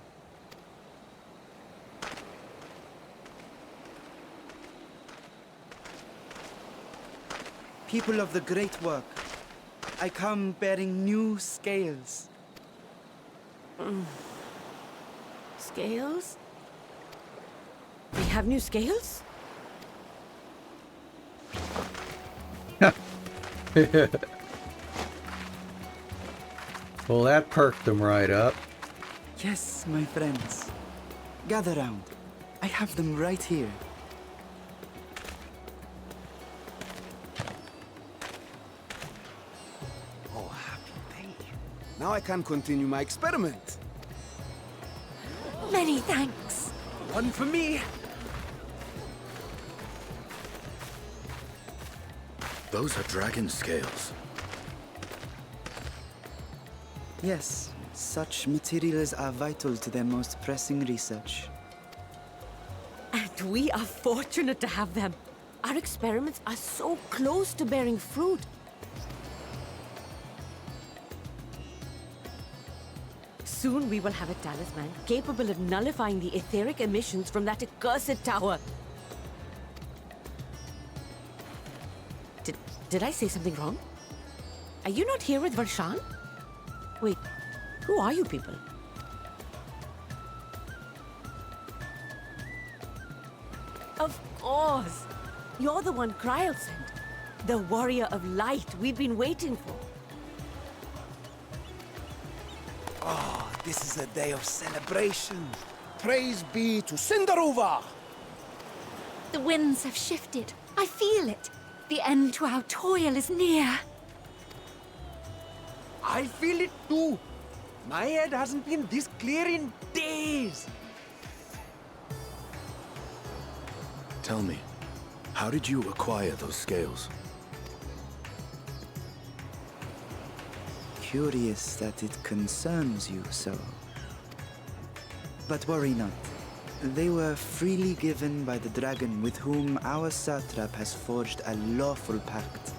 V: People of the great work, I come bearing new scales.
I: Scales? We have new scales?
A: Well, that perked them right up.
V: Yes, my friends. Gather round. I have them right here.
L: Oh, happy day. Now I can continue my experiment.
I: Many thanks.
L: One for me.
T: Those are dragon scales.
V: Yes, such materials are vital to their most pressing research.
I: And we are fortunate to have them. Our experiments are so close to bearing fruit. Soon we will have a talisman capable of nullifying the etheric emissions from that accursed tower. Did I say something wrong? Are you not here with Varshan? Wait, who are you people? Of course! You're the one Kryl sent. The warrior of light we've been waiting for.
L: Oh, this is a day of celebration. Praise be to Cinderova!
F: The winds have shifted. I feel it. The end to our toil is near.
L: I feel it too. My head hasn't been this clear in days.
T: Tell me, how did you acquire those scales?
V: Curious that it concerns you so. But worry not. They were freely given by the dragon with whom our satrap has forged a lawful pact.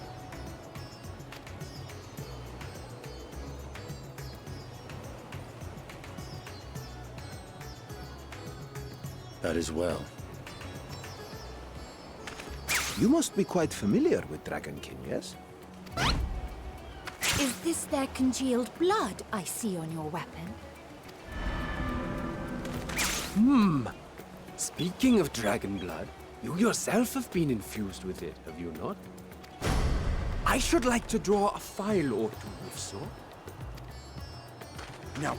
T: That is well.
L: You must be quite familiar with Dragonkin, yes?
S: Is this their congealed blood I see on your weapon?
L: Speaking of dragon blood, you yourself have been infused with it, have you not? I should like to draw a file or two, if so. Now,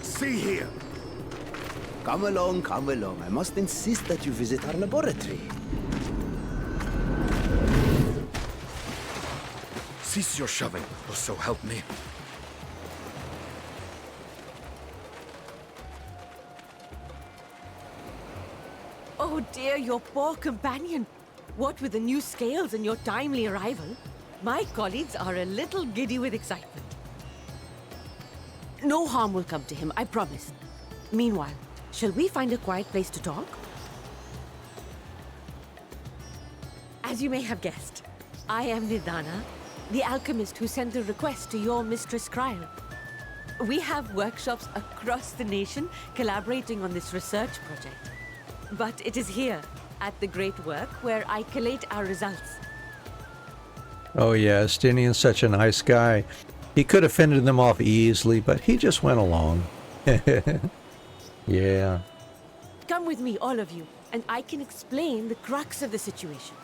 L: see here. Come along, come along. I must insist that you visit our laboratory.
T: Cease your shoving, or so help me.
I: Oh dear, your poor companion. What with the new scales and your timely arrival, my colleagues are a little giddy with excitement. No harm will come to him, I promise. Meanwhile, shall we find a quiet place to talk? As you may have guessed, I am Nidana, the alchemist who sent a request to your Mistress Kryl. We have workshops across the nation collaborating on this research project. But it is here, at the Great Work, where I collate our results.
A: Oh yeah, Stinian's such a nice guy. He could have fended them off easily, but he just went along. Yeah.
I: Come with me, all of you, and I can explain the crux of the situation.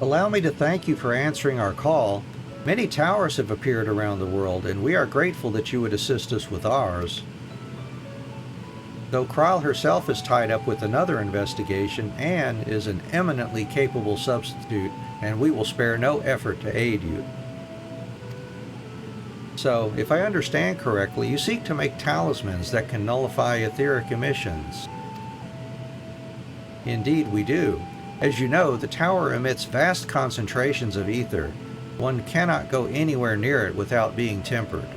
A: Allow me to thank you for answering our call. Many towers have appeared around the world, and we are grateful that you would assist us with ours. Though Krile herself is tied up with another investigation, Anne is an eminently capable substitute, and we will spare no effort to aid you. So, if I understand correctly, you seek to make talismans that can nullify etheric emissions. Indeed, we do. As you know, the tower emits vast concentrations of ether. One cannot go anywhere near it without being tempered.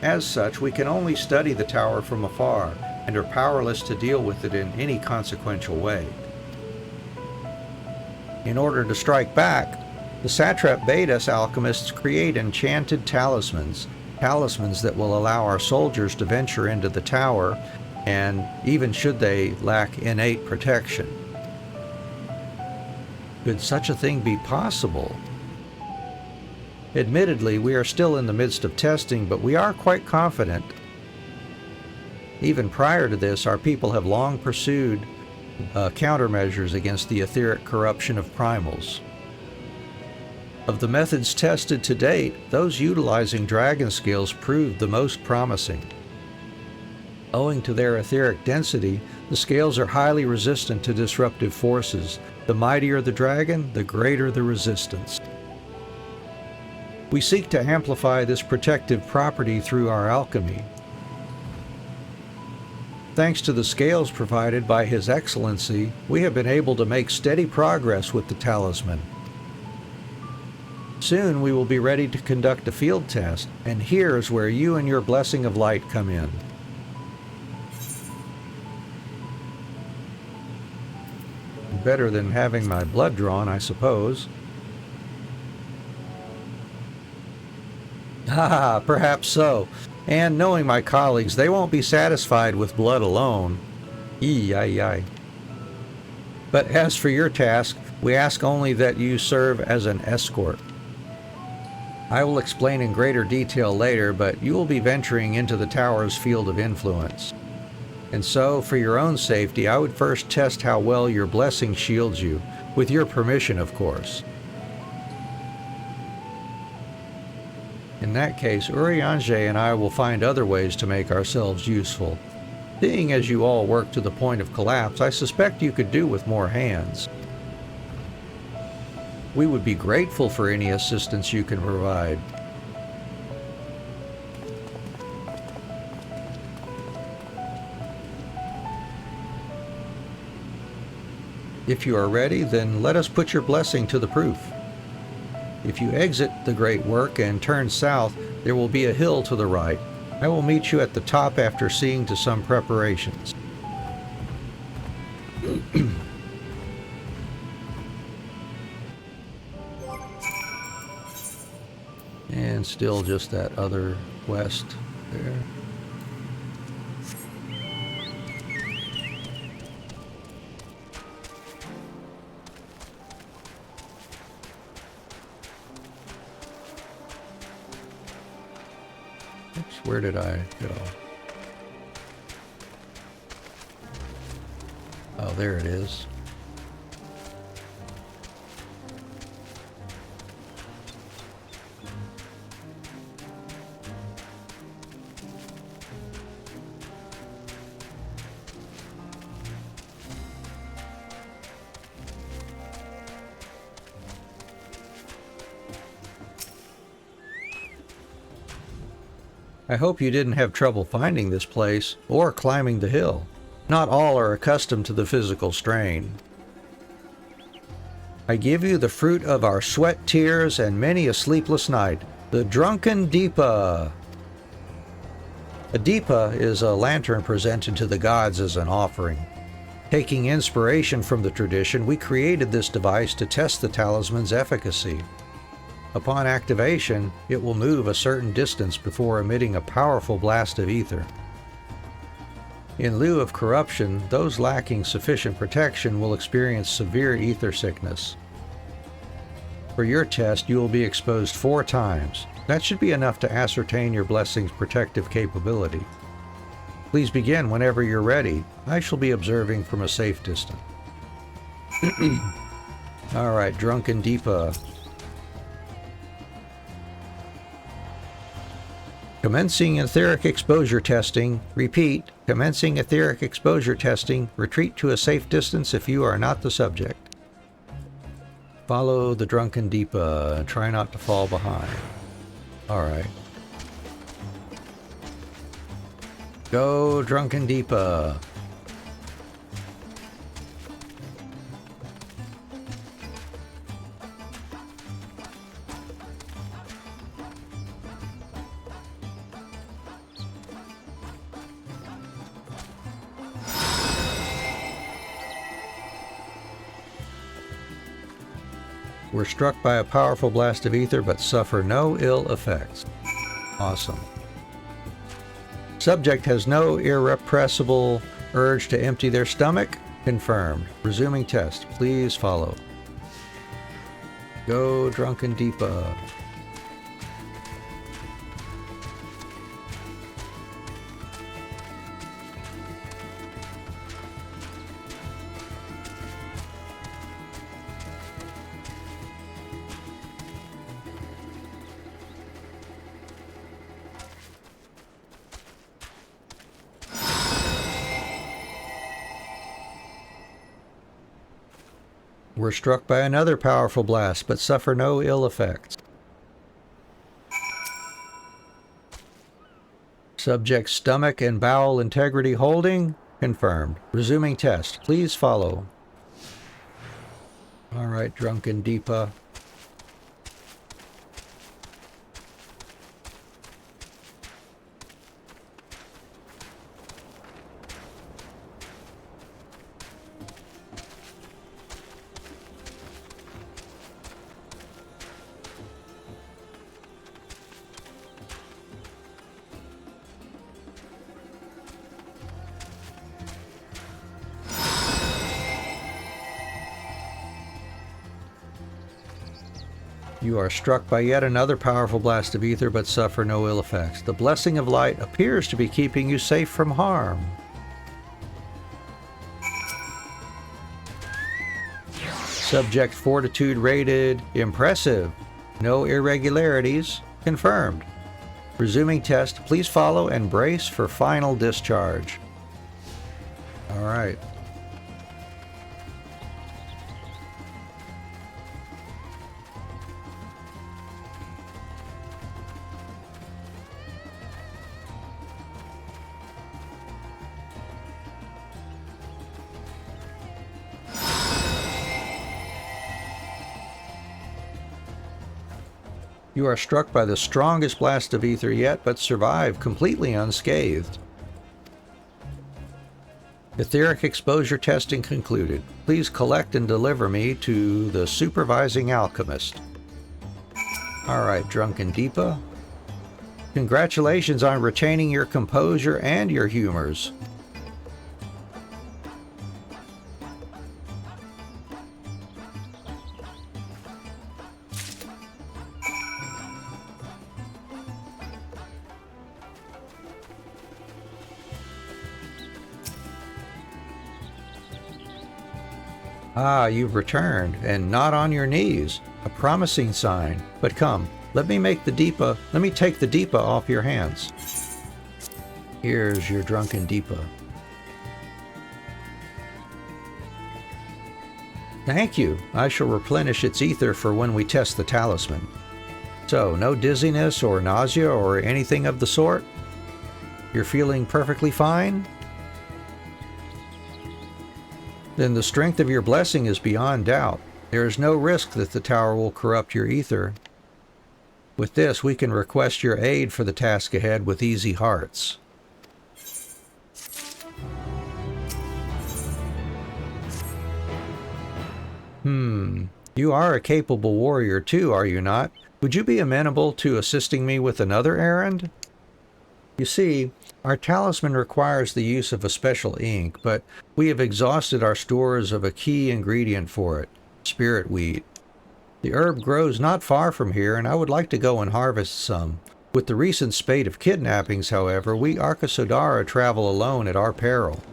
A: As such, we can only study the tower from afar, and are powerless to deal with it in any consequential way. In order to strike back, the satrap bade us alchemists create enchanted talismans, talismans that will allow our soldiers to venture into the tower, and even should they lack innate protection. Could such a thing be possible? Admittedly, we are still in the midst of testing, but we are quite confident. Even prior to this, our people have long pursued countermeasures against the etheric corruption of primals. Of the methods tested to date, those utilizing dragon scales proved the most promising. Owing to their etheric density, the scales are highly resistant to disruptive forces. The mightier the dragon, the greater the resistance. We seek to amplify this protective property through our alchemy. Thanks to the scales provided by His Excellency, we have been able to make steady progress with the talisman. Soon we will be ready to conduct a field test, and here's where you and your blessing of light come in. Better than having my blood drawn, I suppose. Ah, perhaps so. And knowing my colleagues, they won't be satisfied with blood alone. Ee-yi-yi. But as for your task, we ask only that you serve as an escort. I will explain in greater detail later, but you will be venturing into the tower's field of influence. And so, for your own safety, I would first test how well your blessing shields you, with your permission, of course. In that case, Urianger and I will find other ways to make ourselves useful. Seeing as you all work to the point of collapse, I suspect you could do with more hands. We would be grateful for any assistance you can provide. If you are ready, then let us put your blessing to the proof. If you exit the great work and turn south, there will be a hill to the right. I will meet you at the top after seeing to some preparations. And still just that other quest there. Where did I go? Oh, there it is. I hope you didn't have trouble finding this place, or climbing the hill. Not all are accustomed to the physical strain. I give you the fruit of our sweat, tears, and many a sleepless night, the drunken Deepa. A Deepa is a lantern presented to the gods as an offering. Taking inspiration from the tradition, we created this device to test the talisman's efficacy. Upon activation, it will move a certain distance before emitting a powerful blast of ether. In lieu of corruption, those lacking sufficient protection will experience severe ether sickness. For your test, you will be exposed 4 times. That should be enough to ascertain your blessing's protective capability. Please begin whenever you're ready. I shall be observing from a safe distance. Alright, Drunken Deepa. Commencing etheric exposure testing. Repeat, commencing etheric exposure testing. Retreat to a safe distance if you are not the subject. Follow the Drunken Deepa. Try not to fall behind. Alright. Go, Drunken Deepa. We're struck by a powerful blast of ether but suffer no ill effects. Awesome. Subject has no irrepressible urge to empty their stomach. Confirmed. Resuming test. Please follow. Go, Drunken Deepa. We're struck by another powerful blast, but suffer no ill effects. Subject's stomach and bowel integrity holding. Confirmed. Resuming test. Please follow. Alright, Drunken Deepa. You are struck by yet another powerful blast of ether, but suffer no ill effects. The blessing of light appears to be keeping you safe from harm. Subject fortitude rated impressive. No irregularities. Confirmed. Resuming test. Please follow and brace for final discharge. All right. You are struck by the strongest blast of ether yet, but survive completely unscathed. Etheric exposure testing concluded. Please collect and deliver me to the supervising alchemist. Alright, Drunken Deepa. Congratulations on retaining your composure and your humors. Ah, you've returned, and not on your knees. A promising sign. But come, let me take the Deepa off your hands. Here's your Drunken Deepa. Thank you. I shall replenish its ether for when we test the talisman. So, no dizziness or nausea or anything of the sort? You're feeling perfectly fine? Then the strength of your blessing is beyond doubt. There is no risk that the tower will corrupt your ether. With this, we can request your aid for the task ahead with easy hearts. You are a capable warrior too, are you not? Would you be amenable to assisting me with another errand? You see, our talisman requires the use of a special ink, but we have exhausted our stores of a key ingredient for it, spirit weed. The herb grows not far from here, and I would like to go and harvest some. With the recent spate of kidnappings, however, we Arkasodara travel alone at our peril.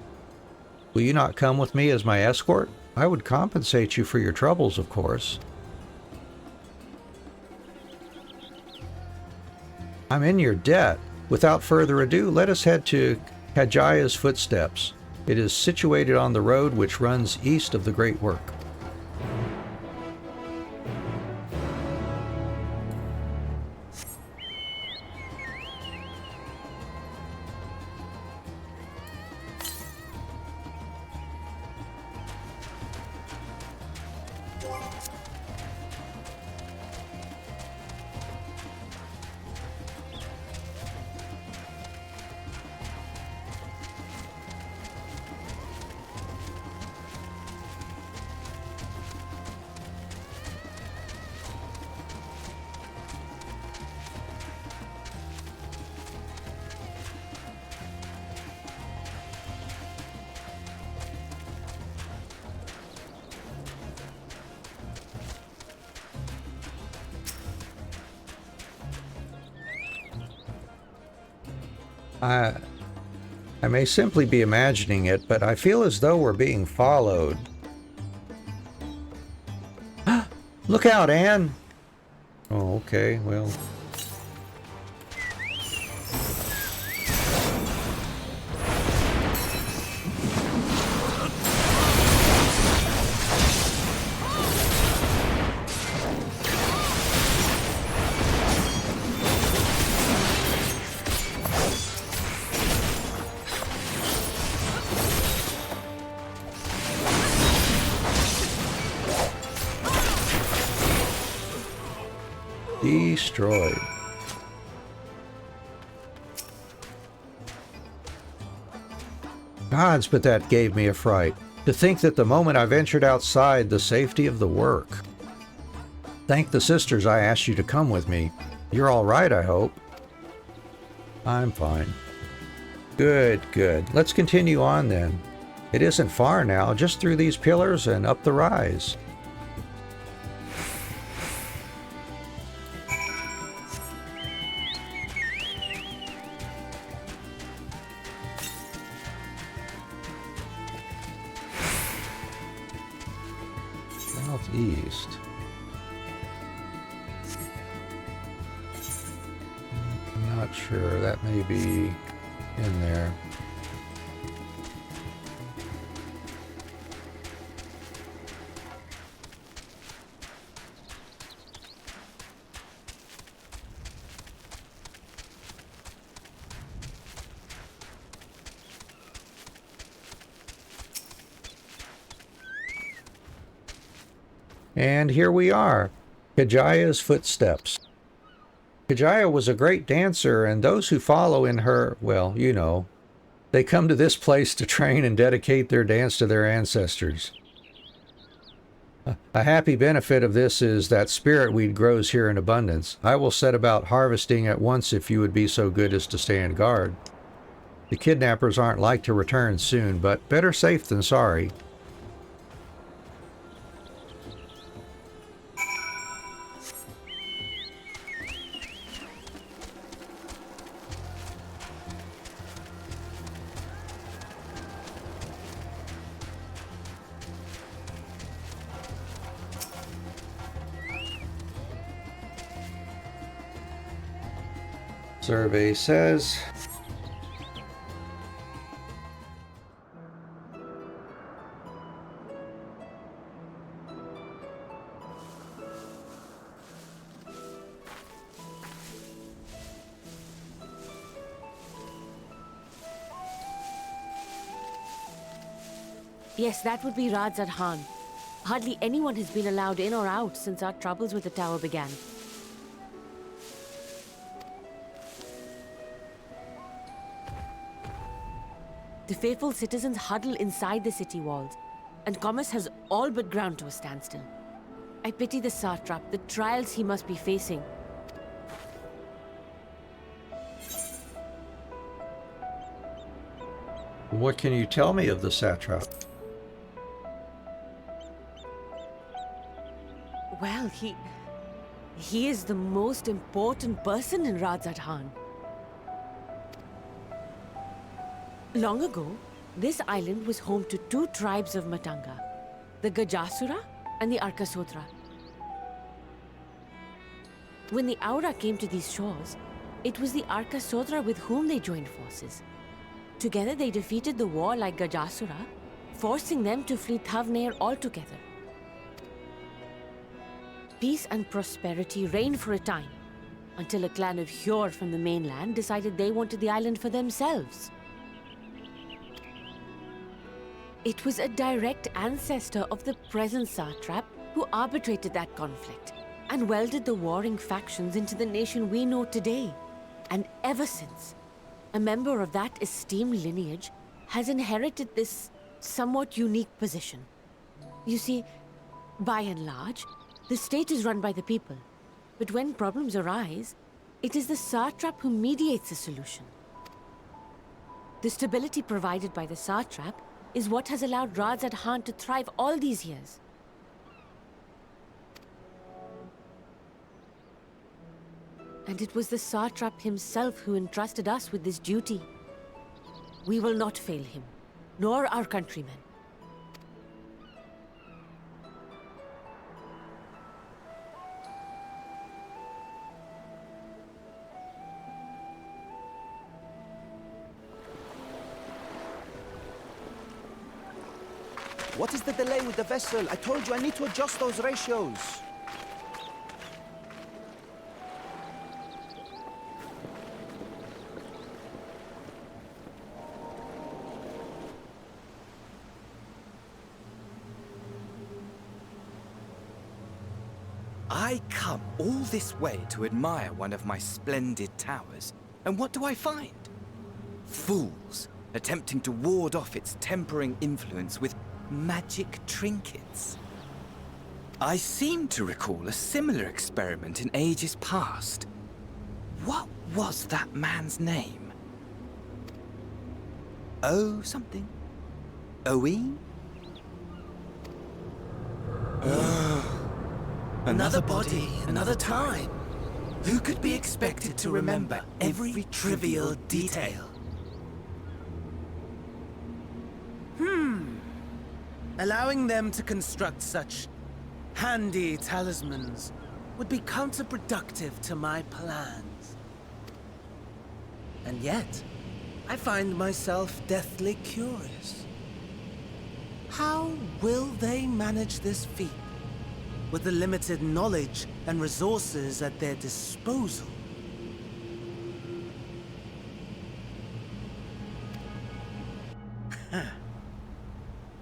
A: Will you not come with me as my escort? I would compensate you for your troubles, of course. I'm in your debt. Without further ado, let us head to Kajaya's footsteps. It is situated on the road which runs east of the Great Work. I may simply be imagining it, but I feel as though we're being followed. Look out, Anne! Oh, okay, well... Destroyed. Gods, but that gave me a fright. To think that the moment I ventured outside the safety of the work. Thank the sisters I asked you to come with me. You're all right, I hope. I'm fine. Good, good. Let's continue on then. It isn't far now, just through these pillars and up the rise. Southeast. I'm not sure. That may be in there. And here we are, Kajaya's footsteps. Kajaya was a great dancer, and those who follow in her, well, you know, they come to this place to train and dedicate their dance to their ancestors. A happy benefit of this is that spirit weed grows here in abundance. I will set about harvesting at once if you would be so good as to stand guard. The kidnappers aren't like to return soon, but better safe than sorry. Survey says
I: Yes, that would be Radzad Khan. Hardly anyone has been allowed in or out since our troubles with the tower began. The faithful citizens huddle inside the city walls, and commerce has all but ground to a standstill. I pity the satrap, the trials he must be facing.
A: What can you tell me of the satrap?
I: Well, he is the most important person in Radzad Khan. Long ago, this island was home to two tribes of Matanga. the Gajasura and the Arkasodra. When the Aura came to these shores, it was the Arkasodra with whom they joined forces. Together they defeated the warlike Gajasura, forcing them to flee Thavnair altogether. Peace and prosperity reigned for a time, until a clan of Hjor from the mainland decided they wanted the island for themselves. It was a direct ancestor of the present satrap who arbitrated that conflict and welded the warring factions into the nation we know today. And ever since, a member of that esteemed lineage has inherited this somewhat unique position. You see, by and large, the state is run by the people. But when problems arise, it is the satrap who mediates the solution. The stability provided by the satrap is what has allowed Rads at Han to thrive all these years. And it was the satrap himself who entrusted us with this duty. We will not fail him, nor our countrymen.
C: What is the delay with the vessel? I told you I need to adjust those ratios.
M: I come all this way to admire one of my splendid towers, and what do I find? Fools attempting to ward off its tempering influence with magic trinkets. I seem to recall a similar experiment in ages past. What was that man's name? Oh, something? Owe? Another body, another time. Who could be expected to remember every trivial detail?
W: Allowing them to construct such handy talismans would be counterproductive to my plans. And yet, I find myself deathly curious. How will they manage this feat with the limited knowledge and resources at their disposal?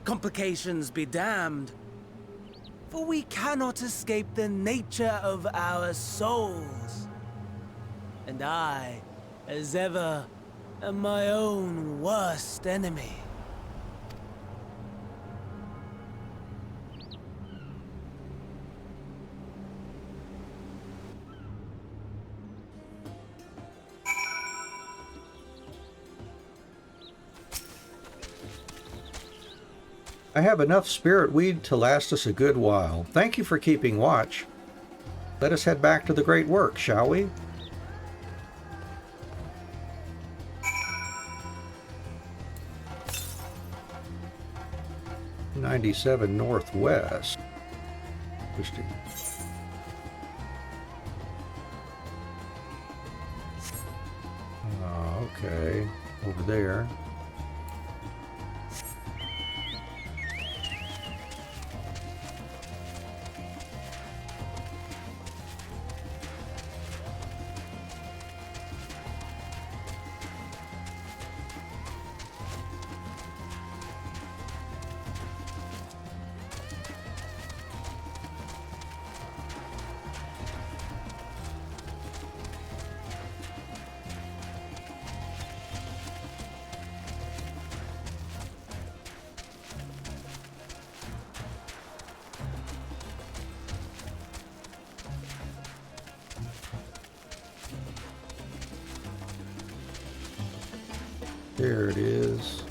W: Complications be damned, for we cannot escape the nature of our souls. And I, as ever, am my own worst enemy.
A: I have enough spirit weed to last us a good while. Thank you for keeping watch. Let us head back to the great work, shall we? .97 northwest. Interesting. Okay, over there. There it is.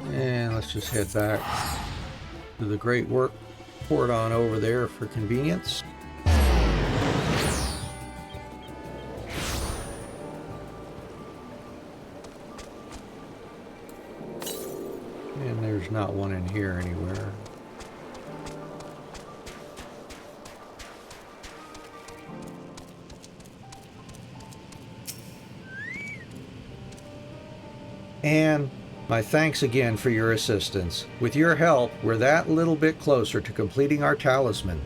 A: And let's just head back to the great work port on over there for convenience. And there's not one in here anywhere. And my thanks again for your assistance. With your help, we're that little bit closer to completing our talisman.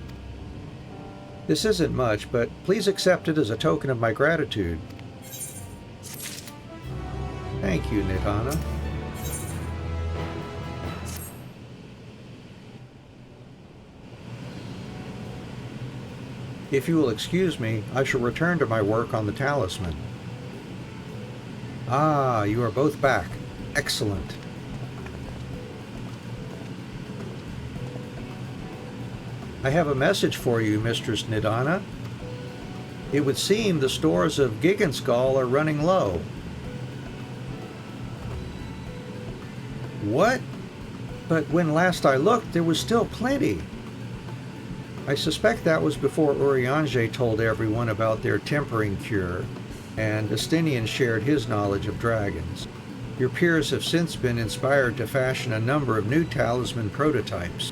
A: This isn't much, but please accept it as a token of my gratitude. Thank you, Nidana. If you will excuse me, I shall return to my work on the talisman. Ah, you are both back. Excellent. I have a message for you, Mistress Nidana. It would seem the stores of Gigenskull are running low. What? But when last I looked, there was still plenty. I suspect that was before Urianger told everyone about their tempering cure, and Estinian shared his knowledge of dragons. Your peers have since been inspired to fashion a number of new talisman prototypes.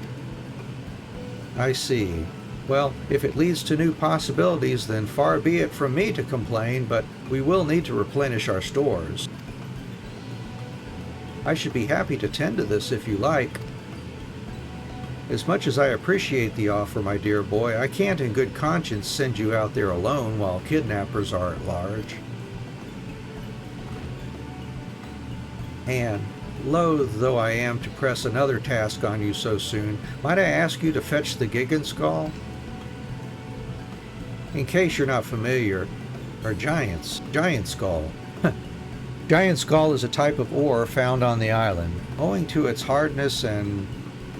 A: I see. Well, if it leads to new possibilities, then far be it from me to complain, but we will need to replenish our stores. I should be happy to tend to this if you like. As much as I appreciate the offer, my dear boy, I can't in good conscience send you out there alone while kidnappers are at large. And, loath though I am to press another task on you so soon, might I ask you to fetch the Gigenskull? In case you're not familiar, are giants. Giant skull. Giant skull is a type of ore found on the island. Owing to its hardness and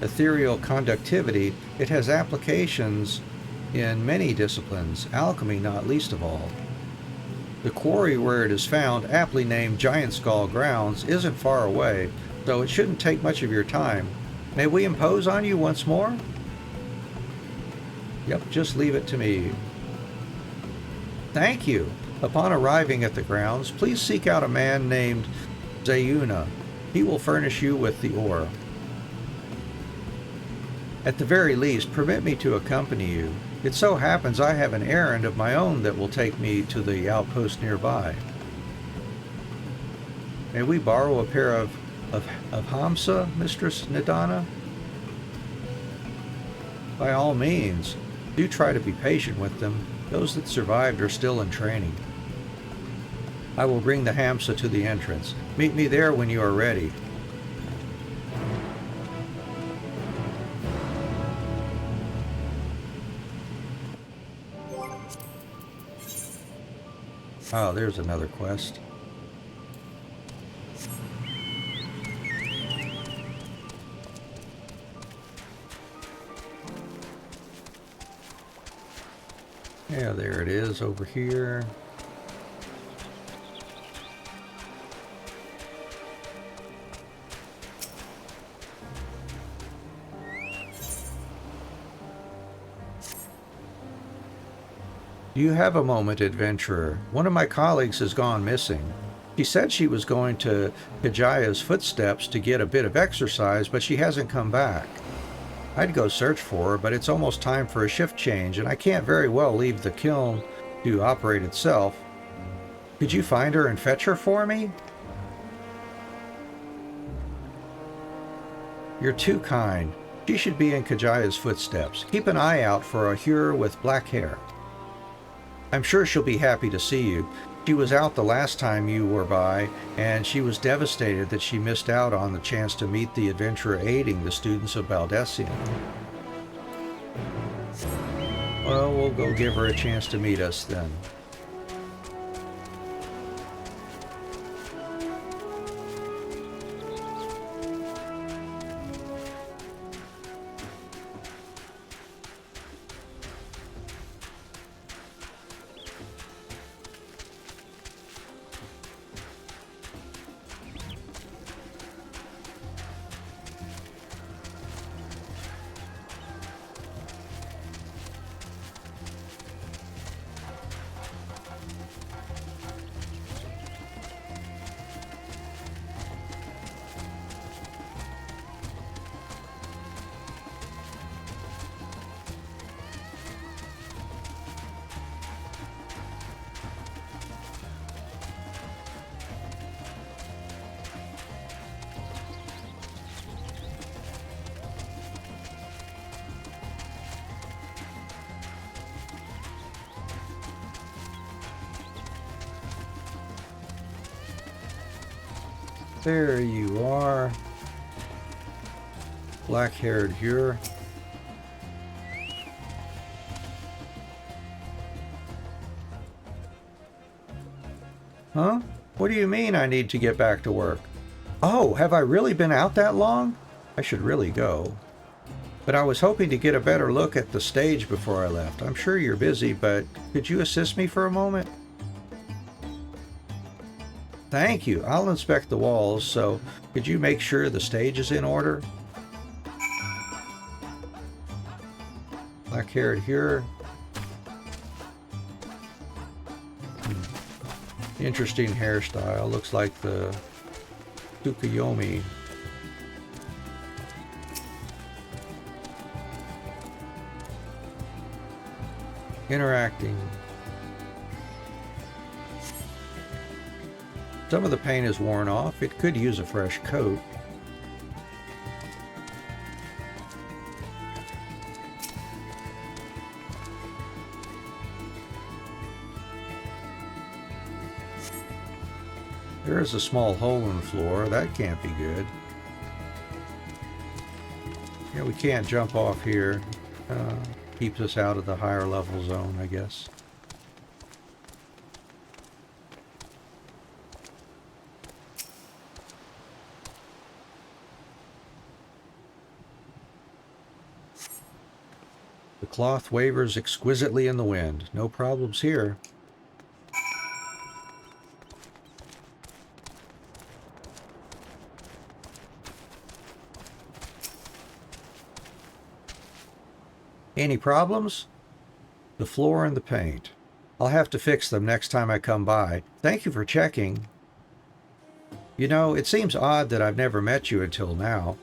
A: ethereal conductivity, it has applications in many disciplines, alchemy not least of all. The quarry where it is found, aptly named Giant Skull Grounds, isn't far away, so it shouldn't take much of your time. May we impose on you once more? Yep, just leave it to me. Thank you. Upon arriving at the grounds, please seek out a man named Zayuna. He will furnish you with the ore. At the very least, permit me to accompany you. It so happens I have an errand of my own that will take me to the outpost nearby. May we borrow a pair of Hamsa, Mistress Nidana? By all means, do try to be patient with them. Those that survived are still in training. I will bring the Hamsa to the entrance. Meet me there when you are ready. Oh, there's another quest. Yeah, there it is over here. Do you have a moment, adventurer? One of my colleagues has gone missing. She said she was going to Kajaya's footsteps to get a bit of exercise, but she hasn't come back. I'd go search for her, but it's almost time for a shift change, and I can't very well leave the kiln to operate itself. Could you find her and fetch her for me? You're too kind. She should be in Kajaya's footsteps. Keep an eye out for a Hure with black hair. I'm sure she'll be happy to see you. She was out the last time you were by, and she was devastated that she missed out on the chance to meet the adventurer aiding the students of Baldessian. Well, we'll go give her a chance to meet us then. There you are. Black-haired here. Huh? What do you mean I need to get back to work? Oh, have I really been out that long? I should really go. But I was hoping to get a better look at the stage before I left. I'm sure you're busy, but could you assist me for a moment? Thank you. I'll inspect the walls, so could you make sure the stage is in order? Black-haired here. Interesting hairstyle. Looks like the Tsukuyomi. Interacting. Some of the paint is worn off. It could use a fresh coat. There is a small hole in the floor. That can't be good. Yeah, we can't jump off here. Keeps us out of the higher level zone, I guess. The cloth wavers exquisitely in the wind. No problems here. Any problems? The floor and the paint. I'll have to fix them next time I come by. Thank you for checking. You know, it seems odd that I've never met you until now.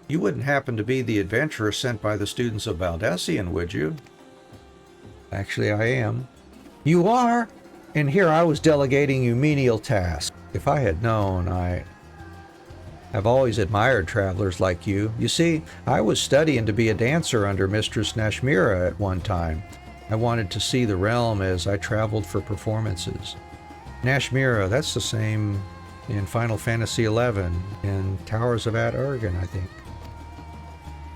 A: You wouldn't happen to be the adventurer sent by the students of Valdesian, would you? Actually, I am. You are? And here I was delegating you menial tasks. If I had known, I've always admired travelers like you. You see, I was studying to be a dancer under Mistress Nashmira at one time. I wanted to see the realm as I traveled for performances. Nashmira, that's the same in Final Fantasy XI, in Towers of Ad Urgen, I think.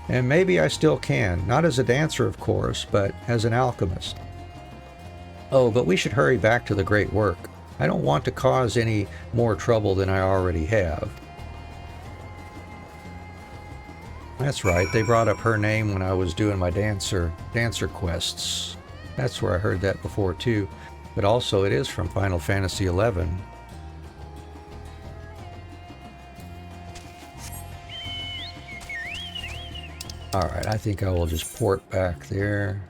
A: And maybe I still can, not as a dancer, of course, but as an alchemist. Oh, but we should hurry back to the great work. I don't want to cause any more trouble than I already have. That's right, they brought up her name when I was doing my dancer quests. That's where I heard that before too. But also it is from Final Fantasy XI. Alright, I think I will just port back there.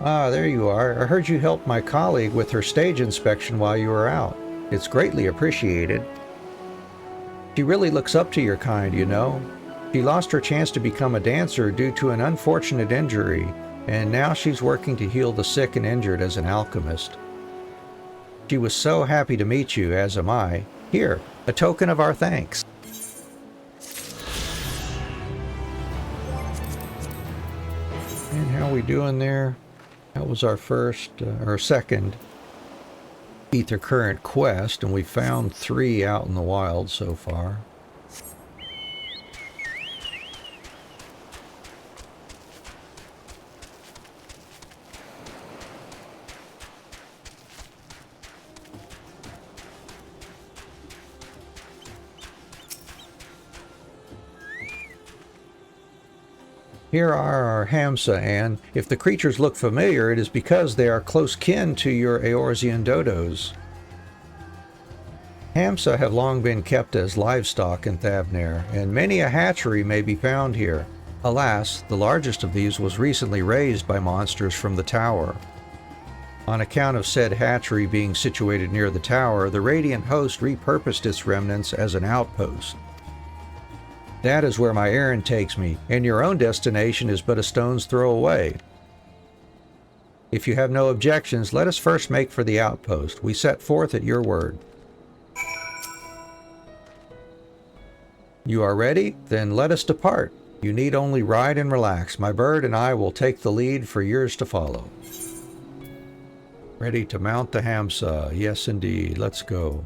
A: Ah, there you are. I heard you helped my colleague with her stage inspection while you were out. It's greatly appreciated. She really looks up to your kind, you know. She lost her chance to become a dancer due to an unfortunate injury, and now she's working to heal the sick and injured as an alchemist. She was so happy to meet you, as am I. Here, a token of our thanks. And how we doing there? That was our first, or second ether current quest, and we found 3 out in the wild so far. Here are our Hamsa, and if the creatures look familiar, it is because they are close kin to your Eorzean dodos. Hamsa have long been kept as livestock in Thavnair, and many a hatchery may be found here. Alas, the largest of these was recently raised by monsters from the tower. On account of said hatchery being situated near the tower, the Radiant Host repurposed its remnants as an outpost. That is where my errand takes me, and your own destination is but a stone's throw away. If you have no objections, let us first make for the outpost. We set forth at your word. You are ready? Then let us depart. You need only ride and relax. My bird and I will take the lead for yours to follow. Ready to mount the Hamsa. Yes, indeed. Let's go.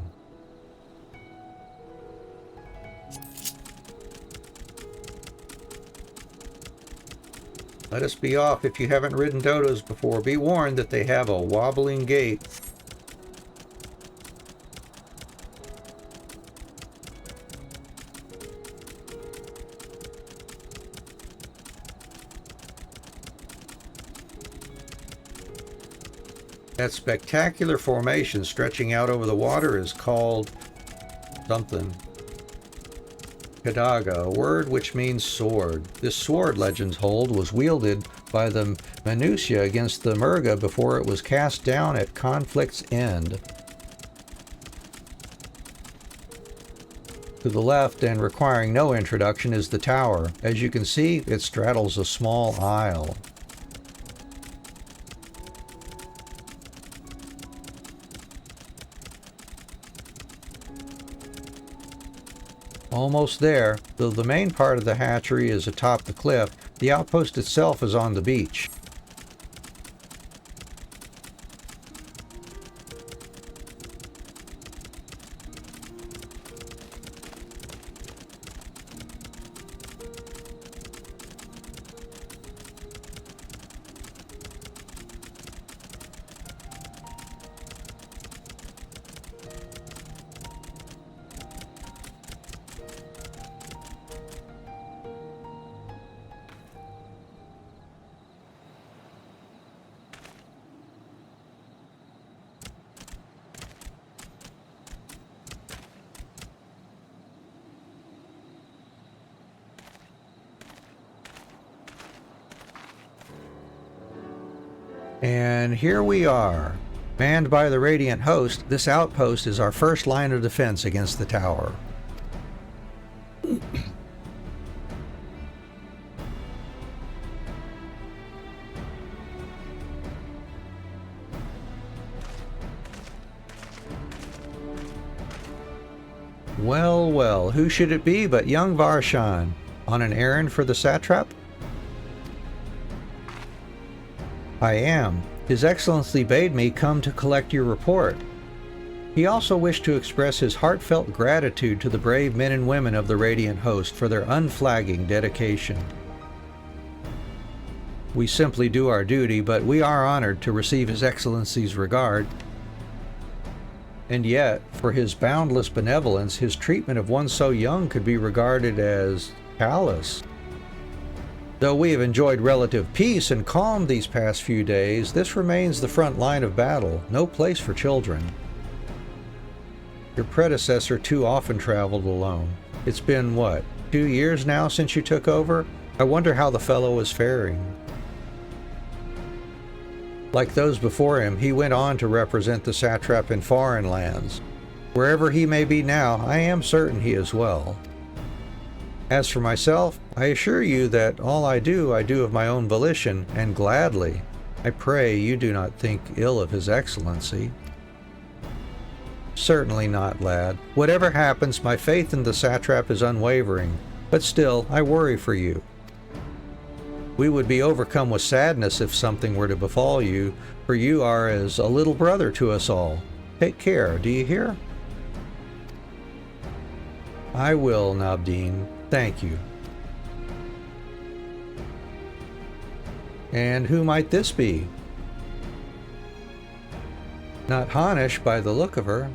A: Let us be off. If you haven't ridden dodos before, be warned that they have a wobbling gait. That spectacular formation stretching out over the water is called something. Kadaga, a word which means sword. This sword, legends hold, was wielded by the Manusia against the Murga before it was cast down at conflict's end. To the left, and requiring no introduction, is the tower. As you can see, it straddles a small isle. Almost there. Though the main part of the hatchery is atop the cliff, the outpost itself is on the beach. And here we are. Manned by the Radiant Host, this outpost is our first line of defense against the tower. Well, well, who should it be but young Varshan, on an errand for the satrap? I am. His Excellency bade me come to collect your report. He also wished to express his heartfelt gratitude to the brave men and women of the Radiant Host for their unflagging dedication. We simply do our duty, but we are honored to receive His Excellency's regard. And yet, for his boundless benevolence, his treatment of one so young could be regarded as callous. Though we have enjoyed relative peace and calm these past few days, this remains the front line of battle, no place for children. Your predecessor too often traveled alone. It's been, what, 2 years now since you took over? I wonder how the fellow is faring. Like those before him, he went on to represent the satrap in foreign lands. Wherever he may be now, I am certain he is well. As for myself, I assure you that all I do of my own volition, and gladly. I pray you do not think ill of His Excellency. Certainly not, lad. Whatever happens, my faith in the satrap is unwavering, but still, I worry for you. We would be overcome with sadness if something were to befall you, for you are as a little brother to us all. Take care, do you hear? I will, Nabdeen. Thank you. And who might this be? Not Hanish by the look of her.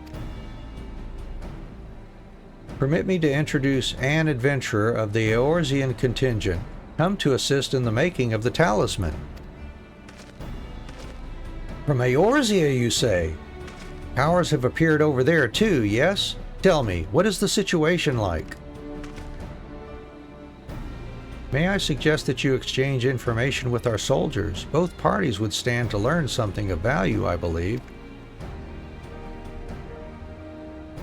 A: Permit me to introduce an adventurer of the Eorzean contingent, come to assist in the making of the talisman. From Eorzea, you say? Powers have appeared over there too, yes? Tell me, what is the situation like? May I suggest that you exchange information with our soldiers? Both parties would stand to learn something of value, I believe.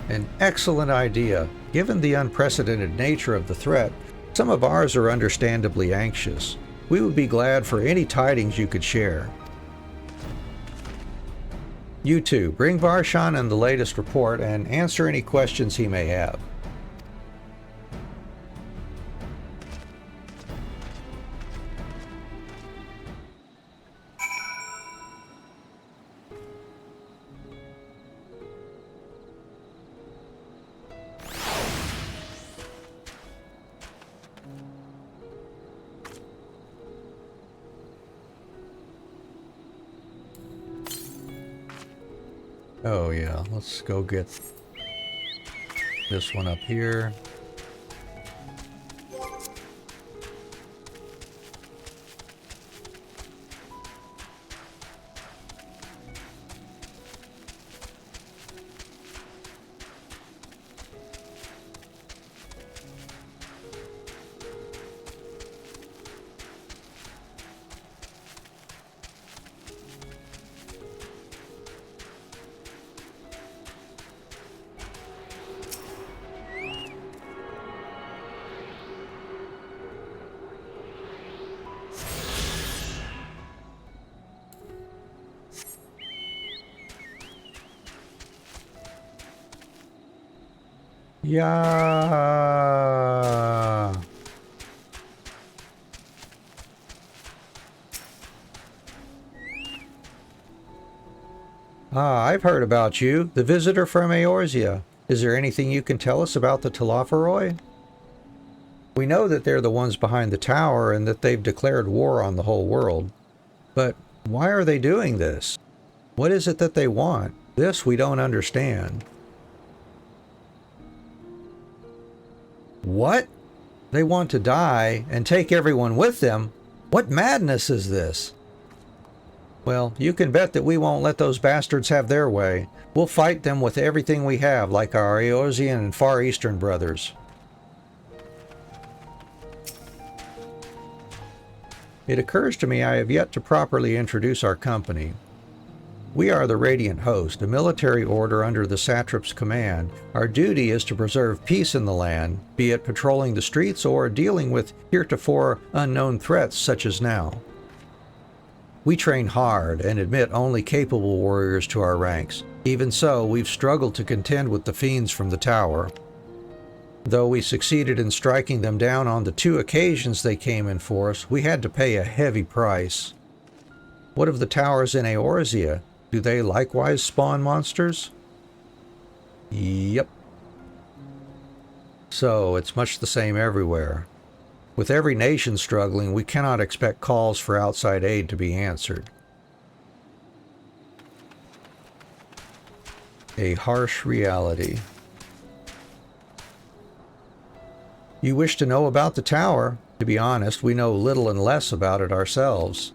A: An excellent idea. Given the unprecedented nature of the threat, some of ours are understandably anxious. We would be glad for any tidings you could share. You two, bring Varshan and the latest report and answer any questions he may have. Oh yeah, let's go get this one up here. Yeah. I've heard about you, the visitor from Eorzea. Is there anything you can tell us about the Telophoroi? We know that they're the ones behind the tower and that they've declared war on the whole world. But why are they doing this? What is it that they want? This we don't understand. What? They want to die and take everyone with them? What madness is this? Well, you can bet that we won't let those bastards have their way. We'll fight them with everything we have, like our Eorzean and Far Eastern brothers. It occurs to me I have yet to properly introduce our company. We are the Radiant Host, a military order under the satrap's command. Our duty is to preserve peace in the land, be it patrolling the streets or dealing with heretofore unknown threats such as now. We train hard and admit only capable warriors to our ranks. Even so, we've struggled to contend with the fiends from the tower. Though we succeeded in striking them down on the 2 occasions they came in force, we had to pay a heavy price. What of the towers in Eorzea? Do they likewise spawn monsters? Yep. So, it's much the same everywhere. With every nation struggling, we cannot expect calls for outside aid to be answered. A harsh reality. You wish to know about the tower? To be honest, we know little and less about it ourselves.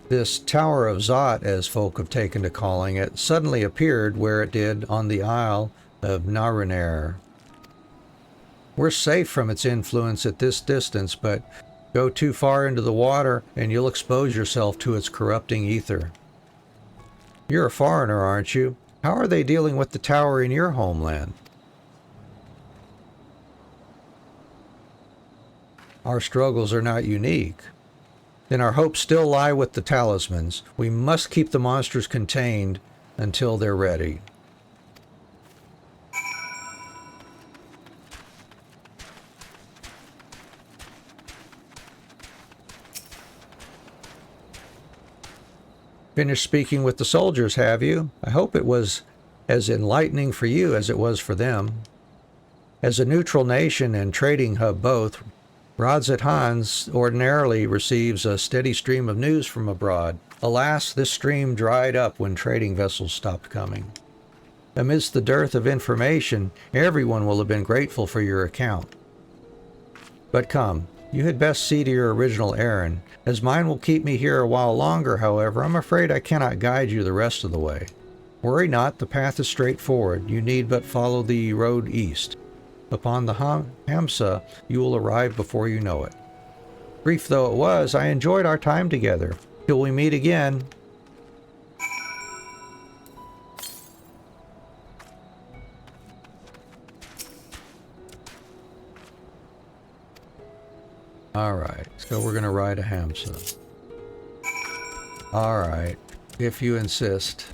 A: This Tower of Zot, as folk have taken to calling it, suddenly appeared where it did on the Isle of Narunair. We're safe from its influence at this distance, but go too far into the water and you'll expose yourself to its corrupting ether. You're a foreigner, aren't you? How are they dealing with the tower in your homeland? Our struggles are not unique. Then our hopes still lie with the talismans. We must keep the monsters contained until they're ready. Finished speaking with the soldiers, have you? I hope it was as enlightening for you as it was for them. As a neutral nation and trading hub both, Radz-at-Hans ordinarily receives a steady stream of news from abroad. Alas, this stream dried up when trading vessels stopped coming. Amidst the dearth of information, everyone will have been grateful for your account. But come, you had best see to your original errand. As mine will keep me here a while longer, however, I'm afraid I cannot guide you the rest of the way. Worry not, the path is straightforward. You need but follow the road east. Upon the Hamsa, you will arrive before you know it. Brief though it was, I enjoyed our time together. Till we meet again. Alright, so we're going to ride a Hamsa. Alright, if you insist.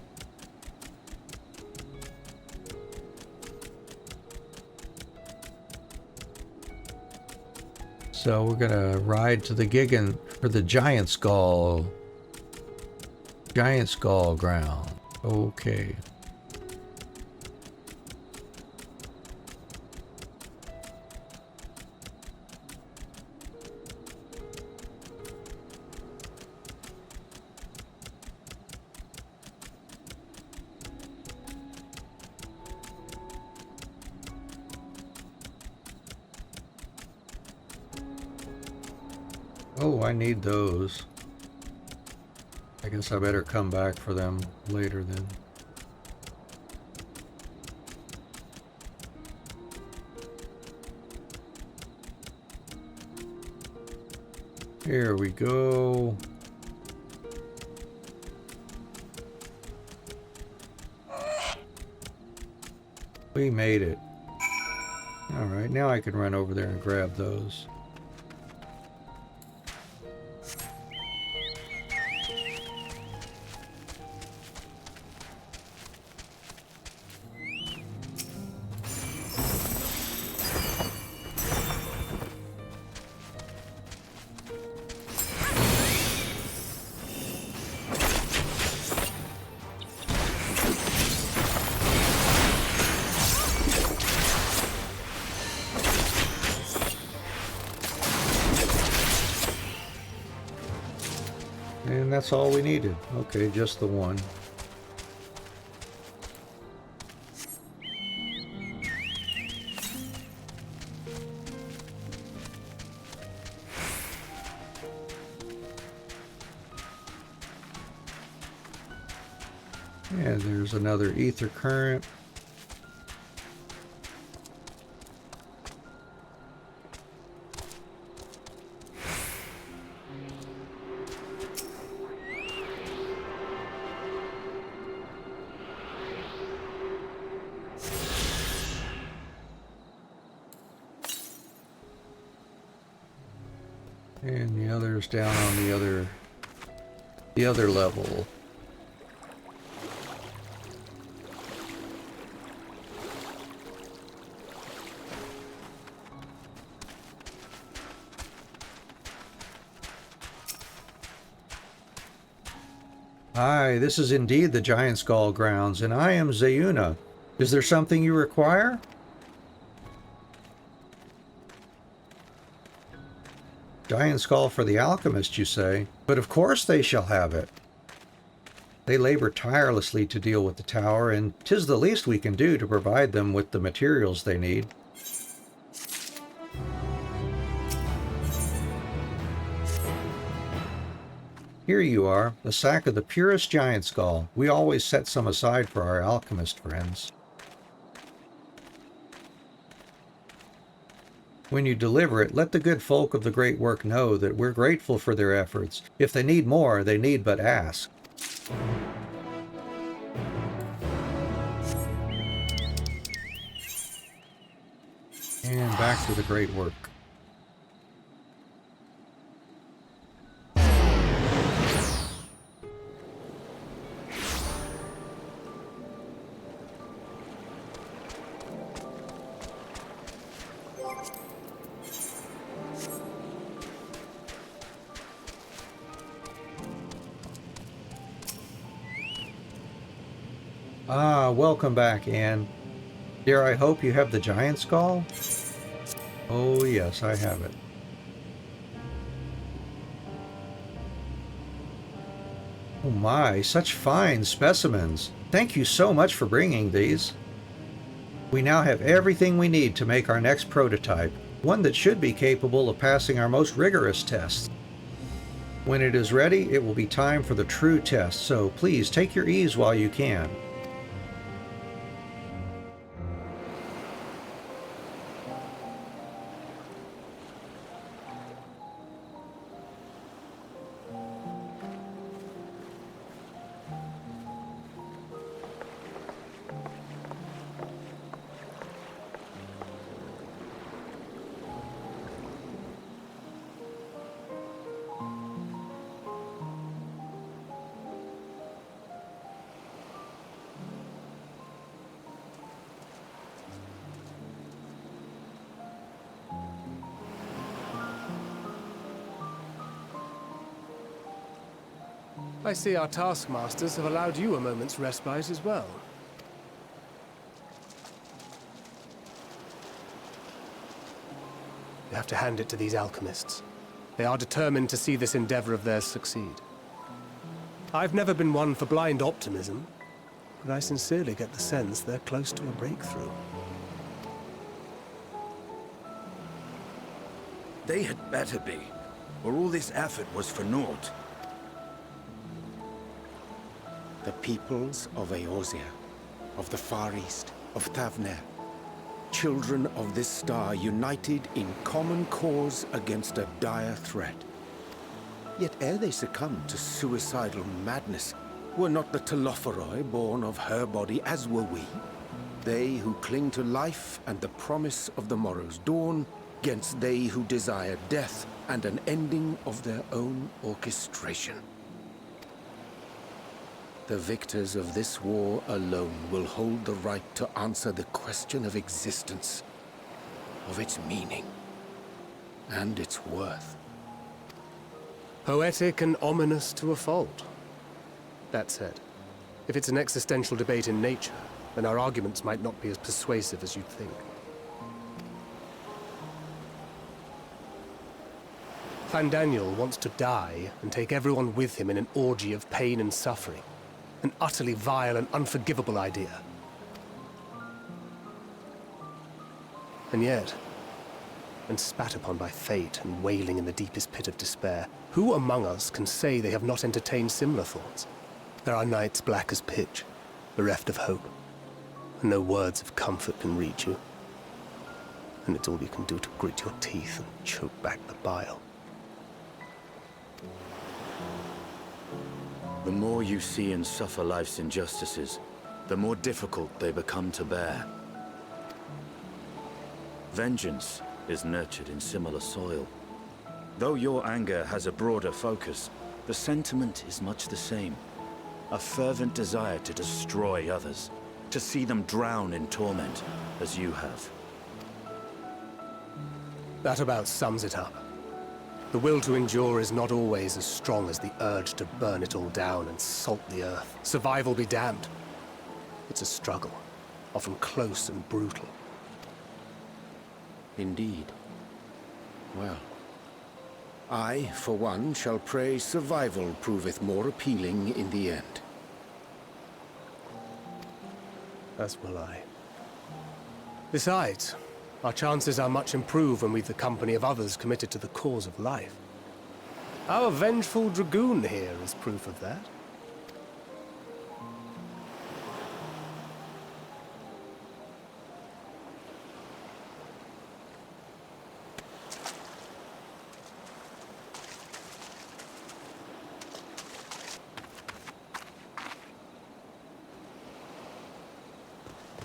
A: So we're going to ride to the Gigan, or the Giant Skull ground. Okay. Oh, I need those. I guess I better come back for them later then. Here we go. We made it. Alright, now I can run over there and grab those. And that's all we needed. Okay, just the one. And there's another ether current. And the other's down on the other level. Hi, this is indeed the Giant Skull grounds, and I am Zayuna. Is there something you require? Giant Skull for the alchemist, you say? But of course they shall have it. They labor tirelessly to deal with the tower, and 'tis the least we can do to provide them with the materials they need. Here you are, a sack of the purest Giant Skull. We always set some aside for our alchemist friends. When you deliver it, let the good folk of the great work know that we're grateful for their efforts. If they need more, they need but ask. And back to the great work. Ah, welcome back, Anne. Dear, I hope you have the giant skull? Oh, yes, I have it. Oh my, such fine specimens. Thank you so much for bringing these. We now have everything we need to make our next prototype, one that should be capable of passing our most rigorous tests. When it is ready, it will be time for the true test, so please take your ease while you can.
U: I see our taskmasters have allowed you a moment's respite as well. You have to hand it to these alchemists. They are determined to see this endeavor of theirs succeed. I've never been one for blind optimism, but I sincerely get the sense they're close to a breakthrough.
T: They had better be, or all this effort was for naught.
P: The peoples of Eorzea, of the Far East, of Thavnair, children of this star united in common cause against a dire threat. Yet ere they succumbed to suicidal madness, were not the Telophoroi born of her body as were we? They who cling to life and the promise of the morrow's dawn, against they who desire death and an ending of their own orchestration. The victors of this war alone will hold the right to answer the question of existence, of its meaning, and its worth.
U: Poetic and ominous to a fault. That said, if it's an existential debate in nature, then our arguments might not be as persuasive as you'd think. Fandaniel wants to die and take everyone with him in an orgy of pain and suffering. An utterly vile and unforgivable idea. And yet, when spat upon by fate and wailing in the deepest pit of despair, who among us can say they have not entertained similar thoughts? There are nights black as pitch, bereft of hope, and no words of comfort can reach you. And it's all you can do to grit your teeth and choke back the bile.
T: The more you see and suffer life's injustices, the more difficult they become to bear. Vengeance is nurtured in similar soil. Though your anger has a broader focus, the sentiment is much the same. A fervent desire to destroy others, to see them drown in torment, as you have.
U: That about sums it up. The will to endure is not always as strong as the urge to burn it all down and salt the earth. Survival be damned. It's a struggle, often close and brutal.
P: Indeed. Well, I, for one, shall pray survival proveth more appealing in the end.
U: As will I. Besides, our chances are much improved when we've the company of others committed to the cause of life. Our vengeful dragoon here is proof of that.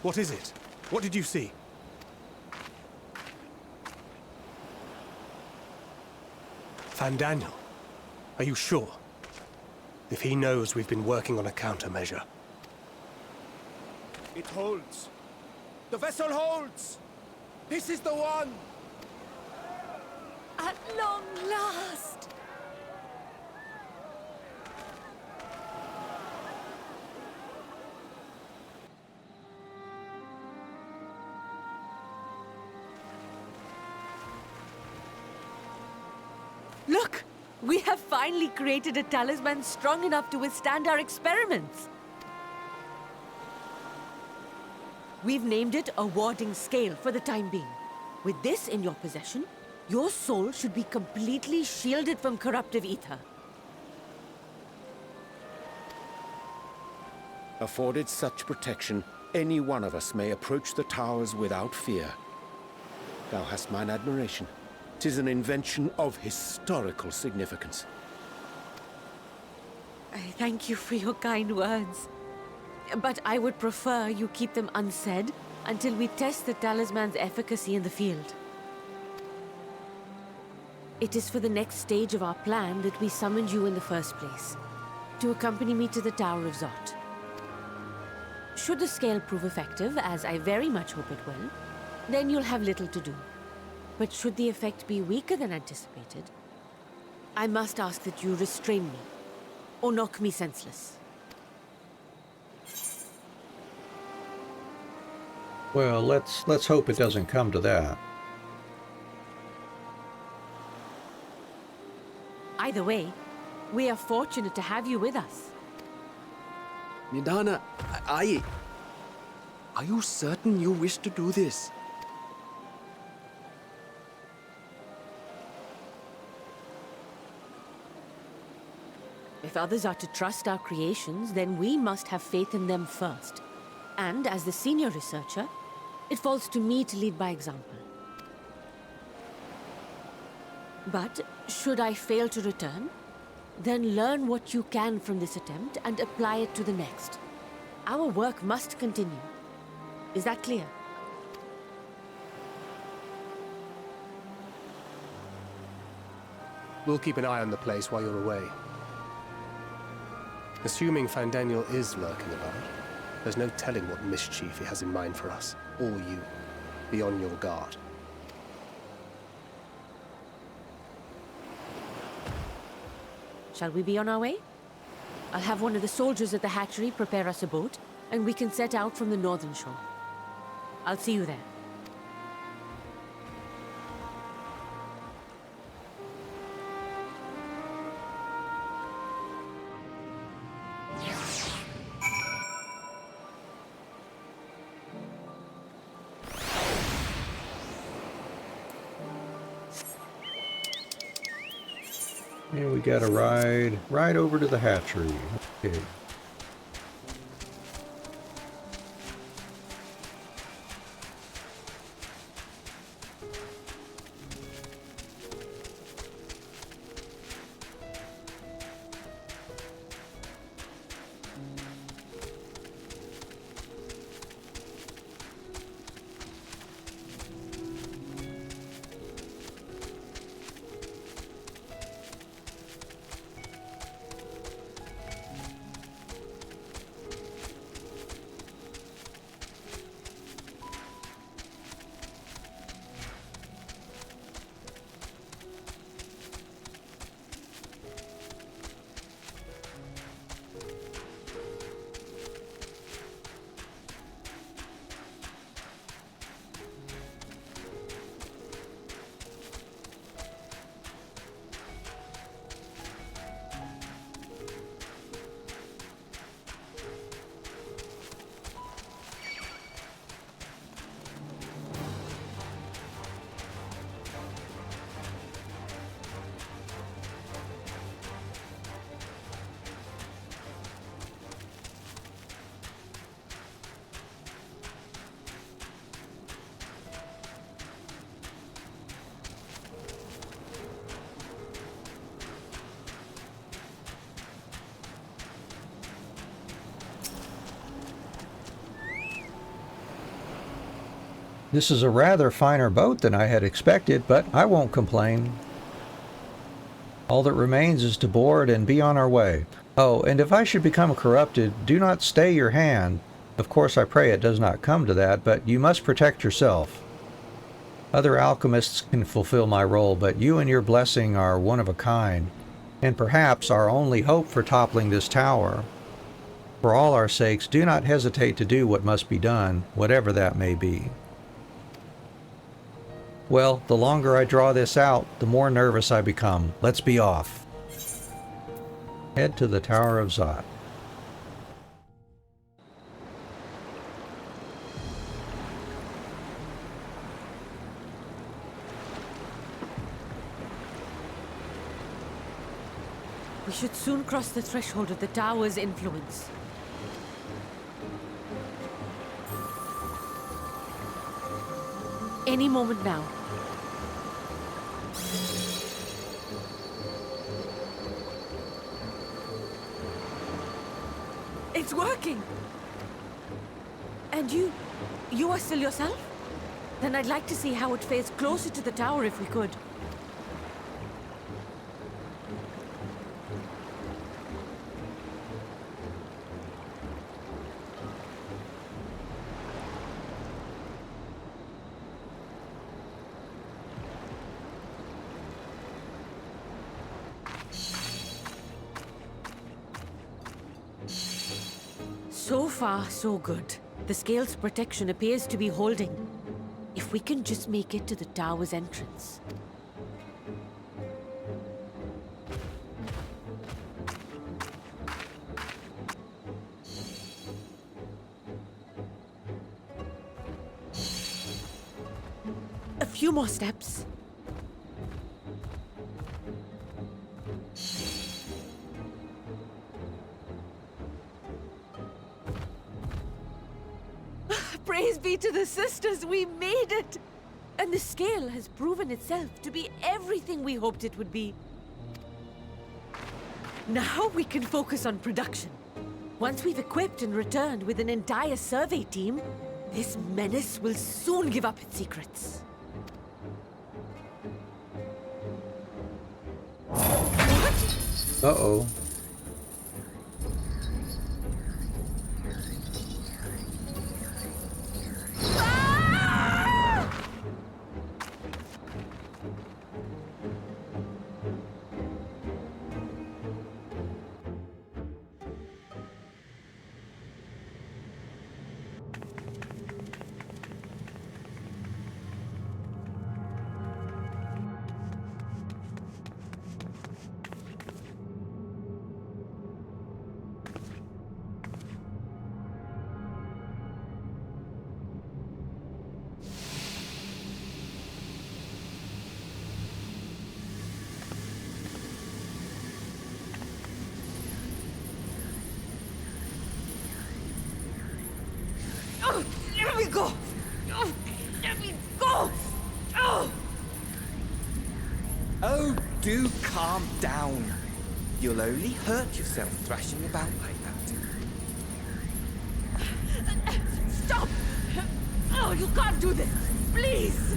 U: What is it? What did you see? Fandaniel, are you sure? If he knows we've been working on a countermeasure.
C: It holds. The vessel holds! This is the one!
I: At long last! We have finally created a talisman strong enough to withstand our experiments. We've named it a warding scale for the time being. With this in your possession, your soul should be completely shielded from corruptive ether.
G: Afforded such protection, any one of us may approach the towers without fear. Thou hast mine admiration. 'Tis an invention of historical significance.
I: I thank you for your kind words. But I would prefer you keep them unsaid until we test the talisman's efficacy in the field. It is for the next stage of our plan that we summoned you in the first place, to accompany me to the Tower of Zot. Should the scale prove effective, as I very much hope it will, then you'll have little to do. But should the effect be weaker than anticipated, I must ask that you restrain me, or knock me senseless.
A: Well, let's hope it doesn't come to that.
I: Either way, we are fortunate to have you with us.
L: Nidana, are you certain you wish to do this?
I: If others are to trust our creations, then we must have faith in them first. And as the senior researcher, it falls to me to lead by example. But should I fail to return, then learn what you can from this attempt and apply it to the next. Our work must continue. Is that clear?
U: We'll keep an eye on the place while you're away. Assuming Fandaniel is lurking about, there's no telling what mischief he has in mind for us, or you. Be on your guard.
I: Shall we be on our way? I'll have one of the soldiers at the hatchery prepare us a boat, and we can set out from the northern shore. I'll see you there.
A: And we got to ride over to the hatchery. Okay. This is a rather finer boat than I had expected, but I won't complain. All that remains is to board and be on our way. Oh, and if I should become corrupted, do not stay your hand. Of course, I pray it does not come to that, but you must protect yourself. Other alchemists can fulfill my role, but you and your blessing are one of a kind, and perhaps our only hope for toppling this tower. For all our sakes, do not hesitate to do what must be done, whatever that may be. Well, the longer I draw this out, the more nervous I become. Let's be off. Head to the Tower of Zot.
I: We should soon cross the threshold of the tower's influence. Any moment now. It's working! And you are still yourself? Then I'd like to see how it fares closer to the tower if we could. So far, so good. The scale's protection appears to be holding. If we can just make it to the tower's entrance. A few more steps. Praise be to the sisters, we made it! And the scale has proven itself to be everything we hoped it would be. Now we can focus on production. Once we've equipped and returned with an entire survey team, this menace will soon give up its secrets.
A: Uh-oh.
I: Let me go! Let me go!
M: Oh, do calm down. You'll only hurt yourself thrashing about like that.
I: Stop! Oh, you can't do this! Please!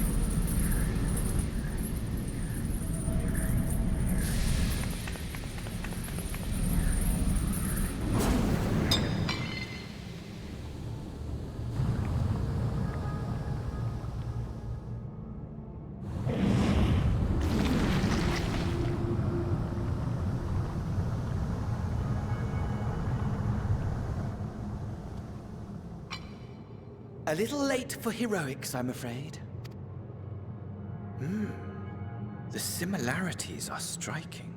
M: A little late for heroics, I'm afraid. The similarities are striking.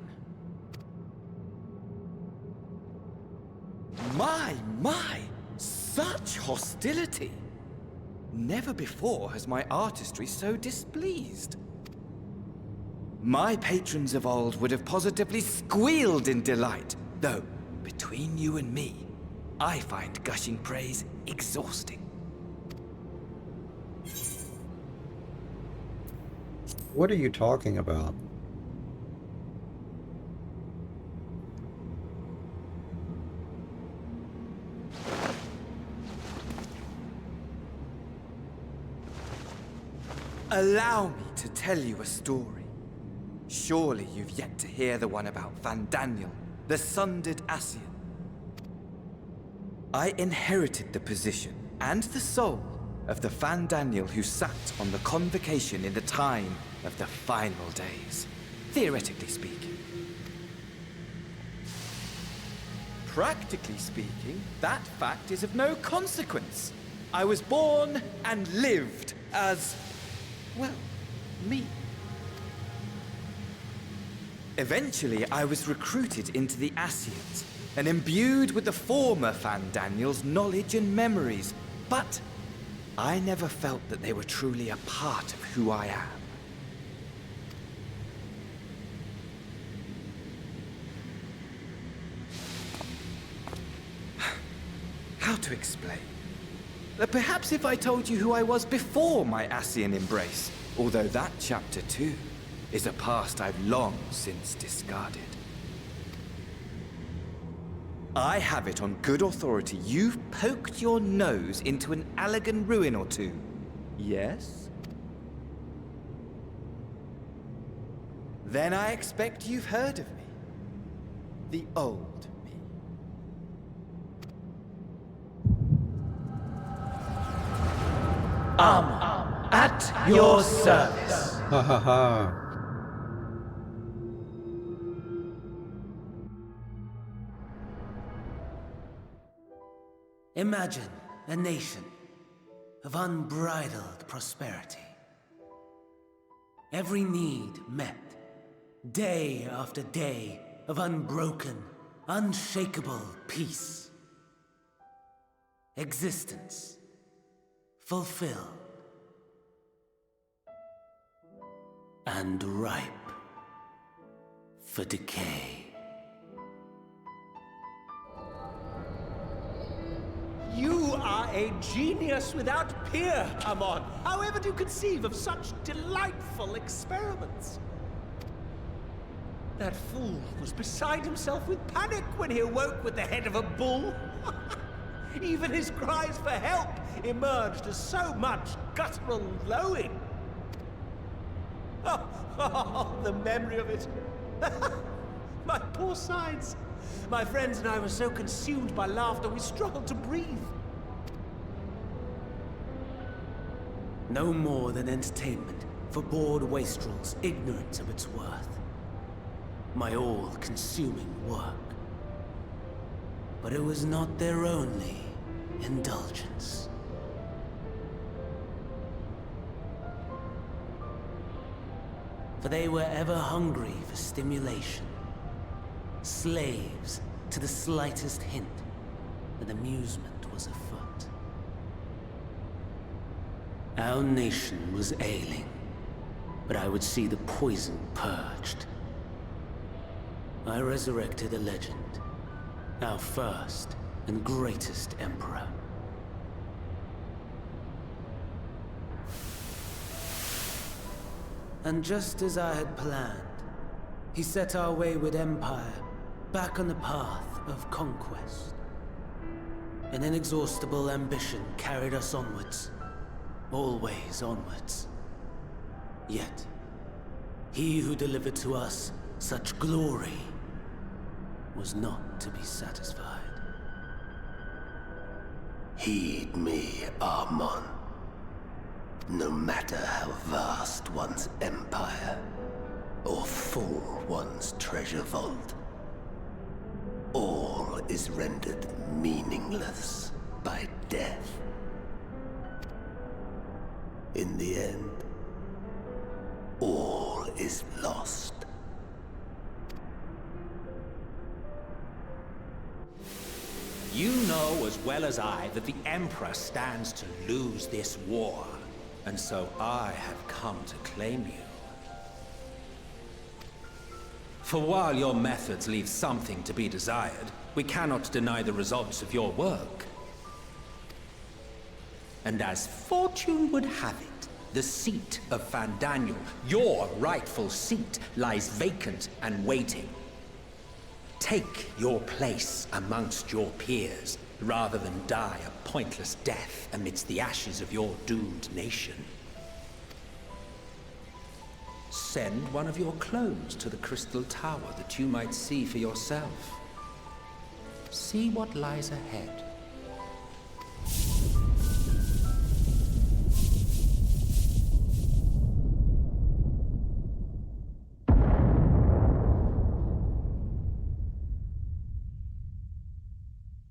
M: My! Such hostility! Never before has my artistry so displeased. My patrons of old would have positively squealed in delight, though, between you and me, I find gushing praise exhausting.
A: What are you talking about?
M: Allow me to tell you a story. Surely you've yet to hear the one about Vandaniel, the sundered Ascian. I inherited the position and the soul of the Vandaniel who sat on the convocation in the time of the final days, theoretically speaking. Practically speaking, that fact is of no consequence. I was born and lived as, well, me. Eventually, I was recruited into the Ascians and imbued with the former Fandaniel's knowledge and memories, but I never felt that they were truly a part of who I am. How to explain? Perhaps if I told you who I was before my Ascian embrace, although that chapter too is a past I've long since discarded. I have it on good authority you've poked your nose into an Allagan ruin or two. Yes? Then I expect you've heard of me. The old me.
W: At your service.
A: Ha ha ha.
W: Imagine a nation of unbridled prosperity. Every need met, day after day of unbroken, unshakable peace. Existence fulfilled and ripe for decay.
B: You are a genius without peer, Amon. However do you conceive of such delightful experiments? That fool was beside himself with panic when he awoke with the head of a bull. Even his cries for help emerged as so much guttural lowing. Oh, the memory of it. My poor sides. My friends and I were so consumed by laughter we struggled to breathe.
W: No more than entertainment for bored wastrels ignorant of its worth. My all-consuming work. But it was not their only indulgence. For they were ever hungry for stimulation. Slaves to the slightest hint that amusement was afoot. Our nation was ailing, but I would see the poison purged. I resurrected a legend, our first and greatest emperor. And just as I had planned, he set our wayward empire back on the path of conquest. An inexhaustible ambition carried us onwards, always onwards. Yet, he who delivered to us such glory was not to be satisfied.
P: Heed me, Amon. No matter how vast one's empire, or full one's treasure vault, all is rendered meaningless by death. In the end, all is lost.
B: You know as well as I that the Emperor stands to lose this war, and so I have come to claim you. For while your methods leave something to be desired, we cannot deny the results of your work. And as fortune would have it, the seat of Fandaniel, your rightful seat, lies vacant and waiting. Take your place amongst your peers, rather than die a pointless death amidst the ashes of your doomed nation. Send one of your clones to the Crystal Tower that you might see for yourself. See what lies ahead.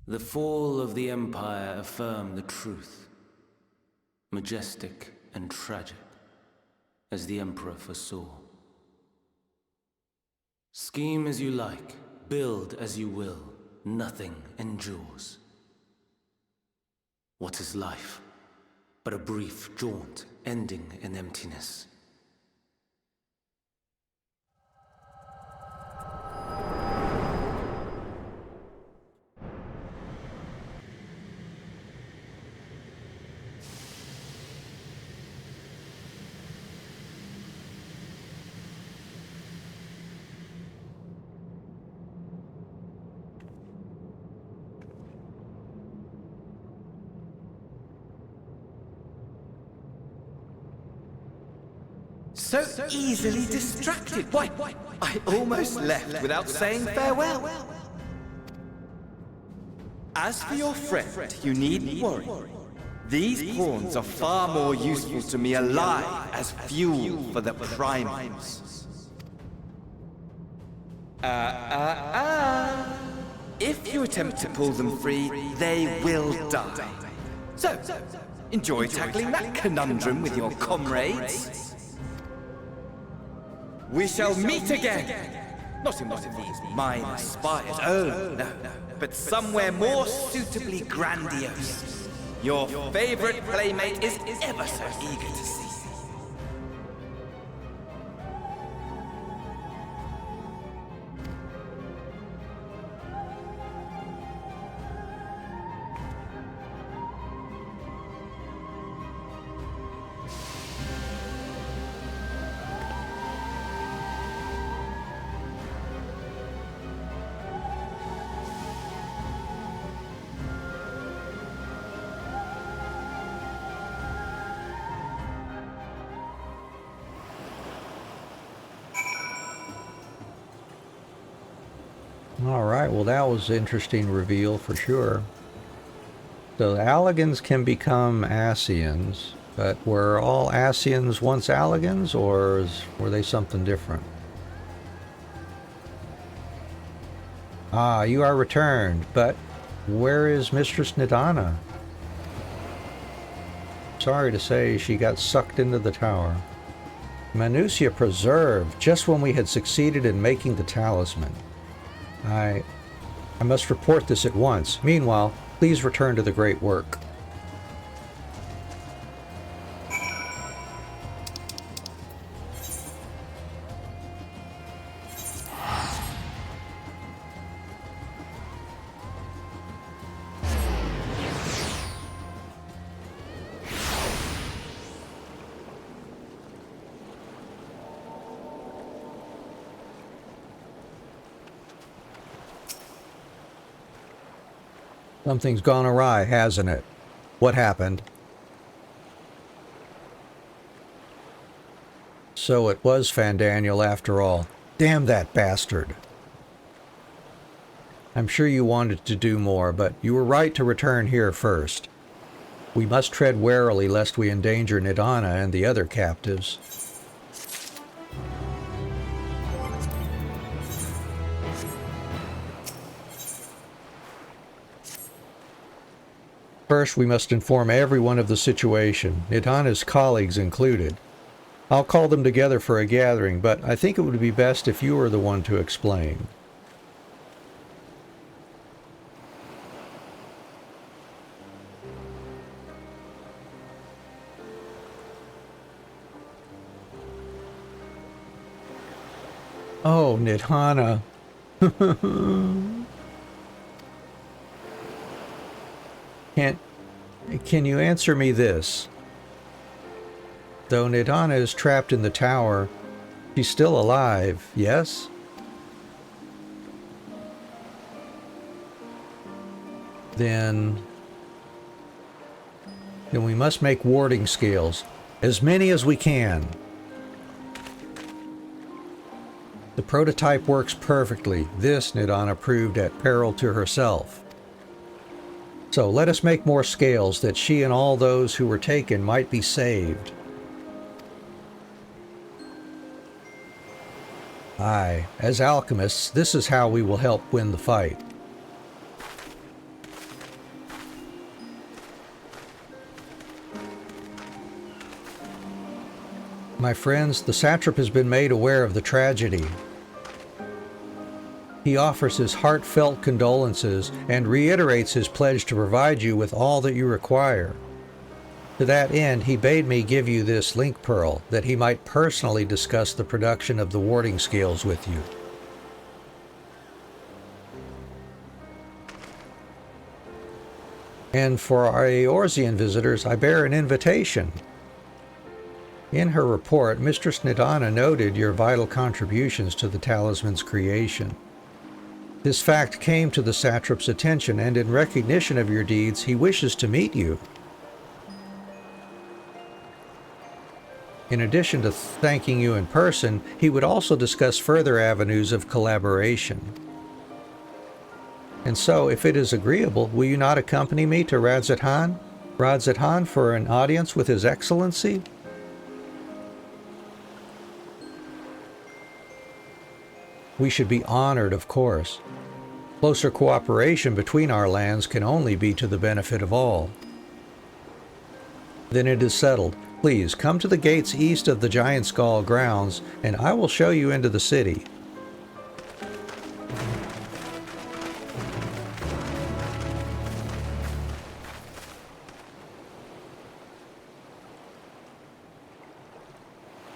W: The fall of the Empire affirmed the truth. Majestic and tragic, as the Emperor foresaw. Scheme as you like, build as you will, nothing endures. What is life but a brief jaunt ending in emptiness?
M: So easily distracted. Why, I almost left without saying farewell. As for your friend, you needn't worry. These pawns are far more useful to me alive as fuel for the primals. If you attempt to pull them free, they will die. So, enjoy tackling that conundrum with your comrades. We shall meet again! Not in one of these minor spires, oh no, but somewhere more suitably grandiose. Your favorite playmate is ever so eager to see.
A: Alright, well that was an interesting reveal for sure. So Alligans can become Ascians, but were all Ascians once Alligans, or were they something different? Ah, you are returned, but where is Mistress Nidana? Sorry to say, she got sucked into the tower. Manusia preserved, just when we had succeeded in making the talisman. I must report this at once. Meanwhile, please return to the great work. Something's gone awry, hasn't it? What happened? So it was Fandaniel after all. Damn that bastard. I'm sure you wanted to do more, but you were right to return here first. We must tread warily lest we endanger Nidana and the other captives. First, we must inform everyone of the situation, Nidana's colleagues included. I'll call them together for a gathering, but I think it would be best if you were the one to explain. Oh, Nidana. Can you answer me this? Though Nidana is trapped in the tower, she's still alive, yes? Then we must make warding scales, as many as we can. The prototype works perfectly. This Nidana proved at peril to herself. So let us make more scales that she and all those who were taken might be saved. Aye, as alchemists, this is how we will help win the fight. My friends, the satrap has been made aware of the tragedy. He offers his heartfelt condolences and reiterates his pledge to provide you with all that you require. To that end, he bade me give you this link pearl, that he might personally discuss the production of the warding scales with you. And for our Eorzean visitors, I bear an invitation. In her report, Mistress Nidana noted your vital contributions to the talisman's creation. This fact came to the satrap's attention, and in recognition of your deeds, he wishes to meet you. In addition to thanking you in person, he would also discuss further avenues of collaboration. And so, if it is agreeable, will you not accompany me to Radzathan for an audience with His Excellency? We should be honored, of course. Closer cooperation between our lands can only be to the benefit of all. Then it is settled. Please come to the gates east of the Giant Skull grounds, and I will show you into the city.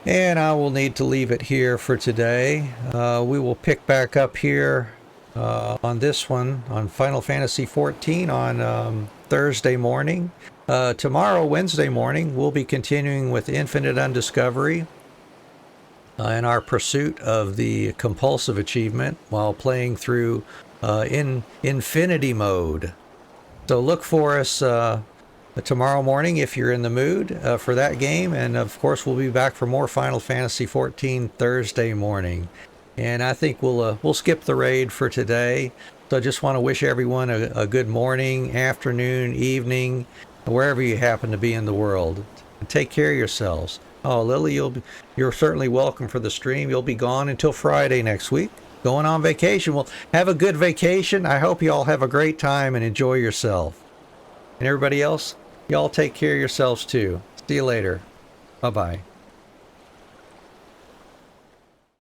A: And I will need to leave it here for today. We will pick back up here on this one, on Final Fantasy XIV, on Thursday morning. Tomorrow, Wednesday morning, we'll be continuing with Infinite Undiscovery in our pursuit of the compulsive achievement while playing through in Infinity mode. So look for us tomorrow morning if you're in the mood for that game, and of course we'll be back for more Final Fantasy XIV Thursday morning. And I think we'll skip the raid for today. So I just want to wish everyone a good morning, afternoon, evening, wherever you happen to be in the world. And take care of yourselves. Oh, Lily, you're certainly welcome for the stream. You'll be gone until Friday next week. Going on vacation. Well, have a good vacation. I hope you all have a great time and enjoy yourself. And everybody else, y'all take care of yourselves too. See you later. Bye-bye.